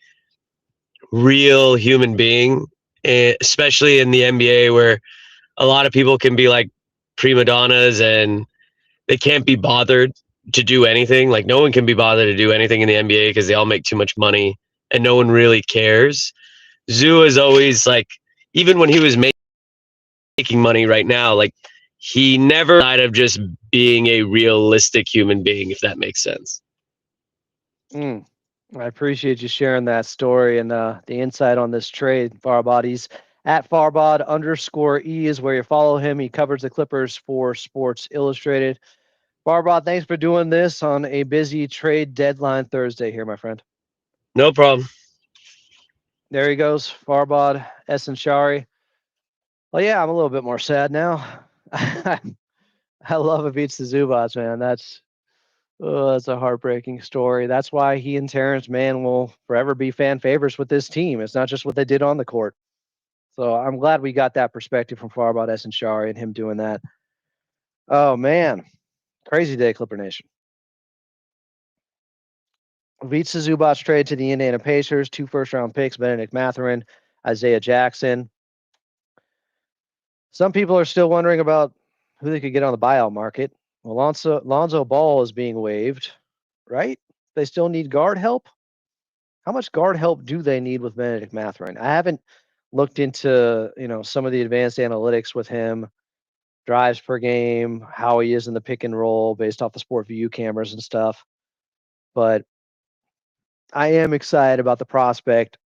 real human being, especially in the NBA, where a lot of people can be like prima donnas and they can't be bothered to do anything. Like, no one can be bothered to do anything in the NBA because they all make too much money and no one really cares. Zoo is always like, even when he was making money right now, like, he never died of just being a realistic human being, if that makes sense. I appreciate you sharing that story and the insight on this trade, Farbod. He's at Farbod_E is where you follow him. He covers the Clippers for Sports Illustrated. Farbod, thanks for doing this on a busy trade deadline Thursday here, my friend. No problem. There he goes, Farbod Essenshari. Well, yeah, I'm a little bit more sad now. I love Ivica Zubac, man. That's a heartbreaking story. That's why he and Terrence Mann will forever be fan favorites with this team. It's not just what they did on the court. So I'm glad we got that perspective from Farbod and Shari and him doing that. Oh man, crazy day, Clipper Nation. Ivica Zubac trade to the Indiana Pacers, 2 first-round picks, Benedict Mathurin, Isaiah Jackson. Some people are still wondering about who they could get on the buyout market. Well, Lonzo Ball is being waived, right? They still need guard help. How much guard help do they need with Benedict Mathurin? I haven't looked into some of the advanced analytics with him, drives per game, how he is in the pick and roll based off the Sport View cameras and stuff. But I am excited about the prospect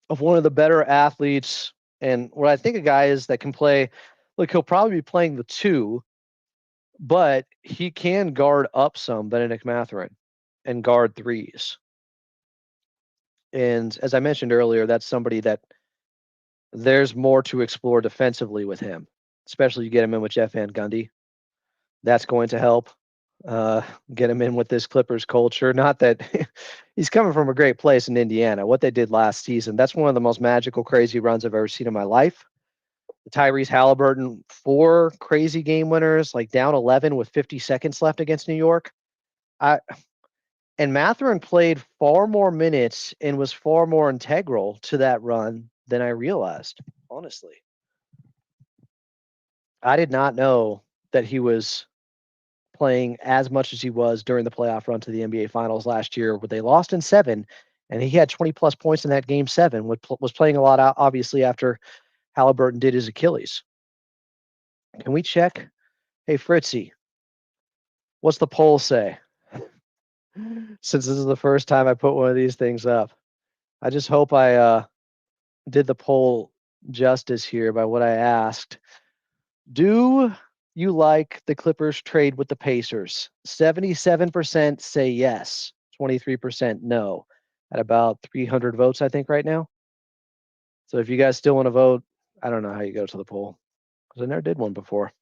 of one of the better athletes, and what I think a guy is that can play. Look, he'll probably be playing the 2, but he can guard up some Benedict Mathurin and guard threes. And as I mentioned earlier, that's somebody that there's more to explore defensively with him, especially you get him in with Jeff Van Gundy. That's going to help get him in with this Clippers culture. Not that he's coming from a great place in Indiana. What they did last season, that's one of the most magical, crazy runs I've ever seen in my life. The Tyrese Halliburton 4 crazy game winners, like down 11 with 50 seconds left against New York. And Mathurin played far more minutes and was far more integral to that run than I realized, honestly. I did not know that he was playing as much as he was during the playoff run to the NBA Finals last year, where they lost in 7, and he had 20-plus points in that Game 7, was playing a lot, obviously, after Halliburton did his Achilles. Can we check? Hey, Fritzy, what's the poll say? Since this is the first time I put one of these things up. I just hope I did the poll justice here by what I asked. Do you like the Clippers trade with the Pacers? 77% say yes, 23% no, at about 300 votes, I think, right now. So if you guys still want to vote, I don't know how you go to the poll because I never did one before.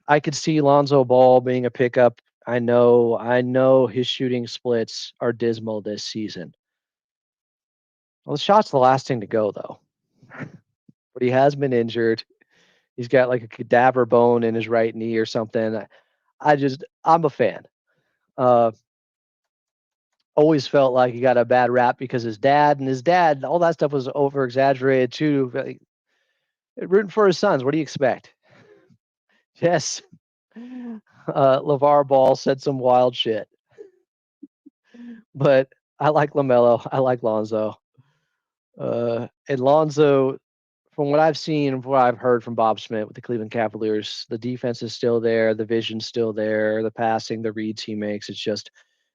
I could see Lonzo Ball being a pickup. I know his shooting splits are dismal this season. Well, the shot's the last thing to go, though. But he has been injured. He's got like a cadaver bone in his right knee or something. I'm a fan. Always felt like he got a bad rap because his dad, all that stuff was over exaggerated too. Like, rooting for his sons. What do you expect? Yes. LeVar Ball said some wild shit. But I like LaMelo. I like Lonzo. And Lonzo, from what I've seen, from what I've heard from Bob Smith with the Cleveland Cavaliers, the defense is still there, the vision's still there, the passing, the reads he makes. It's just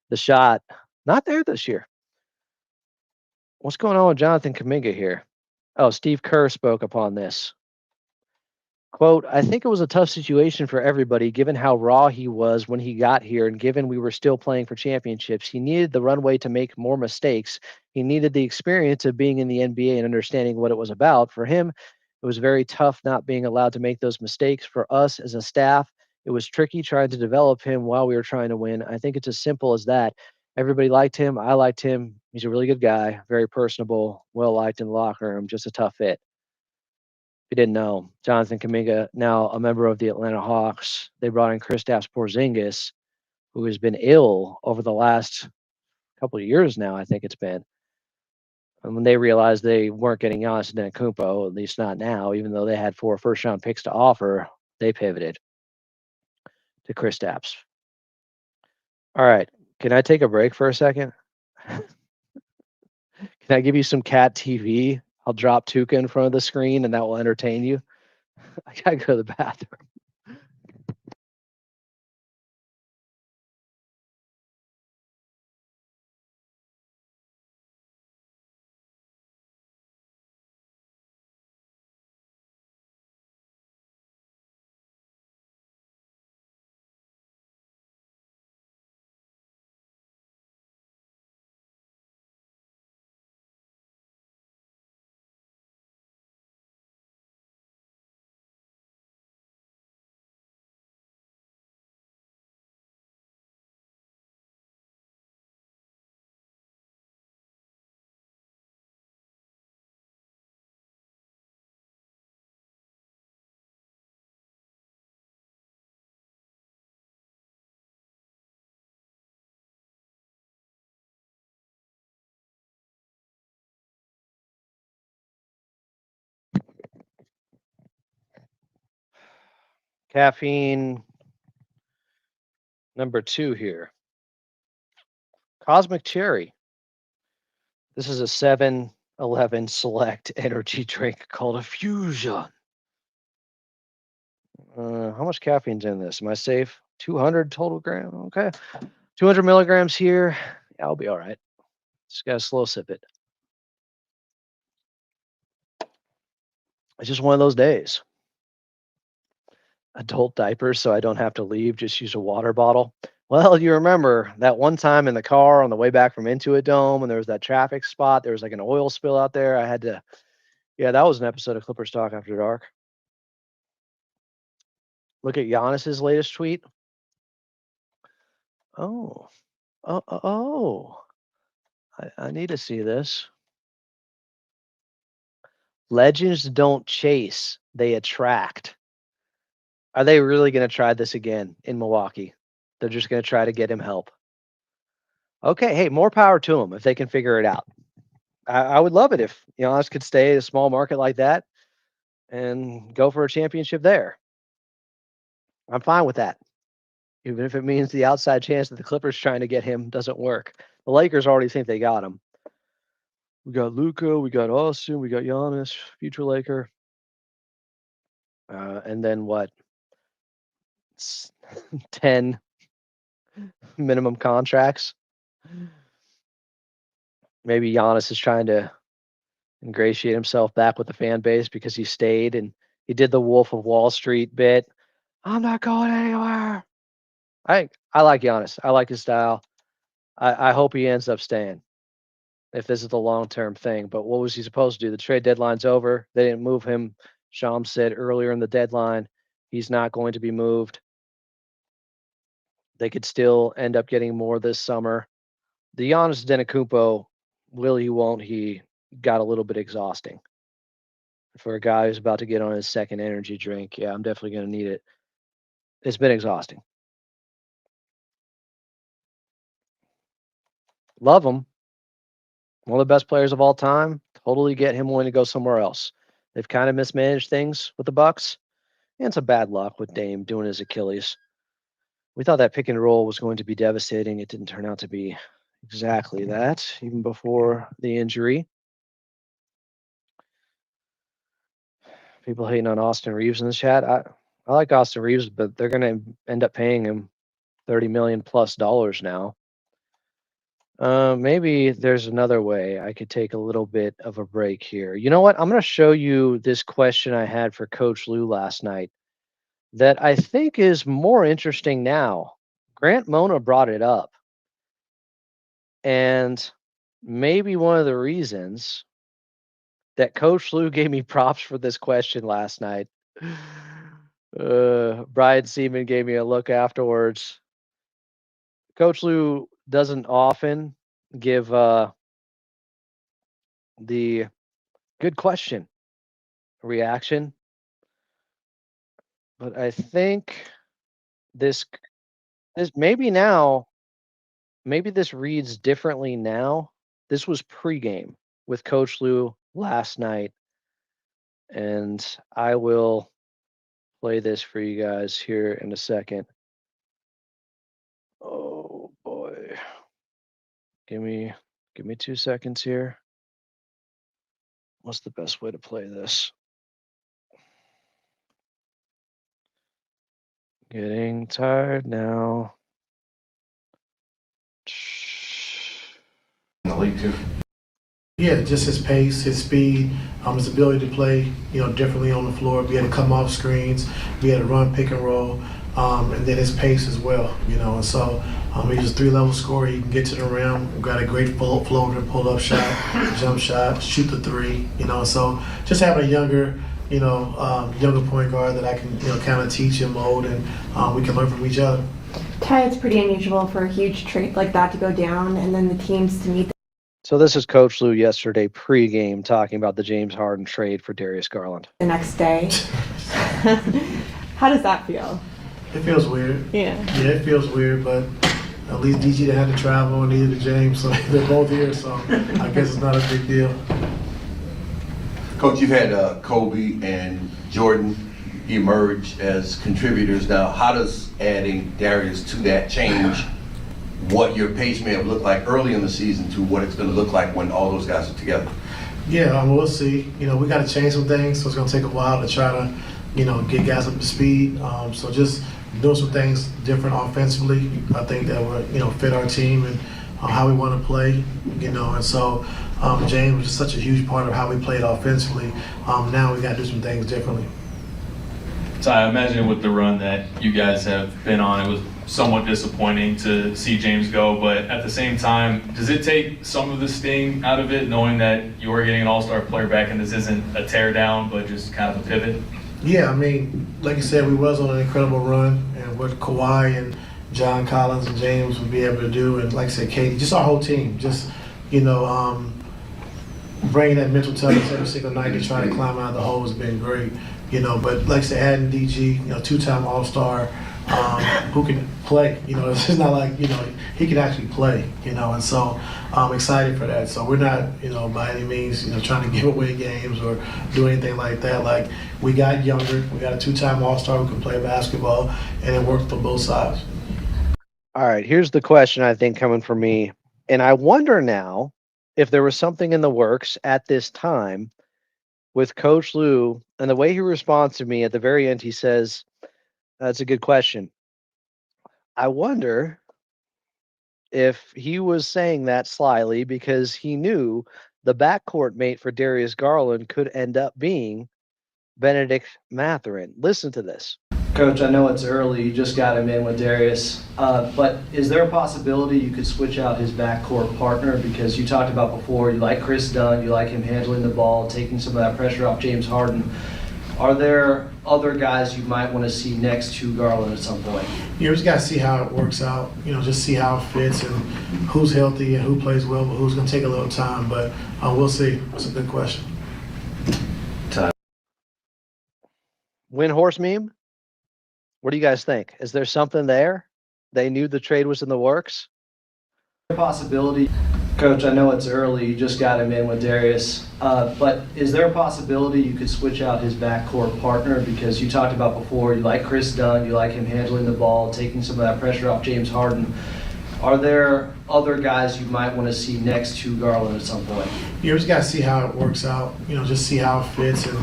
the shot not there this year. What's going on with Jonathan Kuminga here? Oh, Steve Kerr spoke upon this. Quote, I think it was a tough situation for everybody given how raw he was when he got here and given we were still playing for championships. He needed the runway to make more mistakes. He needed the experience of being in the NBA and understanding what it was about. For him, it was very tough not being allowed to make those mistakes. For us as a staff, it was tricky trying to develop him while we were trying to win. I think it's as simple as that. Everybody liked him. I liked him. He's a really good guy, very personable, well liked in the locker room, just a tough fit. If you didn't know, Jonathan Kuminga, now a member of the Atlanta Hawks. They brought in Kristaps Porzingis, who has been ill over the last couple of years now, I think it's been. And when they realized they weren't getting Giannis Antetokounmpo, at least not now, even though they had 4 first-round picks to offer, they pivoted to Kristaps. All right, can I take a break for a second? Can I give you some cat TV? I'll drop Tuca in front of the screen, and that will entertain you. I gotta go to the bathroom. Caffeine number 2 here. Cosmic Cherry. This is a 7-Eleven select energy drink called a Fusion. How much caffeine's in this? Am I safe? 200 total gram. Okay. 200 milligrams here. Yeah, I'll be all right. Just got to slow sip it. It's just one of those days. Adult diapers, so I don't have to leave. Just use a water bottle. Well, you remember that one time in the car on the way back from Intuit Dome, and there was that traffic spot. There was like an oil spill out there. I had to, yeah, that was an episode of Clippers Talk After Dark. Look at Giannis's latest tweet. Oh, I need to see this. Legends don't chase, they attract. Are they really going to try this again in Milwaukee? They're just going to try to get him help. Okay, hey, more power to them if they can figure it out. I would love it if Giannis could stay at a small market like that and go for a championship there. I'm fine with that. Even if it means the outside chance that the Clippers trying to get him doesn't work. The Lakers already think they got him. We got Luka, we got Austin, we got Giannis, future Laker. And then what? 10 minimum contracts. Maybe Giannis is trying to ingratiate himself back with the fan base because he stayed and he did the Wolf of Wall Street bit. I'm not going anywhere. I like Giannis. I like his style. I hope he ends up staying if this is the long-term thing. But what was he supposed to do? The trade deadline's over. They didn't move him. Shams said earlier in the deadline he's not going to be moved. They could still end up getting more this summer. The Giannis Antetokounmpo, will he, won't he, got a little bit exhausting. For a guy who's about to get on his second energy drink, yeah, I'm definitely going to need it. It's been exhausting. Love him. One of the best players of all time. Totally get him willing to go somewhere else. They've kind of mismanaged things with the Bucks. And some bad luck with Dame doing his Achilles. We thought that pick and roll was going to be devastating. It didn't turn out to be exactly that, even before the injury. People hating on Austin Reeves in the chat. I like Austin Reeves, but they're going to end up paying him $30 million plus now. Maybe there's another way I could take a little bit of a break here. You know what? I'm going to show you this question I had for Coach Lou last night that I think is more interesting now. Grant Mona brought it up. And maybe one of the reasons that Coach Lou gave me props for this question last night. Brian Seaman gave me a look afterwards. Coach Lou doesn't often give the good question reaction. But I think this maybe this reads differently now. This was pregame with Coach Lou last night. And I will play this for you guys here in a second. Oh boy. Give me 2 seconds here. What's the best way to play this? Getting tired now. In the league too. Yeah, just his pace, his speed, his ability to play, differently on the floor. Be able to come off screens, be able to run pick and roll, and then his pace as well. And so he's a 3-level scorer. He can get to the rim. We've got a great floater, pull-up shot, jump shot, shoot the three. So just having a younger point guard that I can kind of teach and mold, and we can learn from each other. Ty, it's pretty unusual for a huge trade like that to go down and then the teams to meet. So this is Coach Lou yesterday pregame talking about the James Harden trade for Darius Garland. The next day. How does that feel? It feels weird. Yeah. Yeah, it feels weird, but at least DG didn't have to travel and neither did James, so they're both here, so I guess it's not a big deal. Coach, you've had Kobe and Jordan emerge as contributors. Now, how does adding Darius to that change what your pace may have looked like early in the season to what it's going to look like when all those guys are together? Yeah, we'll see. We got to change some things, so it's going to take a while to try to, get guys up to speed. So just doing some things different offensively. I think that will, fit our team and how we want to play, and so James was just such a huge part of how we played offensively. Now we got to do some things differently. So I imagine with the run that you guys have been on, it was somewhat disappointing to see James go, but at the same time, does it take some of the sting out of it, knowing that you are getting an all-star player back and this isn't a tear down, but just kind of a pivot? Yeah, like you said, we was on an incredible run, and what Kawhi and John Collins and James would be able to do, and like I said, Katie, just our whole team, just, bringing that mental toughness every single night to try to climb out of the hole has been great, but like I said, adding DG, two-time All-Star, who can play, it's just not like, he can actually play, and so I'm excited for that. So we're not, by any means, trying to give away games or do anything like that. Like, we got younger, we got a two-time All-Star who can play basketball, and it worked for both sides. All right, here's the question I think coming from me. And I wonder now if there was something in the works at this time with Coach Lue, and the way he responds to me at the very end, he says, that's a good question. I wonder if he was saying that slyly because he knew the backcourt mate for Darius Garland could end up being Benedict Mathurin. Listen to this. Coach, I know it's early. You just got him in with Darius. But is there a possibility you could switch out his backcourt partner? Because you talked about before, you like Chris Dunn, you like him handling the ball, taking some of that pressure off James Harden. Are there other guys you might want to see next to Garland at some point? We just got to see how it works out, just see how it fits and who's healthy and who plays well, but who's going to take a little time. But we'll see. It's a good question. Windhorse meme? What do you guys think? Is there something there? They knew the trade was in the works? Possibility. Coach, I know it's early. You just got him in with Darius. But is there a possibility you could switch out his backcourt partner? Because you talked about before, you like Chris Dunn, you like him handling the ball, taking some of that pressure off James Harden. Are there other guys you might want to see next to Garland at some point? We just got to see how it works out, just see how it fits and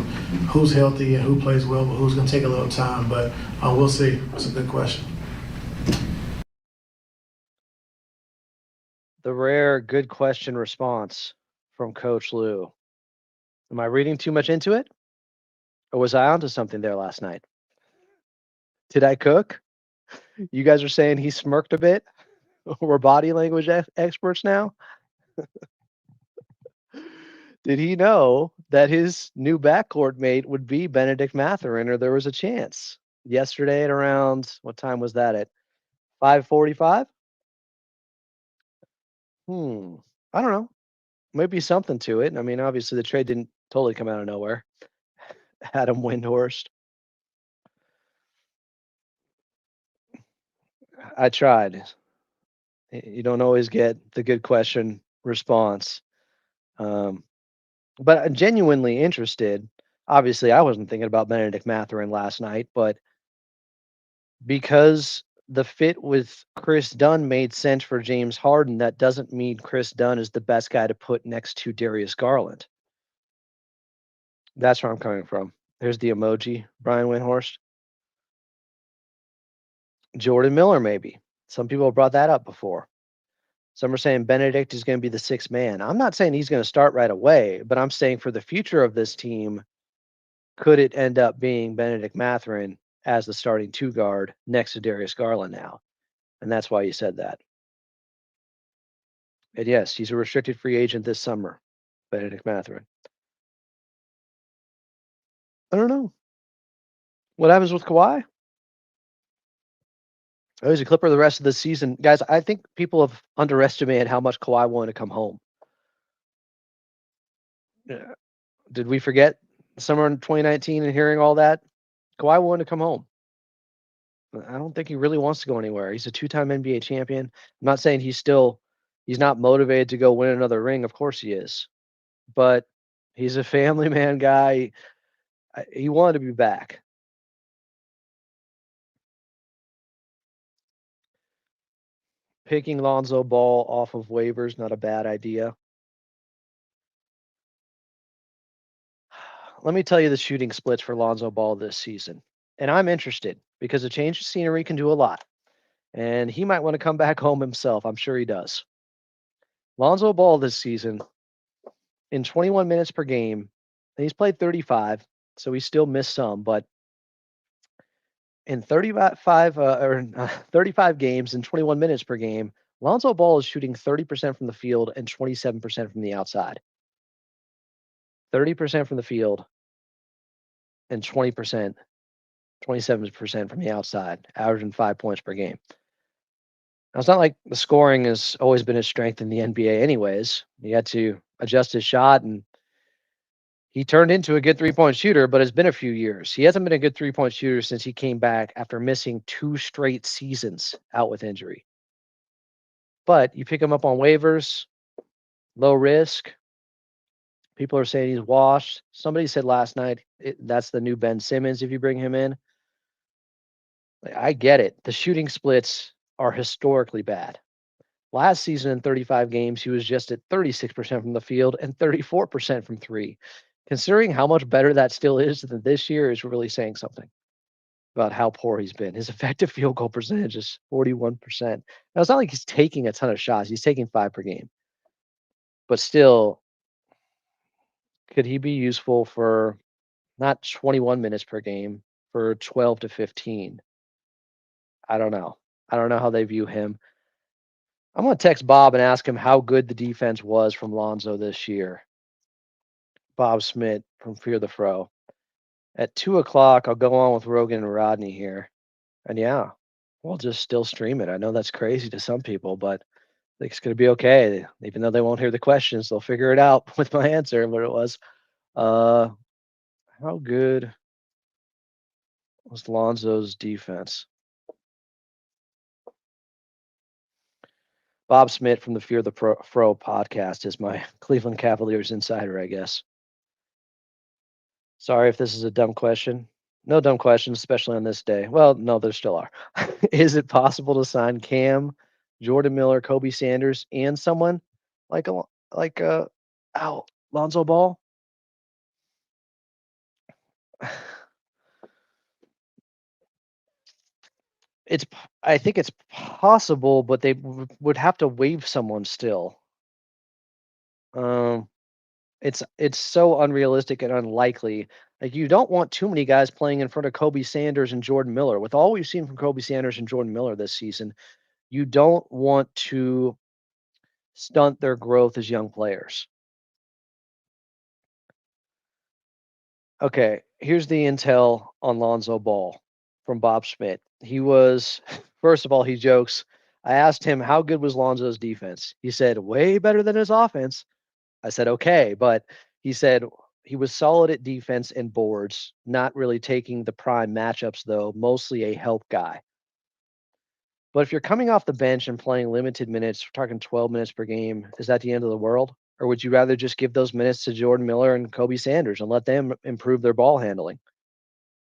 who's healthy and who plays well, but who's going to take a little time. But we'll see. It's a good question. The rare good question response from Coach Lue. Am I reading too much into it? Or was I onto something there last night? Did I cook? You guys are saying he smirked a bit? We're body language experts now? Did he know that his new backcourt mate would be Benedict Mathurin, or there was a chance? Yesterday at around, what time was that at? 5:45? I don't know. Might be something to it. I mean, obviously the trade didn't totally come out of nowhere. Adam Windhorst. I tried. You don't always get the good question response. But I'm genuinely interested. Obviously, I wasn't thinking about Benedict Mathurin last night, but because the fit with Chris Dunn made sense for James Harden, that doesn't mean Chris Dunn is the best guy to put next to Darius Garland. That's where I'm coming from. There's the emoji, Brian Windhorst. Jordan Miller, maybe. Some people have brought that up before. Some are saying Benedict is going to be the sixth man. I'm not saying he's going to start right away, but I'm saying for the future of this team, could it end up being Benedict Mathurin as the starting two guard next to Darius Garland now? And that's why you said that. And yes, he's a restricted free agent this summer, Benedict Mathurin. I don't know. What happens with Kawhi? Oh, he's a Clipper the rest of the season. Guys, I think people have underestimated how much Kawhi wanted to come home. Yeah. Did we forget summer in 2019 and hearing all that? Kawhi wanted to come home. I don't think he really wants to go anywhere. He's a two-time NBA champion. I'm not saying he's not motivated to go win another ring. Of course he is. But he's a family man guy. He wanted to be back. picking Lonzo Ball off of waivers, not a bad idea. Let me tell you the shooting splits for Lonzo Ball this season. And I'm interested because a change of scenery can do a lot. And he might want to come back home himself. I'm sure he does. Lonzo Ball this season, in 21 minutes per game, and he's played 35, so he still missed some, but in 35 games and 21 minutes per game, Lonzo Ball is shooting 30% from the field and 27% from the outside. 30% from the field and 20%, 27% from the outside, averaging 5 points per game. Now, it's not like the scoring has always been his strength in the NBA anyways. He had to adjust his shot, and he turned into a good three-point shooter, but it's been a few years. He hasn't been a good three-point shooter since he came back after missing 2 straight seasons out with injury. But you pick him up on waivers, low risk. People are saying he's washed. Somebody said last night that's the new Ben Simmons if you bring him in. I get it. The shooting splits are historically bad. Last season in 35 games, he was just at 36% from the field and 34% from three. Considering how much better that still is than this year is really saying something about how poor he's been. His effective field goal percentage is 41%. Now, it's not like he's taking a ton of shots. He's taking 5 per game. But still, could he be useful for not 21 minutes per game, for 12 to 15? I don't know. I don't know how they view him. I'm going to text Bob and ask him how good the defense was from Lonzo this year. Bob Smith from Fear the Fro. At 2 o'clock, I'll go on with Rogan and Rodney here. And yeah, we'll just still stream it. I know that's crazy to some people, but I think it's going to be okay. Even though they won't hear the questions, they'll figure it out with my answer and what it was. How good was Lonzo's defense? Bob Smith from the Fear the Fro podcast is my Cleveland Cavaliers insider, I guess. Sorry if this is a dumb question. No dumb questions, especially on this day. Well, no, there still are. Is it possible to sign Cam, Jordan Miller, Kobe Sanders, and someone like Lonzo Ball? I think it's possible, but they would have to waive someone still. It's so unrealistic and unlikely. Like, you don't want too many guys playing in front of Kobe Sanders and Jordan Miller. With all we've seen from Kobe Sanders and Jordan Miller this season, you don't want to stunt their growth as young players. Okay, here's the intel on Lonzo Ball from Bob Schmidt. He was, first of all, he jokes. I asked him, how good was Lonzo's defense? He said, way better than his offense. I said, okay, but he said he was solid at defense and boards, not really taking the prime matchups, though, mostly a help guy. But if you're coming off the bench and playing limited minutes, we're talking 12 minutes per game, is that the end of the world? Or would you rather just give those minutes to Jordan Miller and Kobe Sanders and let them improve their ball handling?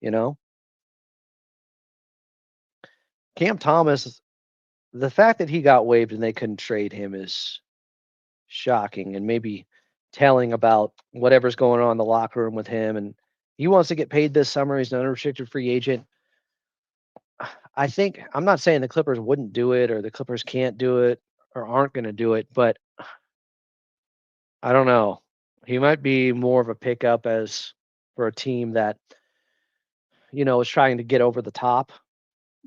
You know? Cam Thomas, the fact that he got waived and they couldn't trade him is shocking and maybe telling about whatever's going on in the locker room with him. And he wants to get paid this summer. He's an unrestricted free agent. I think, I'm not saying the Clippers wouldn't do it or the Clippers can't do it or aren't going to do it, but I don't know. He might be more of a pickup as for a team that, is trying to get over the top.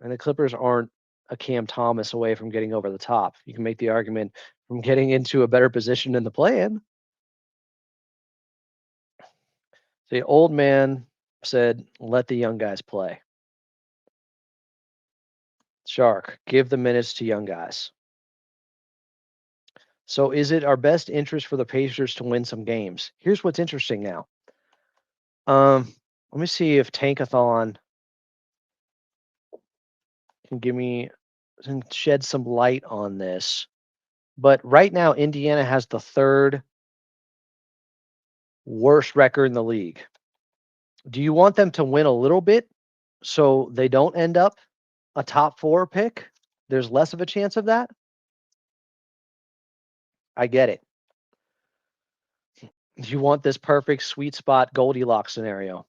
And the Clippers aren't a Cam Thomas away from getting over the top. You can make the argument from getting into a better position in the play-in. The old man said, let the young guys play. Shark, give the minutes to young guys. So is it our best interest for the Pacers to win some games? Here's what's interesting now. Let me see if Tankathon can shed some light on this. But right now, Indiana has the 3rd worst record in the league. Do you want them to win a little bit so they don't end up a top 4 pick? There's less of a chance of that? I get it. You want this perfect sweet spot Goldilocks scenario.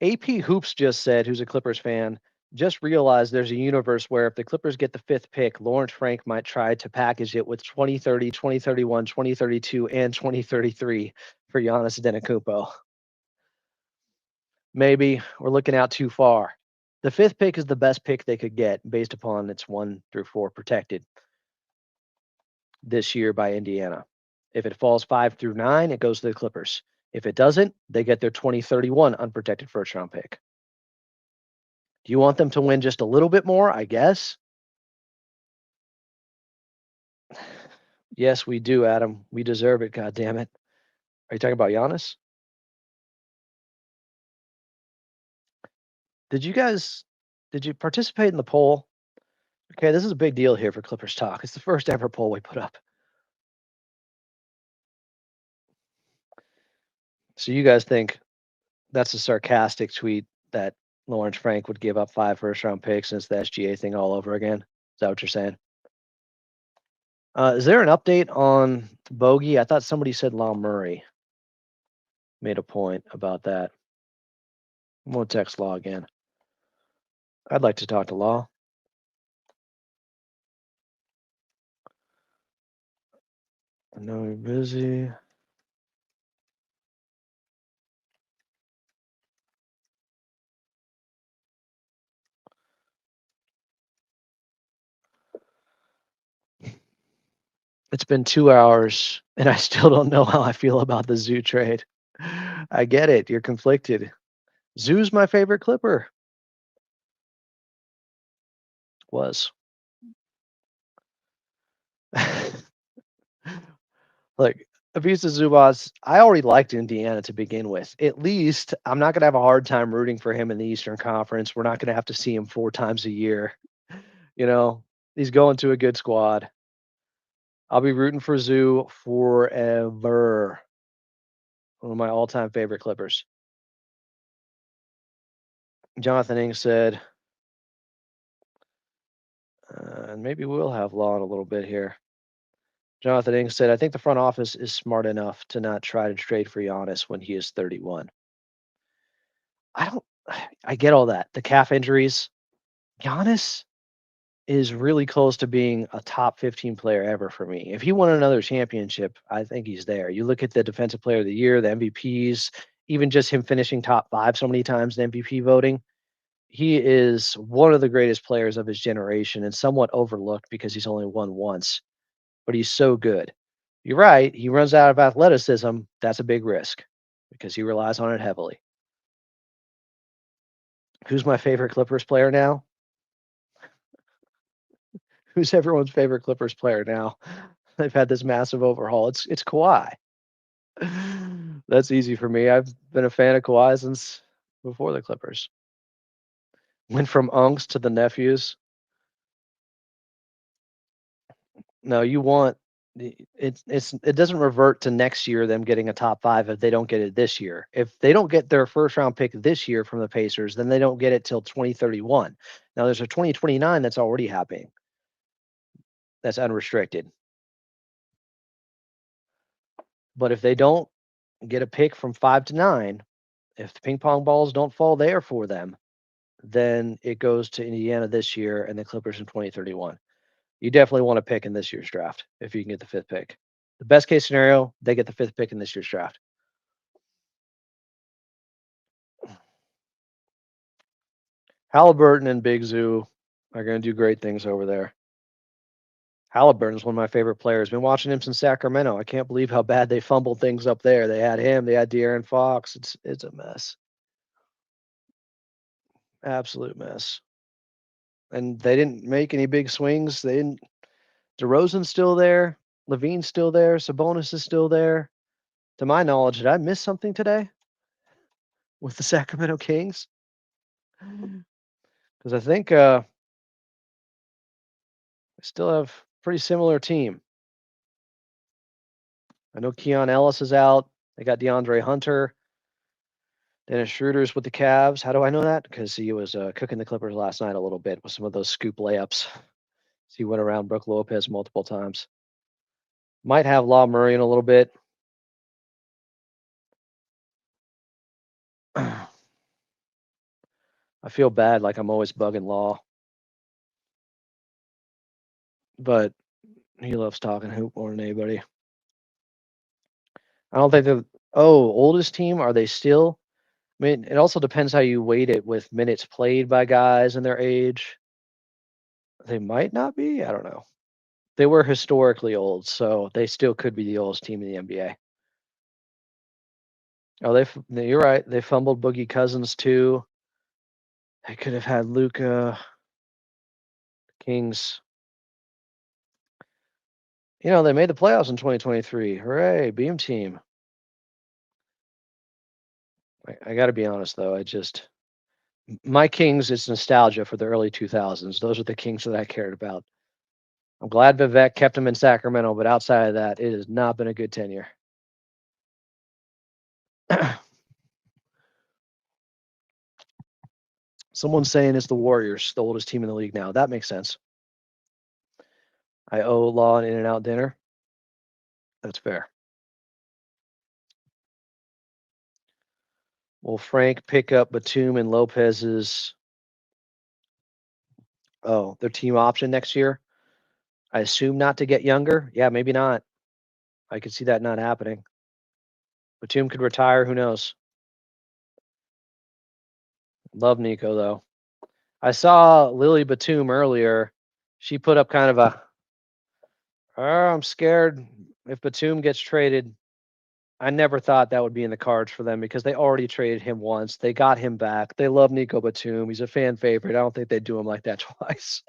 AP Hoops just said, who's a Clippers fan, just realized there's a universe where if the Clippers get the 5th pick, Lawrence Frank might try to package it with 2030, 2031, 2032, and 2033 for Giannis Antetokounmpo. Maybe we're looking out too far. The 5th pick is the best pick they could get based upon its 1 through 4 protected this year by Indiana. If it falls 5 through 9, it goes to the Clippers. If it doesn't, they get their 2031 unprotected first round pick. Do you want them to win just a little bit more? I guess. Yes, we do, Adam. We deserve it, God damn it. Are you talking about Giannis? Did you participate in the poll? Okay, this is a big deal here for Clippers Talk. It's the first ever poll we put up. So you guys think that's a sarcastic tweet that Lawrence Frank would give up 5 first-round picks and it's the SGA thing all over again? Is that what you're saying? Is there an update on Bogey? I thought somebody said Law Murray made a point about that. I'm going to text Law again. I'd like to talk to Law. I know you're busy. It's been 2 hours, and I still don't know how I feel about the Zoo trade. I get it. You're conflicted. Zoo's my favorite Clipper. Was. Look, Ivica Zubac, I already liked Indiana to begin with. At least I'm not going to have a hard time rooting for him in the Eastern Conference. We're not going to have to see him 4 times a year. You know, he's going to a good squad. I'll be rooting for Zoo forever. One of my all-time favorite Clippers. Jonathan Ing said, and maybe we'll have Law in a little bit here. Jonathan Ing said, I think the front office is smart enough to not try to trade for Giannis when he is 31. I get all that. The calf injuries. Giannis is really close to being a top 15 player ever for me. If he won another championship, I think he's there. You look at the defensive player of the year, the MVPs, even just him finishing top 5 so many times in MVP voting. He is one of the greatest players of his generation and somewhat overlooked because he's only won once, but he's so good. You're right. He runs out of athleticism. That's a big risk because he relies on it heavily. Who's my favorite Clippers player now? Who's everyone's favorite Clippers player now? They've had this massive overhaul. It's Kawhi. That's easy for me. I've been a fan of Kawhi since before the Clippers. Went from unks to the nephews. No, you want it doesn't revert to next year them getting a top 5 if they don't get it this year. If they don't get their first round pick this year from the Pacers, then they don't get it till 2031. Now there's a 2029 that's already happening. That's unrestricted. But if they don't get a pick from 5 to 9, if the ping pong balls don't fall there for them, then it goes to Indiana this year and the Clippers in 2031. You definitely want to pick in this year's draft if you can get the 5th pick. The best case scenario, they get the 5th pick in this year's draft. Halliburton and Big Zoo are going to do great things over there. Halliburton is one of my favorite players. Been watching him since Sacramento. I can't believe how bad they fumbled things up there. They had him. They had De'Aaron Fox. It's a mess. Absolute mess. And they didn't make any big swings. They didn't. DeRozan's still there. Levine's still there. Sabonis is still there. To my knowledge, did I miss something today with the Sacramento Kings? Because I think I still have a pretty similar team. I know Keon Ellis is out. They got DeAndre Hunter. Dennis Schroeder's with the Cavs. How do I know that? Because he was cooking the Clippers last night a little bit with some of those scoop layups. He went around Brook Lopez multiple times. Might have Law Murray in a little bit. I feel bad, like I'm always bugging Law. But he loves talking hoop more than anybody. I don't think they're oldest team. Are they still? I mean, it also depends how you weight it with minutes played by guys and their age. They might not be. I don't know. They were historically old, so they still could be the oldest team in the NBA. Oh, you're right. They fumbled Boogie Cousins too. They could have had Luca, Kings. You know, they made the playoffs in 2023. Hooray, Beam team. I got to be honest, though. My Kings, it's nostalgia for the early 2000s. Those are the Kings that I cared about. I'm glad Vivek kept him in Sacramento, but outside of that, it has not been a good tenure. Someone's saying it's the Warriors, the oldest team in the league now. That makes sense. I owe Law an In-N-Out dinner. That's fair. Will Frank pick up Batum and Lopez's their team option next year? I assume not to get younger. Yeah, maybe not. I could see that not happening. Batum could retire. Who knows? Love Nico, though. I saw Lily Batum earlier. She put up kind of I'm scared if Batum gets traded. I never thought that would be in the cards for them because they already traded him once. They got him back. They love Nico Batum. He's a fan favorite. I don't think they'd do him like that twice.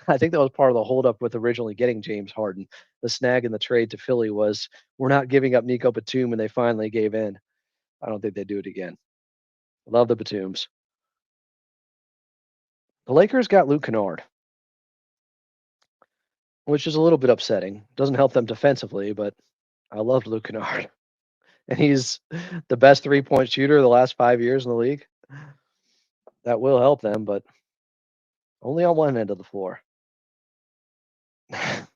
I think that was part of the holdup with originally getting James Harden. The snag in the trade to Philly was we're not giving up Nico Batum, and they finally gave in. I don't think they'd do it again. Love the Batums. The Lakers got Luke Kennard, which is a little bit upsetting. Doesn't help them defensively, but I love Luke Kennard. And he's the best three-point shooter the last 5 years in the league. That will help them, but only on one end of the floor.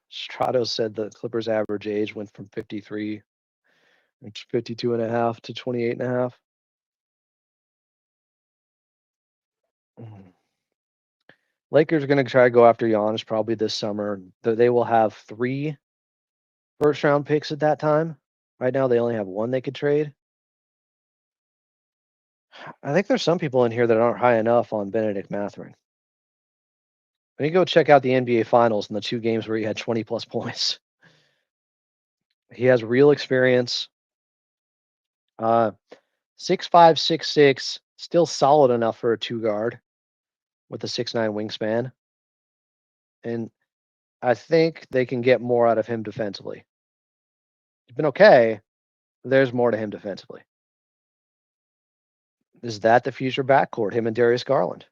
Strato said the Clippers' average age went from 53, 52 and a half to 28 and a half. Lakers are going to try to go after Giannis probably this summer. They will have 3 first-round picks at that time. Right now, they only have 1 they could trade. I think there's some people in here that aren't high enough on Benedict Mathurin. When you go check out the NBA Finals and the 2 games where he had 20-plus points. He has real experience. 6'5", 6'6", still solid enough for a 2-guard with a 6'9" wingspan. And I think they can get more out of him defensively. He's been okay. There's more to him defensively. Is that the future backcourt, him and Darius Garland?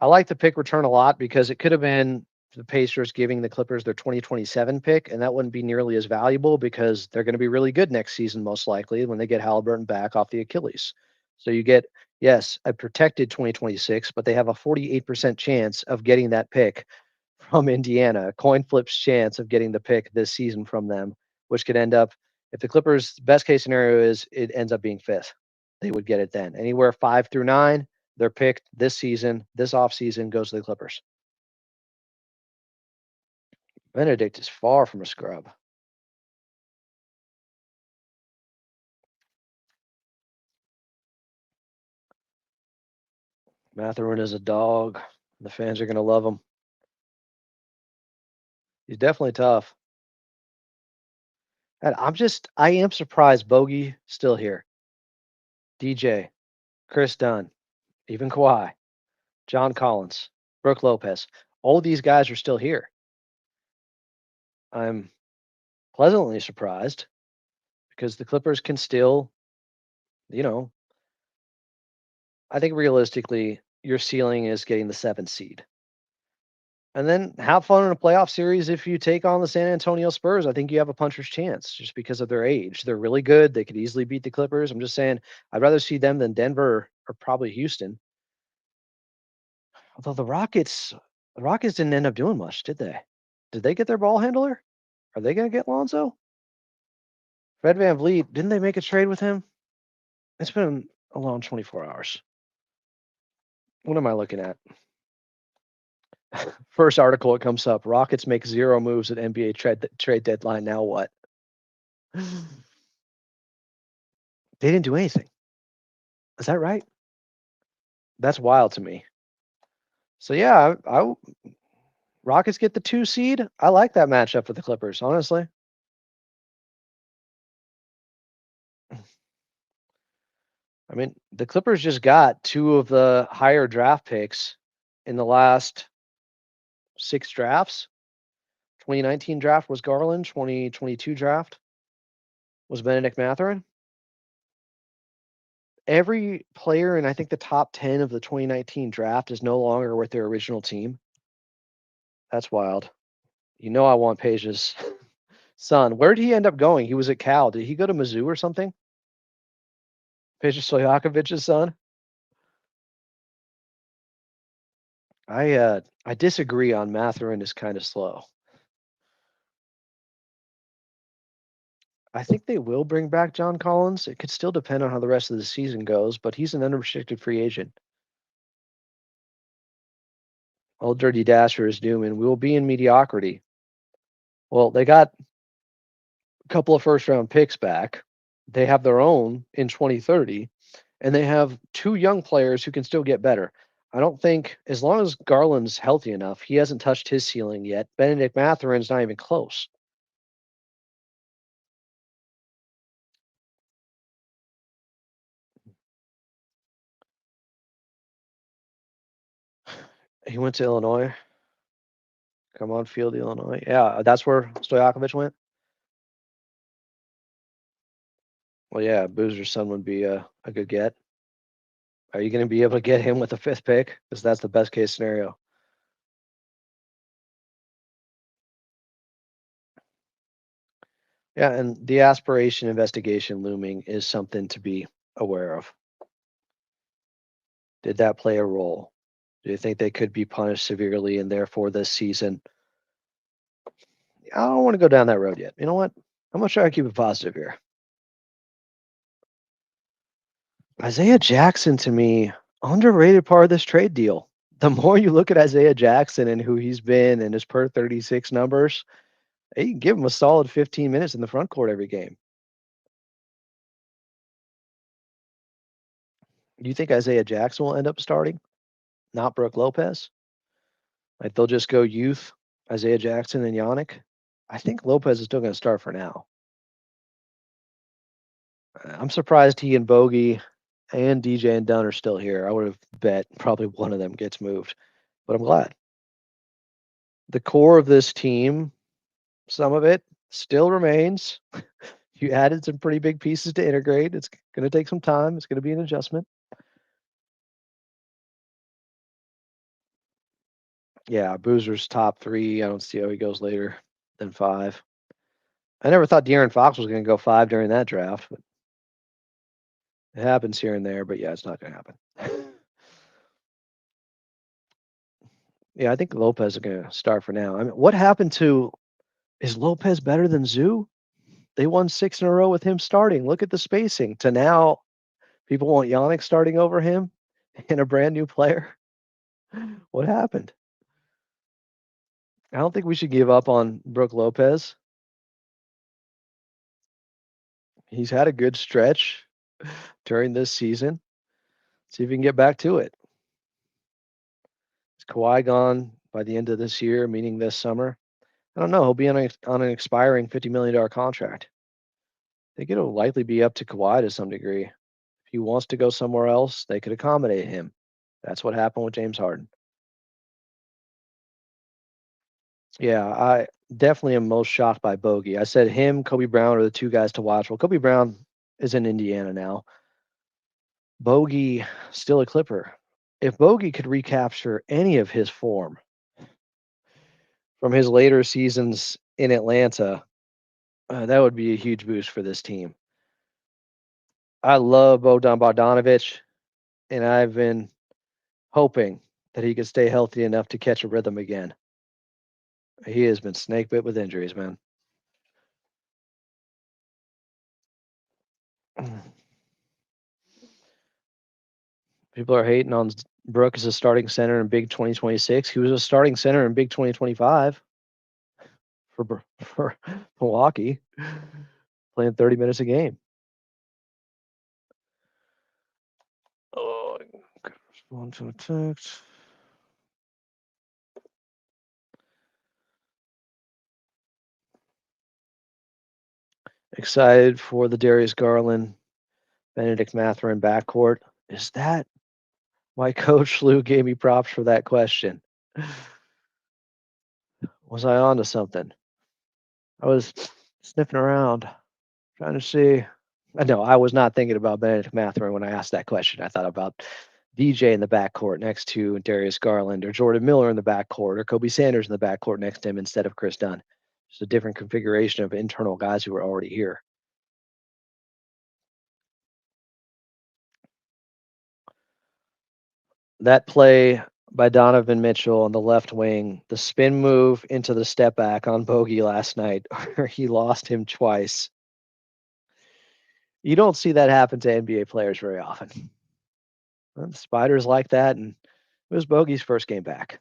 I like the pick return a lot because it could have been the Pacers giving the Clippers their 2027 pick, and that wouldn't be nearly as valuable because they're going to be really good next season, most likely, when they get Halliburton back off the Achilles. So you get, yes, a protected 2026, but they have a 48% chance of getting that pick from Indiana, a coin flip's chance of getting the pick this season from them, which could end up, if the Clippers' best case scenario is it ends up being 5th, they would get it then. Anywhere 5 through 9, they're picked this season, this offseason goes to the Clippers. Benedict is far from a scrub. Mathurin is a dog. The fans are going to love him. He's definitely tough. And I am surprised Bogey still here. DJ, Chris Dunn, even Kawhi, John Collins, Brook Lopez. All these guys are still here. I'm pleasantly surprised because the Clippers can still, I think realistically, your ceiling is getting the 7th seed. And then have fun in a playoff series if you take on the San Antonio Spurs. I think you have a puncher's chance just because of their age. They're really good. They could easily beat the Clippers. I'm just saying I'd rather see them than Denver or probably Houston. Although the Rockets didn't end up doing much, did they? Did they get their ball handler? Are they going to get Lonzo? Fred VanVleet, didn't they make a trade with him? It's been a long 24 hours. What am I looking at? First article it comes up. Rockets make 0 moves at NBA trade deadline. Now what? They didn't do anything. Is that right? That's wild to me. So yeah, Rockets get the 2 seed. I like that matchup with the Clippers, honestly. I mean, the Clippers just got 2 of the higher draft picks in the last 6 drafts. 2019 draft was Garland. 2022 draft was Benedict Mathurin. Every player in, I think, the top 10 of the 2019 draft is no longer with their original team. That's wild. You know I want Page's son. Where did he end up going? He was at Cal. Did he go to Mizzou or something? Peja Stojakovic's son? I disagree on Mathurin is kind of slow. I think they will bring back John Collins. It could still depend on how the rest of the season goes, but he's an unrestricted free agent. Old Dirty Dasher is dooming. We will be in mediocrity. Well, they got a couple of first-round picks back. They have their own in 2030, and they have 2 young players who can still get better. I don't think, as long as Garland's healthy enough, he hasn't touched his ceiling yet. Benedict Mathurin's not even close. He went to Illinois. Come on, Field, Illinois. Yeah, that's where Stojakovic went. Well, yeah, Boozer's son would be a good get. Are you going to be able to get him with the 5th pick? Because that's the best case scenario. Yeah, and the aspiration investigation looming is something to be aware of. Did that play a role? Do you think they could be punished severely and therefore this season? I don't want to go down that road yet. You know what? I'm going to try to keep it positive here. Isaiah Jackson, to me, underrated part of this trade deal. The more you look at Isaiah Jackson and who he's been and his per 36 numbers, you can give him a solid 15 minutes in the front court every game. Do you think Isaiah Jackson will end up starting? Not Brooke Lopez? Like they'll just go youth, Isaiah Jackson and Yannick? I think Lopez is still going to start for now. I'm surprised he and Bogey and DJ and Dunn are still here. I would have bet probably one of them gets moved, but I'm glad. The core of this team, some of it still remains. You added some pretty big pieces to integrate. It's going to take some time. It's going to be an adjustment. Yeah, Boozer's top 3. I don't see how he goes later than 5. I never thought De'Aaron Fox was going to go 5 during that draft, but it happens here and there. But yeah, it's not going to happen. Yeah, I think Lopez is going to start for now. I mean, what happened to? Is Lopez better than Zoo? They won 6 in a row with him starting. Look at the spacing. To now, people want Yannick starting over him and a brand new player. What happened? I don't think we should give up on Brooke Lopez. He's had a good stretch during this season. See if we can get back to it. Is Kawhi gone by the end of this year, meaning this summer? I don't know. He'll be on an expiring $50 million contract. I think it'll likely be up to Kawhi to some degree. If he wants to go somewhere else, they could accommodate him. That's what happened with James Harden. Yeah, I definitely am most shocked by Bogey. I said him, Kobe Brown are the 2 guys to watch. Well, Kobe Brown is in Indiana now. Bogey, still a Clipper. If Bogey could recapture any of his form from his later seasons in Atlanta, that would be a huge boost for this team. I love Bogdan Bogdanovic, and I've been hoping that he could stay healthy enough to catch a rhythm again. He has been snake bit with injuries, man. People are hating on Brooke as a starting center in Big 2026. He was a starting center in Big 2025 for Milwaukee, playing 30 minutes a game. Oh, I gotta respond to a text. Excited for the Darius Garland, Benedict Mathurin backcourt. Is that why Coach Lou gave me props for that question? Was I on to something? I was sniffing around, trying to see. No, I was not thinking about Benedict Mathurin when I asked that question. I thought about DJ in the backcourt next to Darius Garland, or Jordan Miller in the backcourt, or Kobe Sanders in the backcourt next to him instead of Chris Dunn. Just a different configuration of internal guys who were already here. That play by Donovan Mitchell on the left wing, the spin move into the step back on Bogey last night, where he lost him twice. You don't see that happen to NBA players very often. Well, the Spiders like that, and it was Bogey's first game back.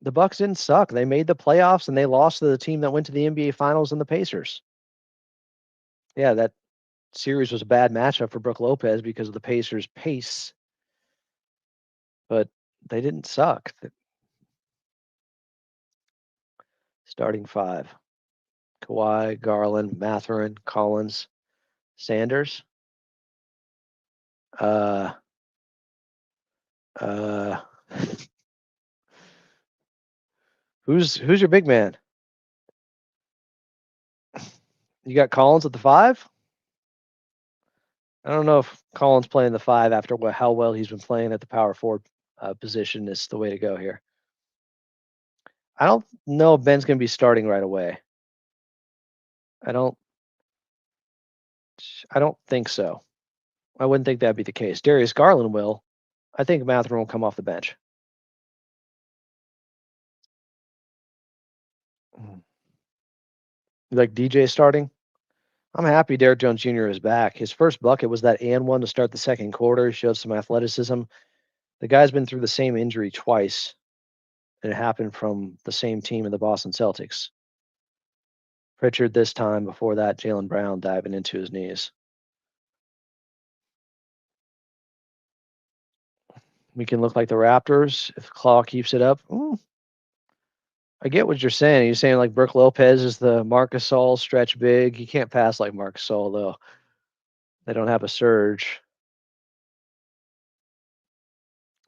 The Bucks didn't suck. They made the playoffs, and they lost to the team that went to the NBA Finals and the Pacers. Yeah, that series was a bad matchup for Brook Lopez because of the Pacers' pace, but they didn't suck. Starting five: Kawhi, Garland, Mathurin, Collins, Sanders. Who's your big man? You got Collins at the 5? I don't know if Collins playing the 5 after how well he's been playing at the power forward position is the way to go here. I don't know if Ben's going to be starting right away. I don't think so. I wouldn't think that'd be the case. Darius Garland will. I think Mathurin will come off the bench. You like DJ starting? I'm happy Derrick Jones Jr. is back. His first bucket was that and one to start the second quarter. He showed some athleticism. The guy's been through the same injury twice, and it happened from the same team in the Boston Celtics. Pritchard this time, before that, Jaylen Brown diving into his knees. We can look like the Raptors if Claw keeps it up. Ooh. I get what you're saying. You're saying like Brook Lopez is the Marcus Gasol stretch big. He can't pass like Marcus Gasol, though. They don't have a surge.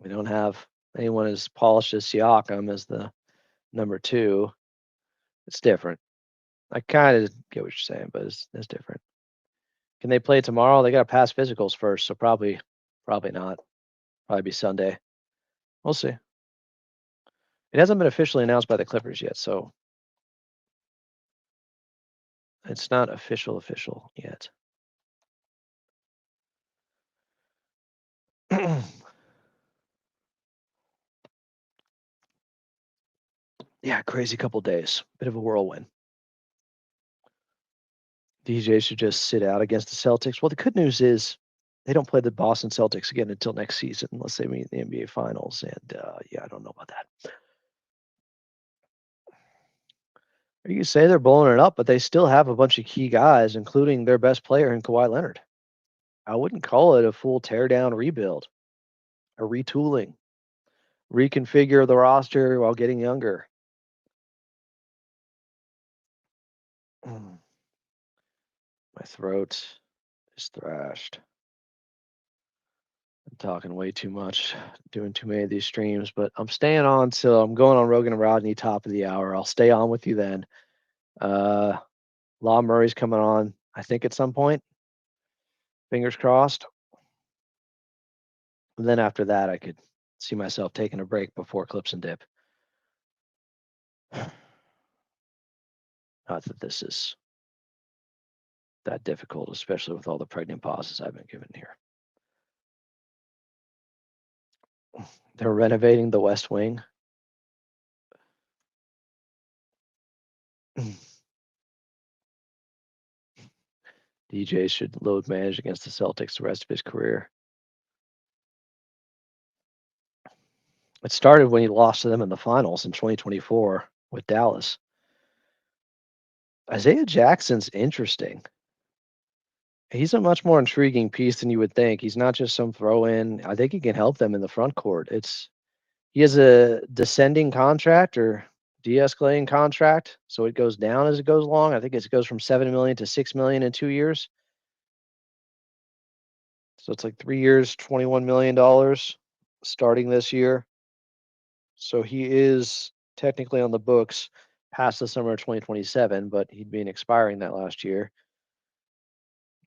We don't have anyone as polished as Siakam as the number 2. It's different. I kind of get what you're saying, but it's different. Can they play tomorrow? They got to pass physicals first, so probably not. Probably be Sunday. We'll see. It hasn't been officially announced by the Clippers yet, so it's not official yet. Yeah, crazy couple days. Bit of a whirlwind. DJ should just sit out against the Celtics. Well, the good news is they don't play the Boston Celtics again until next season unless they meet in the NBA Finals. And yeah, I don't know about that. You say they're blowing it up, but they still have a bunch of key guys, including their best player in Kawhi Leonard. I wouldn't call it a full teardown rebuild, a retooling, reconfigure the roster while getting younger. My throat is thrashed. I'm talking way too much, doing too many of these streams, but I'm staying on till I'm going on Rogan and Rodney top of the hour. I'll stay on with you then. Law Murray's coming on, I think, at some point. Fingers crossed. And then after that, I could see myself taking a break before Clips and Dip. Not that this is that difficult, especially with all the pregnant pauses I've been given here. They're renovating the West Wing. DJ should load manage against the Celtics the rest of his career. It started when he lost to them in the finals in 2024 with Dallas. Isaiah Jackson's interesting. He's a much more intriguing piece than you would think. He's not just some throw-in. I think he can help them in the front court. He has a descending contract or de-escalating contract, so it goes down as it goes along. I think it goes from $7 million to $6 million in 2 years. So it's like 3 years, $21 million starting this year. So he is technically on the books past the summer of 2027, but he'd been expiring that last year.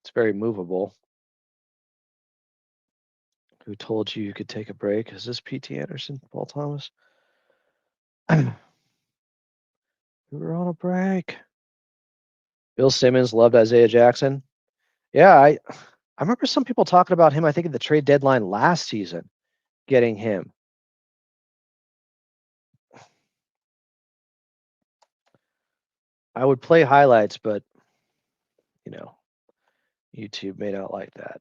It's very movable. Who told you could take a break? Is this P.T. Anderson, Paul Thomas? We were on a break. Bill Simmons loved Isaiah Jackson. Yeah, I remember some people talking about him, I think, at the trade deadline last season, getting him. I would play highlights, but, YouTube may not like that.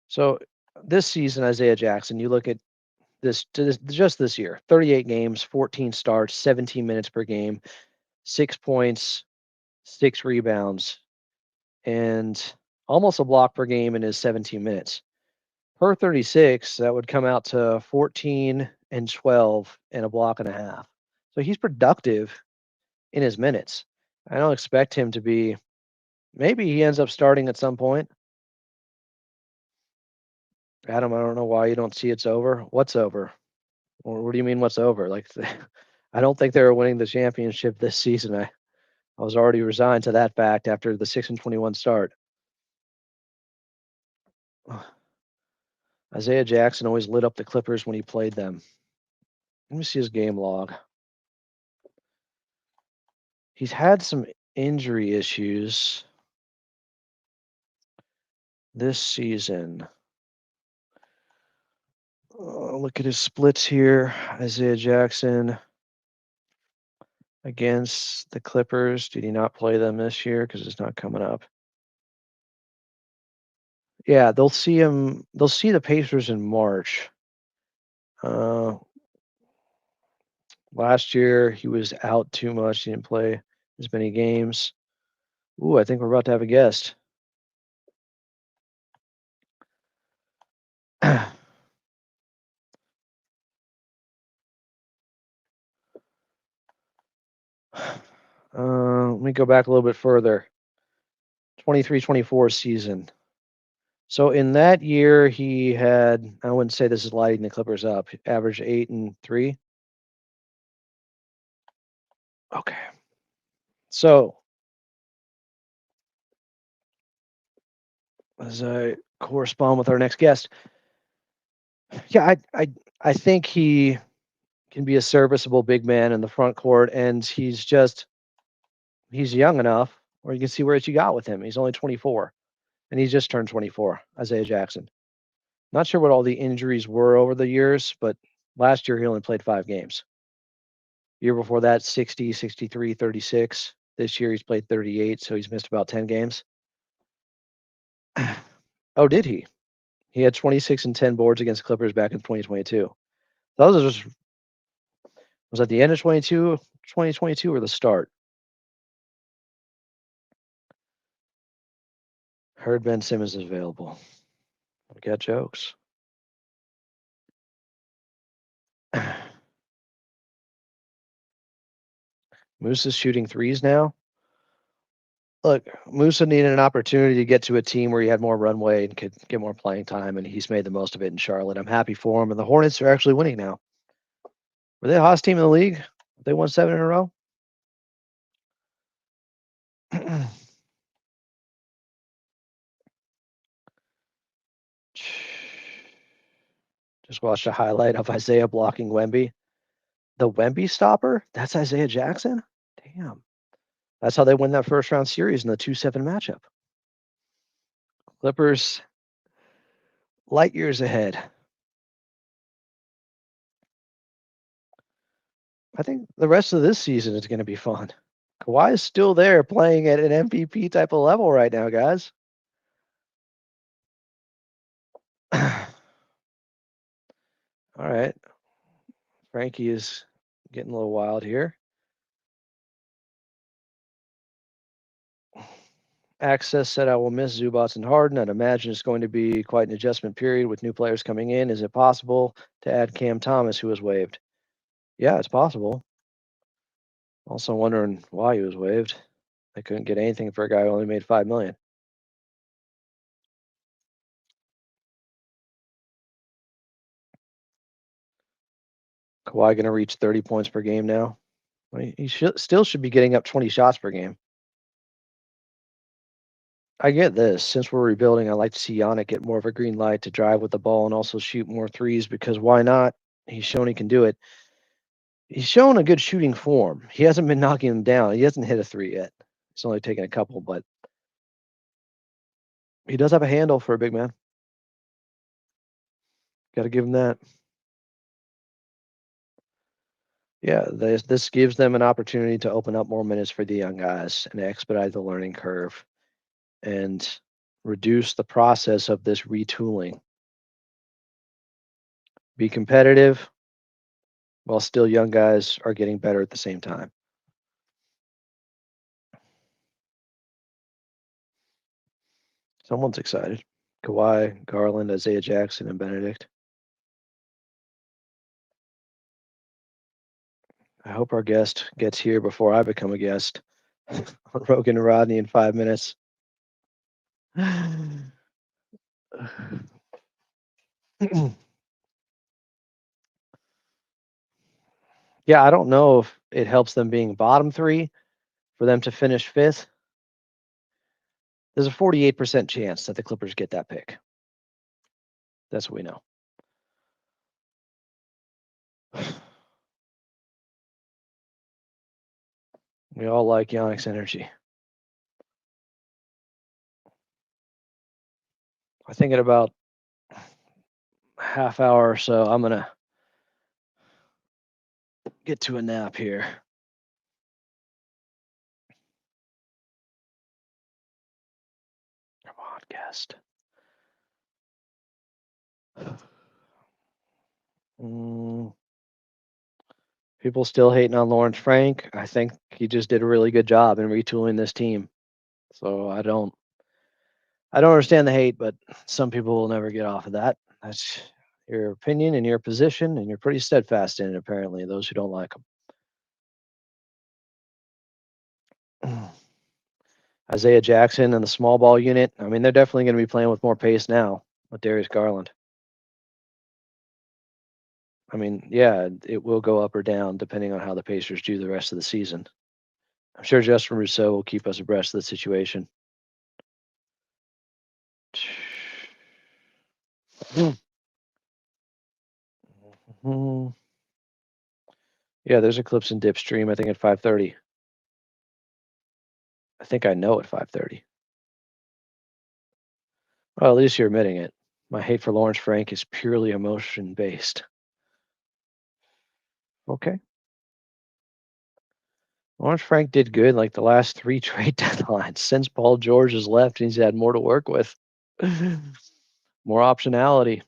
So this season, Isaiah Jackson, you look at just this year, 38 games, 14 starts, 17 minutes per game, 6 points, 6 rebounds, and almost a block per game in his 17 minutes. Per 36, that would come out to 14 and 12 and a block and a half. So he's productive in his minutes. I don't expect him to be, maybe he ends up starting at some point. Adam, I don't know why you don't see it's over. What's over? Or what do you mean what's over? Like, I don't think they were winning the championship this season. I was already resigned to that fact after the 6-21 start. Isaiah Jackson always lit up the Clippers when he played them. Let me see his game log. He's had some injury issues this season. Look at his splits here. Isaiah Jackson against the Clippers. Did he not play them this year? Because it's not coming up. Yeah, they'll see him. They'll see the Pacers in March. Last year, he was out too much. He didn't play as many games. Ooh, I think we're about to have a guest. Let me go back a little bit further. 23-24 season. So in that year, he had, I wouldn't say this is lighting the Clippers up, average 8 and 3. Okay. So as I correspond with our next guest, yeah, I think he can be a serviceable big man in the front court, and he's young enough where you can see where you got with him. He's only 24, and he's just turned 24, Isaiah Jackson. Not sure what all the injuries were over the years, but last year he only played 5 games. Year before that, 60, 63, 36. This year he's played 38, so he's missed about 10 games. Oh, did he? He had 26 and 10 boards against Clippers back in 2022. Was that the end of 2022 or the start? Heard Ben Simmons is available. We got jokes. Moose is shooting threes now. Look, Musa needed an opportunity to get to a team where he had more runway and could get more playing time, and he's made the most of it in Charlotte. I'm happy for him, and the Hornets are actually winning now. Were they the hottest team in the league? They won 7 in a row. Just watched a highlight of Isaiah blocking Wemby. The Wemby stopper? That's Isaiah Jackson? Damn. That's how they win that first round series in the 2-7 matchup. Clippers light years ahead. I think the rest of this season is going to be fun. Kawhi is still there playing at an MVP type of level right now, guys. All right. Frankie is getting a little wild here. Access said, I will miss Zubac and Harden. I'd imagine it's going to be quite an adjustment period with new players coming in. Is it possible to add Cam Thomas, who was waived? Yeah, it's possible. Also wondering why he was waived. They couldn't get anything for a guy who only made $5 million. Kawhi going to reach 30 points per game now. He still should be getting up 20 shots per game. I get this. Since we're rebuilding, I'd like to see Yannick get more of a green light to drive with the ball and also shoot more threes, because why not? He's shown he can do it. He's shown a good shooting form. He hasn't been knocking them down. He hasn't hit a three yet. He's only taken a couple, but he does have a handle for a big man. Got to give him that. Yeah, this gives them an opportunity to open up more minutes for the young guys and expedite the learning curve and reduce the process of this retooling. Be competitive while still young guys are getting better at the same time. Someone's excited. Kawhi, Garland, Isaiah Jackson, and Benedict. I hope our guest gets here before I become a guest on Rogan and Rodney in 5 minutes. Yeah, I don't know if it helps them being bottom three for them to finish fifth. There's a 48% chance that the Clippers get that pick. That's what we know. We all like Yannick's energy. I think in about half hour or so, I'm going to get to a nap here. Come on, guest. People still hating on Lawrence Frank. I think he just did a really good job in retooling this team. So I don't understand the hate, but some people will never get off of that. That's your opinion and your position, and you're pretty steadfast in it, apparently, those who don't like him. Isaiah Jackson and the small ball unit. I mean, they're definitely going to be playing with more pace now with Darius Garland. I mean, yeah, it will go up or down depending on how the Pacers do the rest of the season. I'm sure Justin Rousseau will keep us abreast of the situation. Yeah, there's Eclipse and Dip stream, I think at 5:30. I think I know at 5:30. Well, at least you're admitting it. My hate for Lawrence Frank is purely emotion-based. Okay. Lawrence Frank did good like the last 3 trade deadlines. Since Paul George has left, he's had more to work with. More optionality.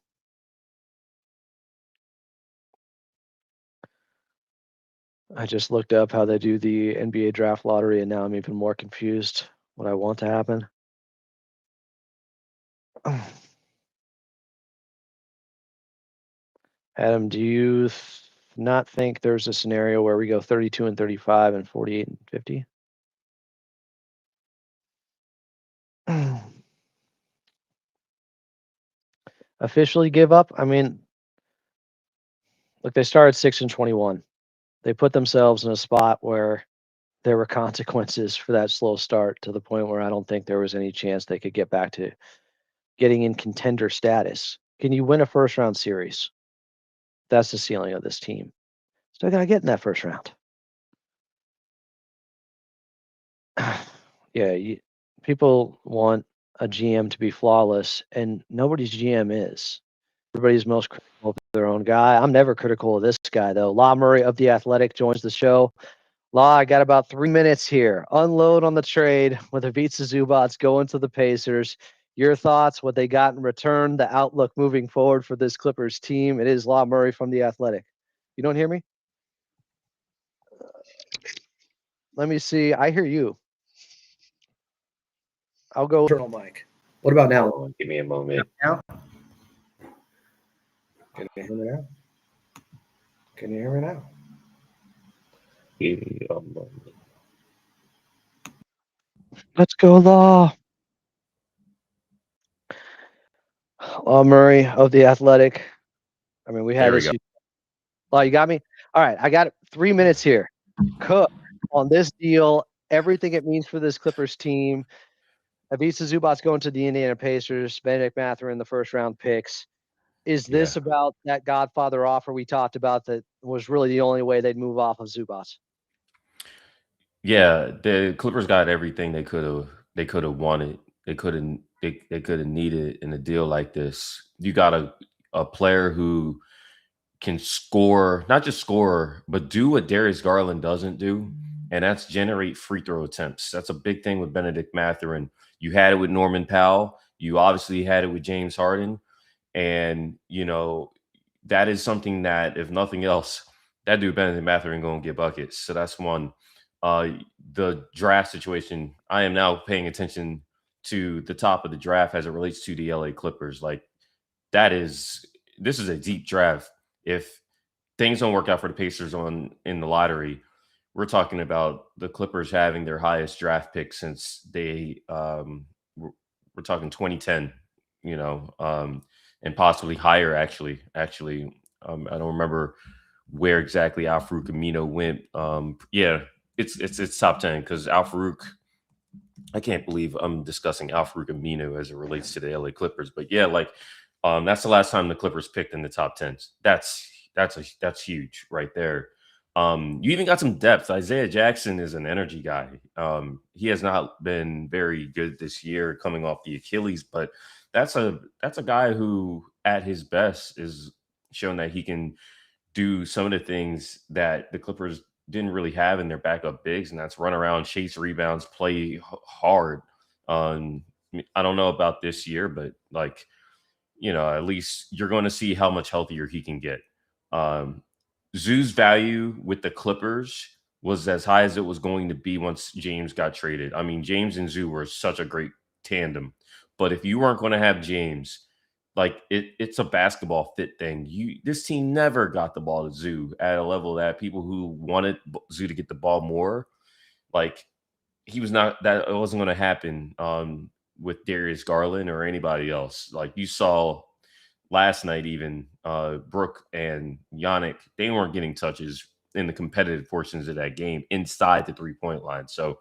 I just looked up how they do the NBA draft lottery, and now I'm even more confused what I want to happen. Adam, do you not think there's a scenario where we go 32 and 35 and 48 and 50? Officially give up? I mean, look, they started 6 and 21. They put themselves in a spot where there were consequences for that slow start, to the point where I don't think there was any chance they could get back to getting in contender status. Can you win a first round series? That's the ceiling of this team. Still got to get in that first round. Yeah, people want a GM to be flawless, and nobody's GM is. Everybody's most critical their own guy. I'm never critical of this guy, though. Law Murray of The Athletic joins the show. Law, I got about 3 minutes here. Unload on the trade with Ivica Zubac going to the Pacers. Your thoughts, what they got in return, the outlook moving forward for this Clippers team. It is Law Murray from The Athletic. You don't hear me? Let me see. I hear you. I'll go turn on mic. What about now? Oh, give me a moment. Now? Can you hear me now? Can you hear me now? Give me a moment. Let's go, Law. Law Murray of The Athletic. I mean, we had this. Law, you got me? All right, I got 3 minutes here. Cook on this deal, everything it means for this Clippers team. Ivica Zubac going to the Indiana Pacers, Benedict Mathurin the first round picks. Is this about that Godfather offer we talked about that was really the only way they'd move off of Zubac? Yeah, the Clippers got everything they could have wanted. They could have needed in a deal like this. You got a player who can score, not just score, but do what Darius Garland doesn't do, and that's generate free throw attempts. That's a big thing with Benedict Mathurin. You had it with Norman Powell. You obviously had it with James Harden. And, that is something that, if nothing else, that dude Benedict Mathurin going to get buckets. So that's one. The draft situation, I am now paying attention to the top of the draft as it relates to the LA Clippers. Like, this is a deep draft. If things don't work out for the Pacers in the lottery, we're talking about the Clippers having their highest draft pick since we're talking 2010, and possibly higher. Actually, I don't remember where exactly Al Farouk Amino went. It's top 10 because Al Farouk. I can't believe I'm discussing Al Farouk Amino as it relates to the LA Clippers, but that's the last time the Clippers picked in the top 10. That's huge right there. You even got some depth. Isaiah Jackson is an energy guy. He has not been very good this year coming off the Achilles, but that's a guy who at his best is shown that he can do some of the things that the Clippers didn't really have in their backup bigs, and that's run around, chase rebounds, play hard. I don't know about this year, but at least you're going to see how much healthier he can get. Zoo's value with the Clippers was as high as it was going to be once James got traded. I mean, James and Zoo were such a great tandem. But if you weren't going to have James, it's a basketball fit thing. This team never got the ball to Zoo at a level that people who wanted Zoo to get the ball more, it wasn't going to happen with Darius Garland or anybody else. You saw last night, even Brooke and Yannick, they weren't getting touches in the competitive portions of that game inside the 3-point line. So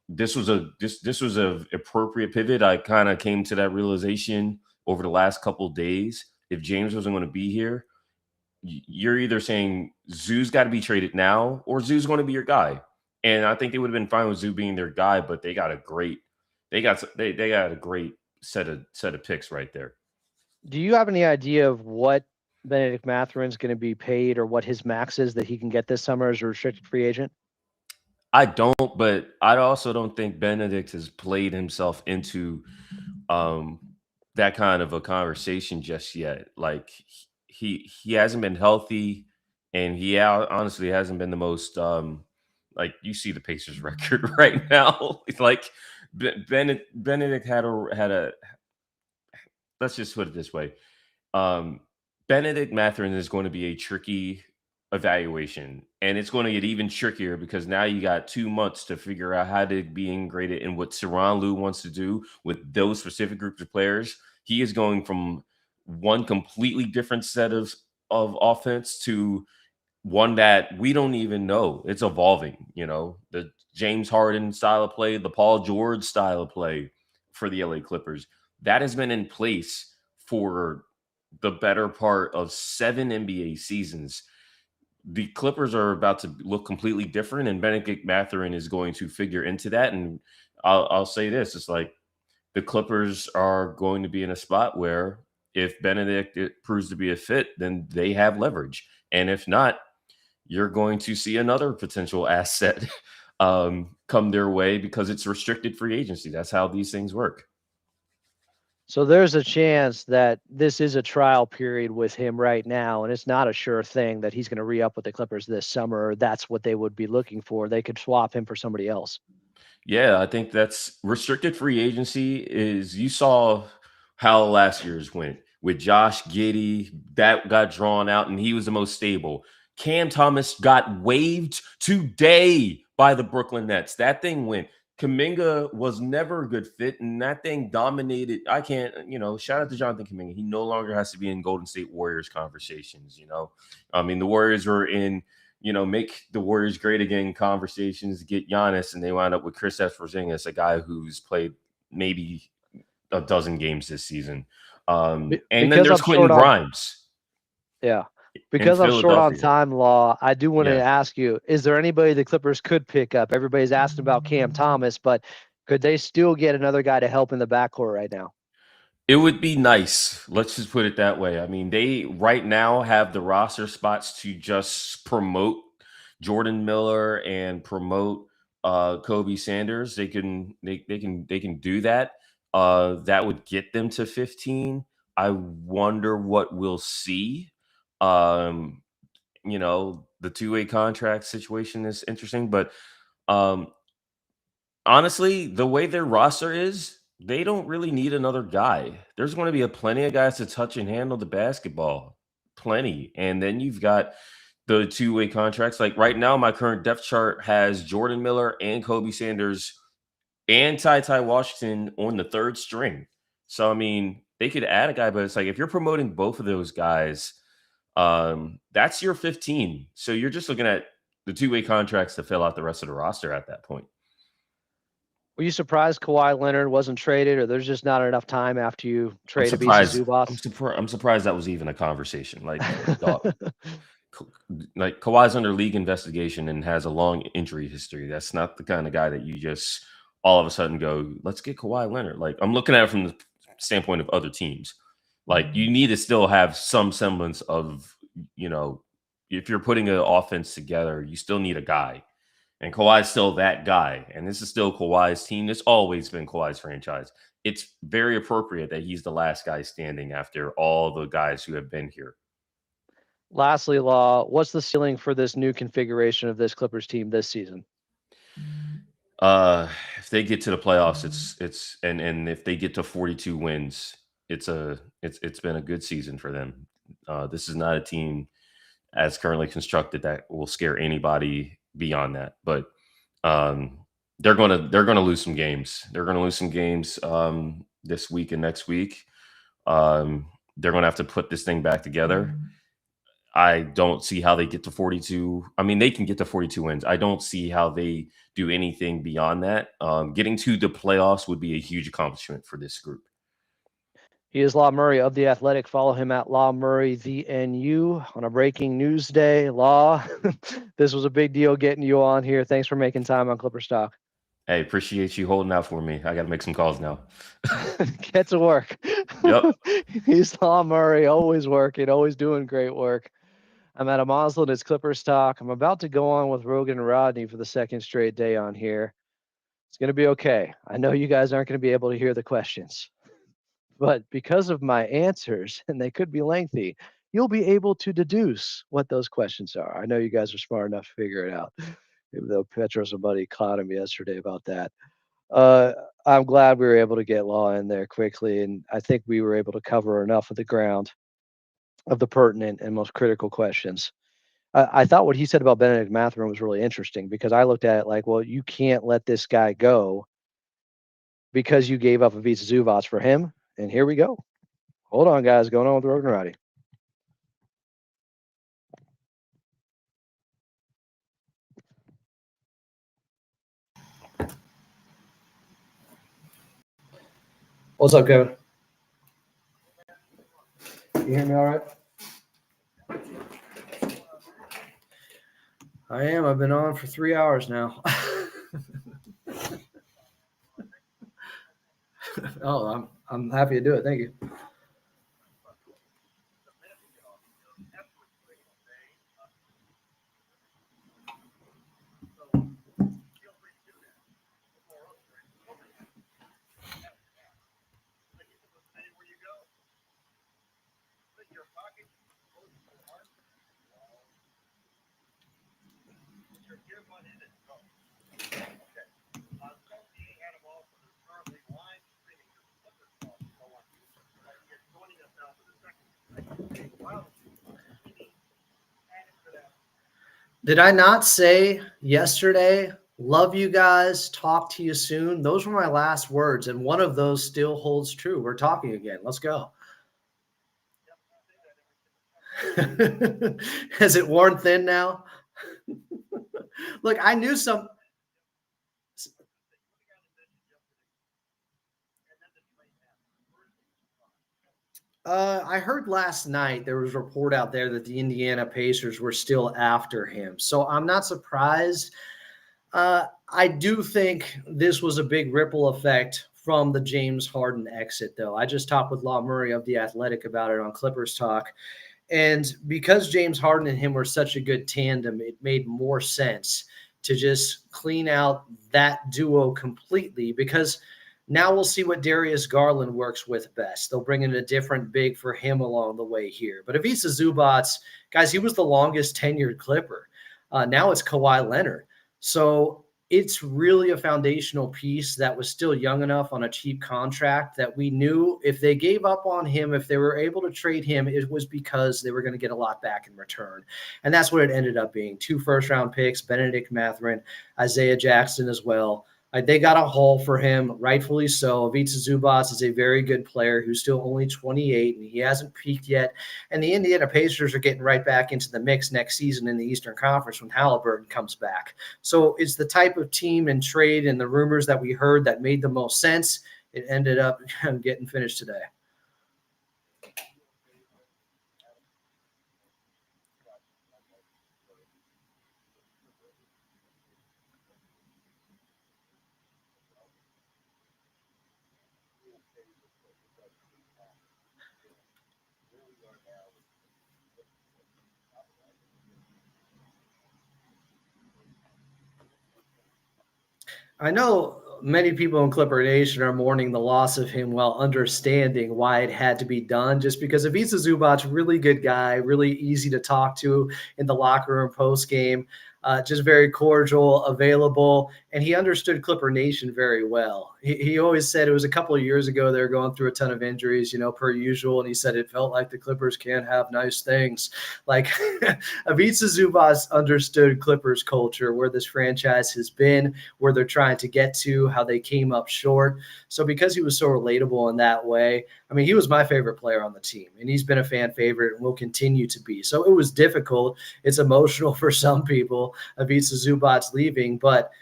this was a appropriate pivot. I kind of came to that realization over the last couple of days. If James wasn't going to be here, you're either saying Zoo's got to be traded now or Zoo's going to be your guy. And I think they would have been fine with Zoo being their guy, but they got a great set of picks right there. Do you have any idea of what Benedict Mathurin's going to be paid or what his max is that he can get this summer as a restricted free agent? I don't, but I also don't think Benedict has played himself into that kind of a conversation just yet. He hasn't been healthy, and he honestly hasn't been the most you see the Pacers record right now. Benedict had a let's just put it this way. Benedict Mathurin is going to be a tricky evaluation, and it's going to get even trickier because now you got 2 months to figure out how to be integrated in what Tyronn Lue wants to do with those specific groups of players. He is going from one completely different set of offense to one that we don't even know. It's evolving, the James Harden style of play, the Paul George style of play for the LA Clippers. That has been in place for the better part of 7 NBA seasons. The Clippers are about to look completely different, and Benedict Mathurin is going to figure into that. And I'll say this, it's the Clippers are going to be in a spot where if Benedict proves to be a fit, then they have leverage. And if not, you're going to see another potential asset come their way because it's restricted free agency. That's how these things work. So there's a chance that this is a trial period with him right now, and it's not a sure thing that he's going to re-up with the Clippers this summer. Or that's what they would be looking for. They could swap him for somebody else. Yeah, I think that's restricted free agency. Is you saw how last year's went with Josh Giddey. That got drawn out, and he was the most stable. Cam Thomas got waived today by the Brooklyn Nets. That thing went. Kuminga was never a good fit, and that thing dominated. I can't, shout out to Jonathan Kuminga. He no longer has to be in Golden State Warriors conversations. I mean, the Warriors were in, make the Warriors great again conversations to get Giannis, and they wound up with Kristaps Porzingis, a guy who's played maybe a dozen games this season. And then there's Quentin Grimes. Yeah. Because I'm short on time, Law, I do want to ask you, is there anybody the Clippers could pick up? Everybody's asking about Cam Thomas, but could they still get another guy to help in the backcourt right now? It would be nice. Let's just put it that way. I mean, they right now have the roster spots to just promote Jordan Miller and promote Kobe Sanders. They can do that. That would get them to 15. I wonder what we'll see. The two-way contract situation is interesting, but honestly, the way their roster is, they don't really need another guy. There's going to be plenty of guys to touch and handle the basketball. Plenty. And then you've got the two-way contracts. Like right now, my current depth chart has Jordan Miller and Kobe Sanders and Ty Washington on the third string. So, I mean, they could add a guy, but it's like if you're promoting both of those guys, that's your 15. So you're just looking at the two-way contracts to fill out the rest of the roster at that point. Were you surprised Kawhi Leonard wasn't traded, or there's just not enough time after you trade Ivica Zubac? I'm surprised that was even a conversation. Like Kawhi's under league investigation and has a long injury history. That's not the kind of guy that you just all of a sudden go, let's get Kawhi Leonard. Like I'm looking at it from the standpoint of other teams. Like you need to still have some semblance of, if you're putting an offense together, you still need a guy. And Kawhi's still that guy. And this is still Kawhi's team. It's always been Kawhi's franchise. It's very appropriate that he's the last guy standing after all the guys who have been here. Lastly, Law, what's the ceiling for this new configuration of this Clippers team this season? If they get to the playoffs, it's if they get to 42 wins, it's been a good season for them. This is not a team as currently constructed that will scare anybody beyond that, but they're gonna lose some games. They're gonna lose some games this week and next week. They're gonna have to put this thing back together. I don't see how they get to 42. I mean, they can get to 42 wins. I don't see how they do anything beyond that. Getting to the playoffs would be a huge accomplishment for this group. He is Law Murray of The Athletic. Follow him at Law Murray, the NU, on a breaking news day. Law, this was a big deal getting you on here. Thanks for making time on Clippers Talk. Hey, appreciate you holding out for me. I got to make some calls now. Get to work. Yep. He's Law Murray, always working, always doing great work. I'm Adam Moslin. It's Clippers Talk. I'm about to go on with Rogan and Rodney for the second straight day on here. It's going to be okay. I know you guys aren't going to be able to hear the questions, but because of my answers, and they could be lengthy, you'll be able to deduce what those questions are. I know you guys are smart enough to figure it out, even though Petros and Buddy clouded me yesterday about that. I'm glad we were able to get Law in there quickly, and I think we were able to cover enough of the ground of the pertinent and most critical questions. I thought what he said about Benedict Mathurin was really interesting, because I looked at it like, well, you can't let this guy go because you gave up Ivica Zubac for him. And here we go. Hold on, guys. Going on with Rogan and Roddy. What's up, Kevin? You hear me all right? I am. I've been on for 3 hours now. Oh, I'm happy to do it. Thank you. Did I not say yesterday, love you guys, talk to you soon? Those were my last words, and one of those still holds true. We're talking again. Let's go. Has it worn thin now? Look, I knew some. I heard last night there was a report out there that the Indiana Pacers were still after him. So I'm not surprised. I do think this was a big ripple effect from the James Harden exit, though. I just talked with Law Murray of The Athletic about it on Clippers Talk. And because James Harden and him were such a good tandem, it made more sense to just clean out that duo completely, because now we'll see what Darius Garland works with best. They'll bring in a different big for him along the way here. But Ivica Zubac, guys, he was the longest tenured Clipper. Now it's Kawhi Leonard. So it's really a foundational piece that was still young enough on a cheap contract that we knew if they gave up on him, if they were able to trade him, it was because they were going to get a lot back in return. And that's what it ended up being. 2 first-round picks, Benedict Mathurin, Isaiah Jackson as well. They got a haul for him, rightfully so. Ivica Zubac is a very good player who's still only 28, and he hasn't peaked yet. And the Indiana Pacers are getting right back into the mix next season in the Eastern Conference when Halliburton comes back. So it's the type of team and trade and the rumors that we heard that made the most sense. It ended up getting finished today. I know many people in Clipper Nation are mourning the loss of him while understanding why it had to be done, just because Ivica Zubac, really good guy, really easy to talk to in the locker room post game, just very cordial, available, and he understood Clipper Nation very well. He always said it was a couple of years ago they were going through a ton of injuries, per usual, and he said it felt like the Clippers can't have nice things. Like Ivica Zubac understood Clippers culture, where this franchise has been, where they're trying to get to, how they came up short. So because he was so relatable in that way, I mean, he was my favorite player on the team, and he's been a fan favorite and will continue to be. So it was difficult. It's emotional for some people, Ivica Zubac leaving, but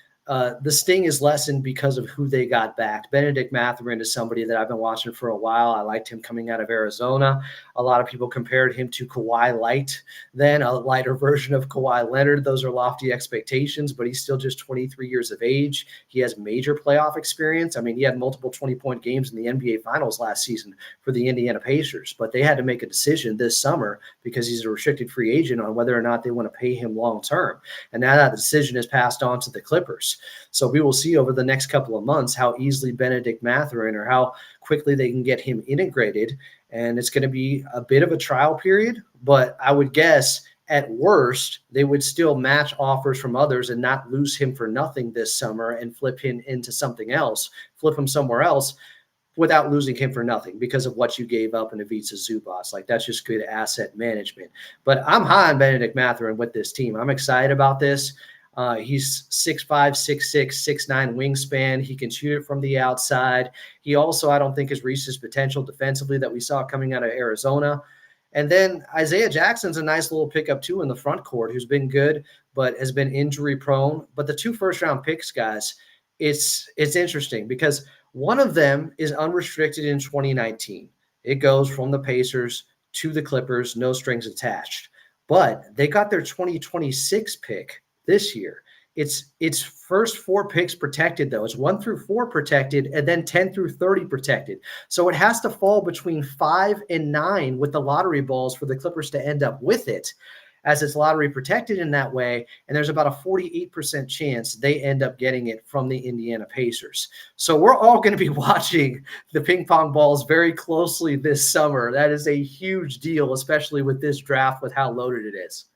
the sting is lessened because of who they got back. Benedict Mathurin is somebody that I've been watching for a while. I liked him coming out of Arizona. A lot of people compared him to Kawhi Light, then a lighter version of Kawhi Leonard. Those are lofty expectations, but he's still just 23 years of age. He has major playoff experience. I mean, he had multiple 20-point games in the NBA Finals last season for the Indiana Pacers, but they had to make a decision this summer because he's a restricted free agent on whether or not they want to pay him long term. And now that decision is passed on to the Clippers. So we will see over the next couple of months how easily Benedict Mathurin, or how quickly they can get him integrated. And it's going to be a bit of a trial period, but I would guess at worst, they would still match offers from others and not lose him for nothing this summer and flip him into something else, flip him somewhere else without losing him for nothing because of what you gave up in Ivica Zubac. Like, that's just good asset management. But I'm high on Benedict Mathurin with this team. I'm excited about this. He's 6'5", 6'6", 6'9" wingspan. He can shoot it from the outside. He also, I don't think, has reached his potential defensively that we saw coming out of Arizona. And then Isaiah Jackson's a nice little pickup too in the front court, who's been good but has been injury prone. But the 2 first-round picks, guys, it's interesting because one of them is unrestricted in 2019. It goes from the Pacers to the Clippers, no strings attached. But they got their 2026 pick this year. It's first 4 picks protected, though. It's 1 through 4 protected and then 10 through 30 protected. So it has to fall between 5 and 9 with the lottery balls for the Clippers to end up with it, as it's lottery protected in that way. And there's about a 48% chance they end up getting it from the Indiana Pacers. So we're all going to be watching the ping pong balls very closely this summer. That is a huge deal, especially with this draft, with how loaded it is.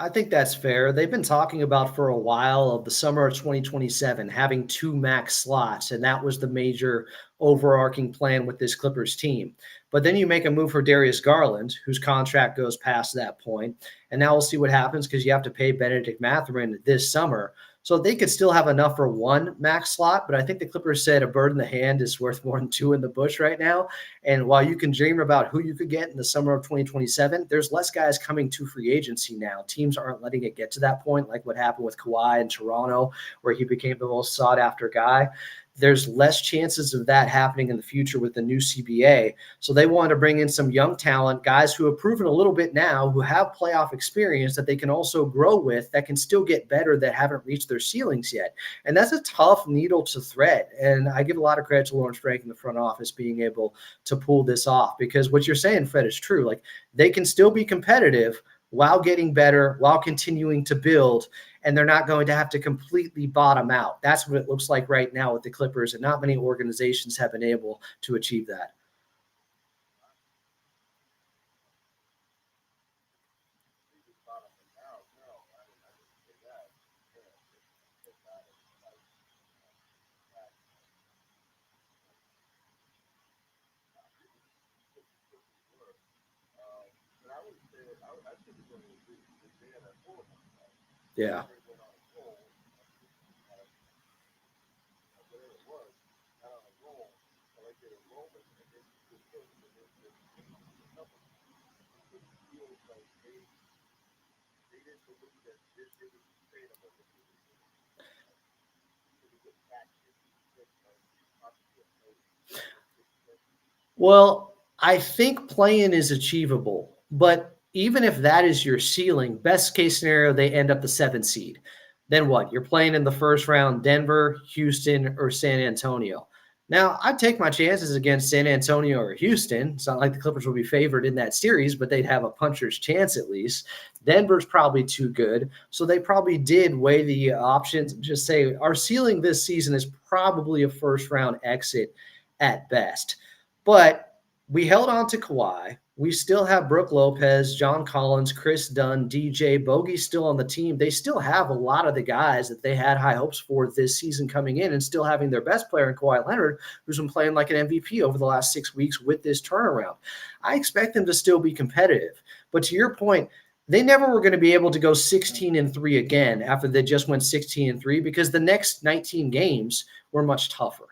I think that's fair. They've been talking about for a while of the summer of 2027 having 2 max slots, and that was the major overarching plan with this Clippers team. But then you make a move for Darius Garland, whose contract goes past that point, and now we'll see what happens because you have to pay Benedict Mathurin this summer. So they could still have enough for 1 max slot, but I think the Clippers said a bird in the hand is worth more than 2 in the bush right now. And while you can dream about who you could get in the summer of 2027, there's less guys coming to free agency now. Teams aren't letting it get to that point, like what happened with Kawhi in Toronto, where he became the most sought-after guy. There's less chances of that happening in the future with the new CBA. So they wanted to bring in some young talent, guys who have proven a little bit now, who have playoff experience that they can also grow with, that can still get better, that haven't reached their ceilings yet. And that's a tough needle to thread. And I give a lot of credit to Lawrence Frank in the front office being able to pull this off, because what you're saying, Fred, is true. Like, they can still be competitive while getting better, while continuing to build, and they're not going to have to completely bottom out. That's what it looks like right now with the Clippers, and not many organizations have been able to achieve that. Yeah. Well, I think playing is achievable, but even if that is your ceiling, best case scenario, they end up the 7th seed. Then what? You're playing in the first round, Denver, Houston, or San Antonio. Now, I'd take my chances against San Antonio or Houston. It's not like the Clippers will be favored in that series, but they'd have a puncher's chance at least. Denver's probably too good. So they probably did weigh the options and just say, our ceiling this season is probably a first round exit at best. But we held on to Kawhi. We still have Brook Lopez, John Collins, Chris Dunn, DJ, Bogey's still on the team. They still have a lot of the guys that they had high hopes for this season coming in, and still having their best player in Kawhi Leonard, who's been playing like an MVP over the last 6 weeks with this turnaround. I expect them to still be competitive. But to your point, they never were going to be able to go 16-3 again after they just went 16-3, because the next 19 games were much tougher.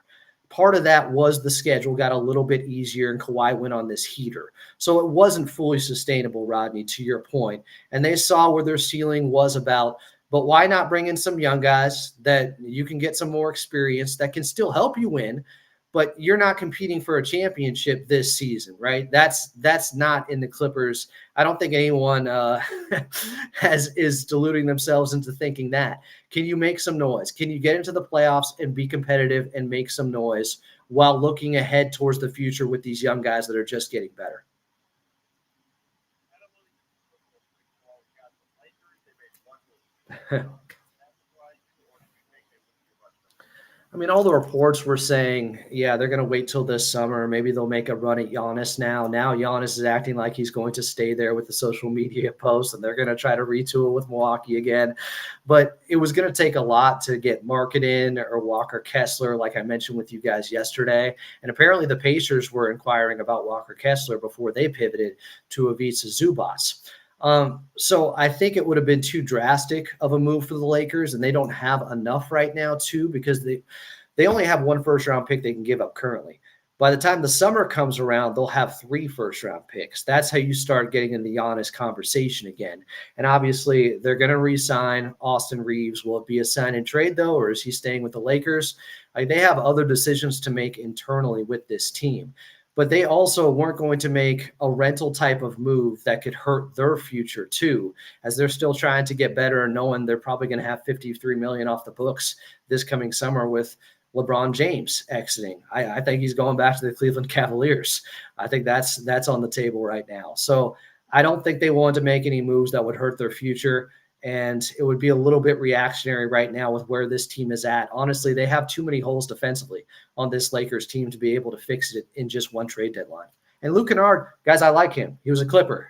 Part of that was the schedule got a little bit easier, and Kawhi went on this heater. So it wasn't fully sustainable, Rodney, to your point. And they saw where their ceiling was about. But why not bring in some young guys that you can get some more experience that can still help you win, but you're not competing for a championship this season, right? That's not in the Clippers. I don't think anyone is deluding themselves into thinking that. Can you make some noise? Can you get into the playoffs and be competitive and make some noise while looking ahead towards the future with these young guys that are just getting better? I mean, all the reports were saying, yeah, they're going to wait till this summer. Maybe they'll make a run at Giannis now. Now Giannis is acting like he's going to stay there with the social media posts, and they're going to try to retool with Milwaukee again. But it was going to take a lot to get Markkanen or Walker Kessler, like I mentioned with you guys yesterday. And apparently the Pacers were inquiring about Walker Kessler before they pivoted to Ivica Zubac. So I think it would have been too drastic of a move for the Lakers, and they don't have enough right now too, because they only have 1 first-round pick they can give up currently. By the time the summer comes around, they'll have 3 first-round picks. That's how you start getting in the Giannis conversation again. And obviously, they're going to re-sign Austin Reeves. Will it be a sign and trade, though, or is he staying with the Lakers? They have other decisions to make internally with this team. But they also weren't going to make a rental type of move that could hurt their future too, as they're still trying to get better and knowing they're probably going to have $53 million off the books this coming summer with LeBron James exiting. I think he's going back to the Cleveland Cavaliers. I think that's on the table right now. So I don't think they wanted to make any moves that would hurt their future. And it would be a little bit reactionary right now with where this team is at. Honestly, they have too many holes defensively on this Lakers team to be able to fix it in just one trade deadline. And Luke Kennard, guys, I like him. He was a Clipper.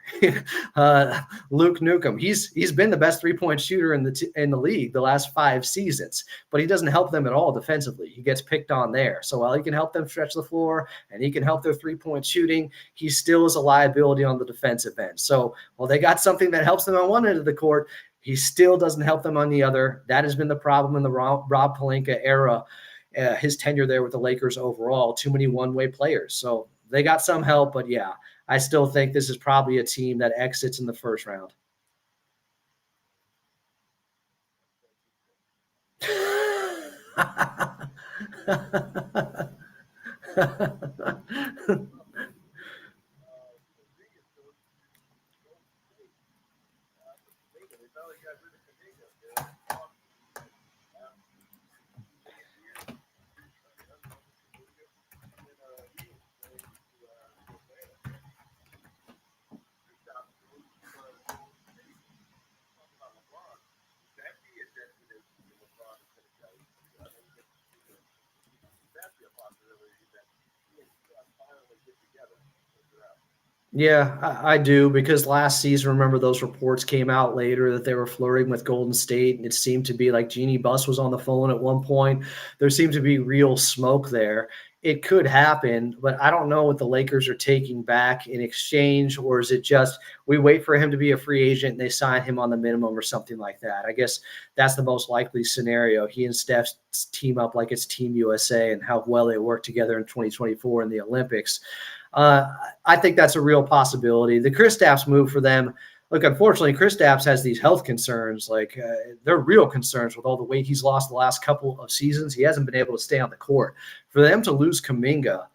Luke Nukem, he's been the best 3-point shooter in the league the last 5 seasons, but he doesn't help them at all defensively. He gets picked on there. So while he can help them stretch the floor and he can help their 3-point shooting, he still is a liability on the defensive end. So while they got something that helps them on one end of the court, he still doesn't help them on the other. That has been the problem in the Rob Pelinka era, his tenure there with the Lakers overall. Too many one-way players. So they got some help, but yeah, I still think this is probably a team that exits in the first round. Yeah, I do, because last season, remember those reports came out later that they were flirting with Golden State, and it seemed to be like Jeannie Buss was on the phone at one point. There seemed to be real smoke there. It could happen, but I don't know what the Lakers are taking back in exchange, or is it just we wait for him to be a free agent and they sign him on the minimum or something like that? I guess that's the most likely scenario. He and Steph team up like it's Team USA and how well they work together in 2024 in the Olympics. I think that's a real possibility. The Kristaps move for them. Look, unfortunately, Kristaps has these health concerns. Like they're real concerns with all the weight he's lost the last couple of seasons. He hasn't been able to stay on the court. For them to lose Kuminga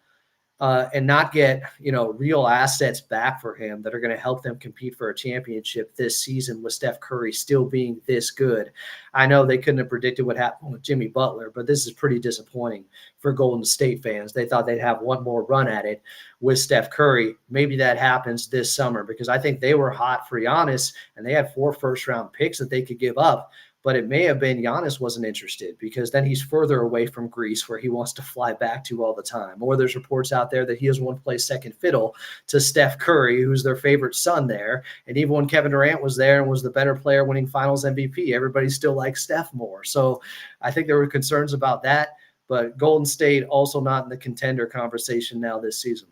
and not get, real assets back for him that are going to help them compete for a championship this season with Steph Curry still being this good. I know they couldn't have predicted what happened with Jimmy Butler, but this is pretty disappointing for Golden State fans. They thought they'd have one more run at it with Steph Curry. Maybe that happens this summer, because I think they were hot for Giannis and they had 4 first-round picks that they could give up. But it may have been Giannis wasn't interested, because then he's further away from Greece where he wants to fly back to all the time. Or there's reports out there that he doesn't want to play second fiddle to Steph Curry, who's their favorite son there. And even when Kevin Durant was there and was the better player winning finals MVP, everybody still likes Steph more. So I think there were concerns about that. But Golden State also not in the contender conversation now this season.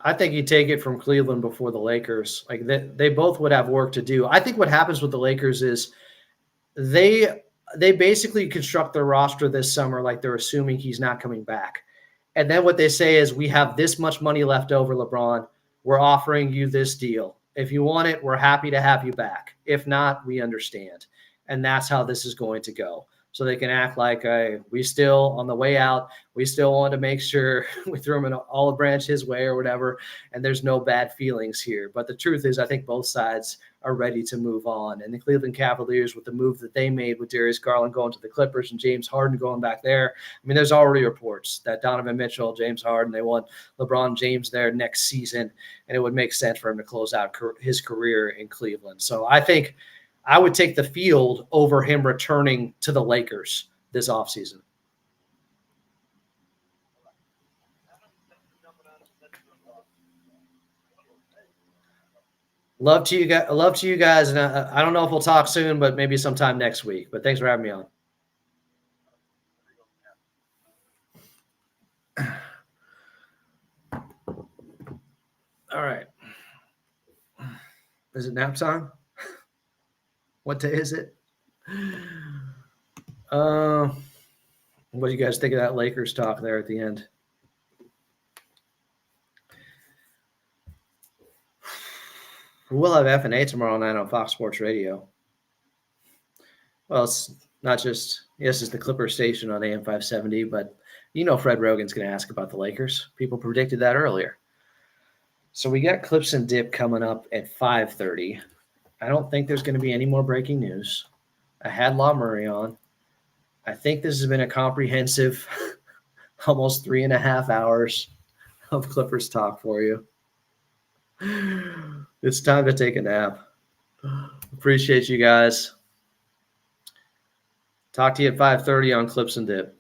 I think you take it from Cleveland before the Lakers. Like they both would have work to do. I think what happens with the Lakers is they basically construct their roster this summer like they're assuming he's not coming back. And then what they say is, we have this much money left over, LeBron. We're offering you this deal. If you want it, we're happy to have you back. If not, we understand. And that's how this is going to go. So they can act like we still, on the way out, we still want to make sure we threw him an olive branch his way or whatever, and there's no bad feelings here. But the truth is, I think both sides are ready to move on. And the Cleveland Cavaliers, with the move that they made with Darius Garland going to the Clippers and James Harden going back there, I mean, there's already reports that Donovan Mitchell, James Harden, they want LeBron James there next season, and it would make sense for him to close out his career in Cleveland. So I think I would take the field over him returning to the Lakers this offseason. Love to you guys. And I don't know if we'll talk soon, but maybe sometime next week. But thanks for having me on. All right. Is it nap time? What day is it? What do you guys think of that Lakers talk there at the end? We'll have F&A tomorrow night on Fox Sports Radio. Well, it's not just, yes, it's the Clipper station on AM 570, but Fred Rogan's going to ask about the Lakers. People predicted that earlier. So we got Clips and Dip coming up at 5:30. I don't think there's going to be any more breaking news. I had Law Murray on. I think this has been a comprehensive almost 3.5 hours of Clippers talk for you. It's time to take a nap. Appreciate you guys. Talk to you at 5:30 on Clips and Dip.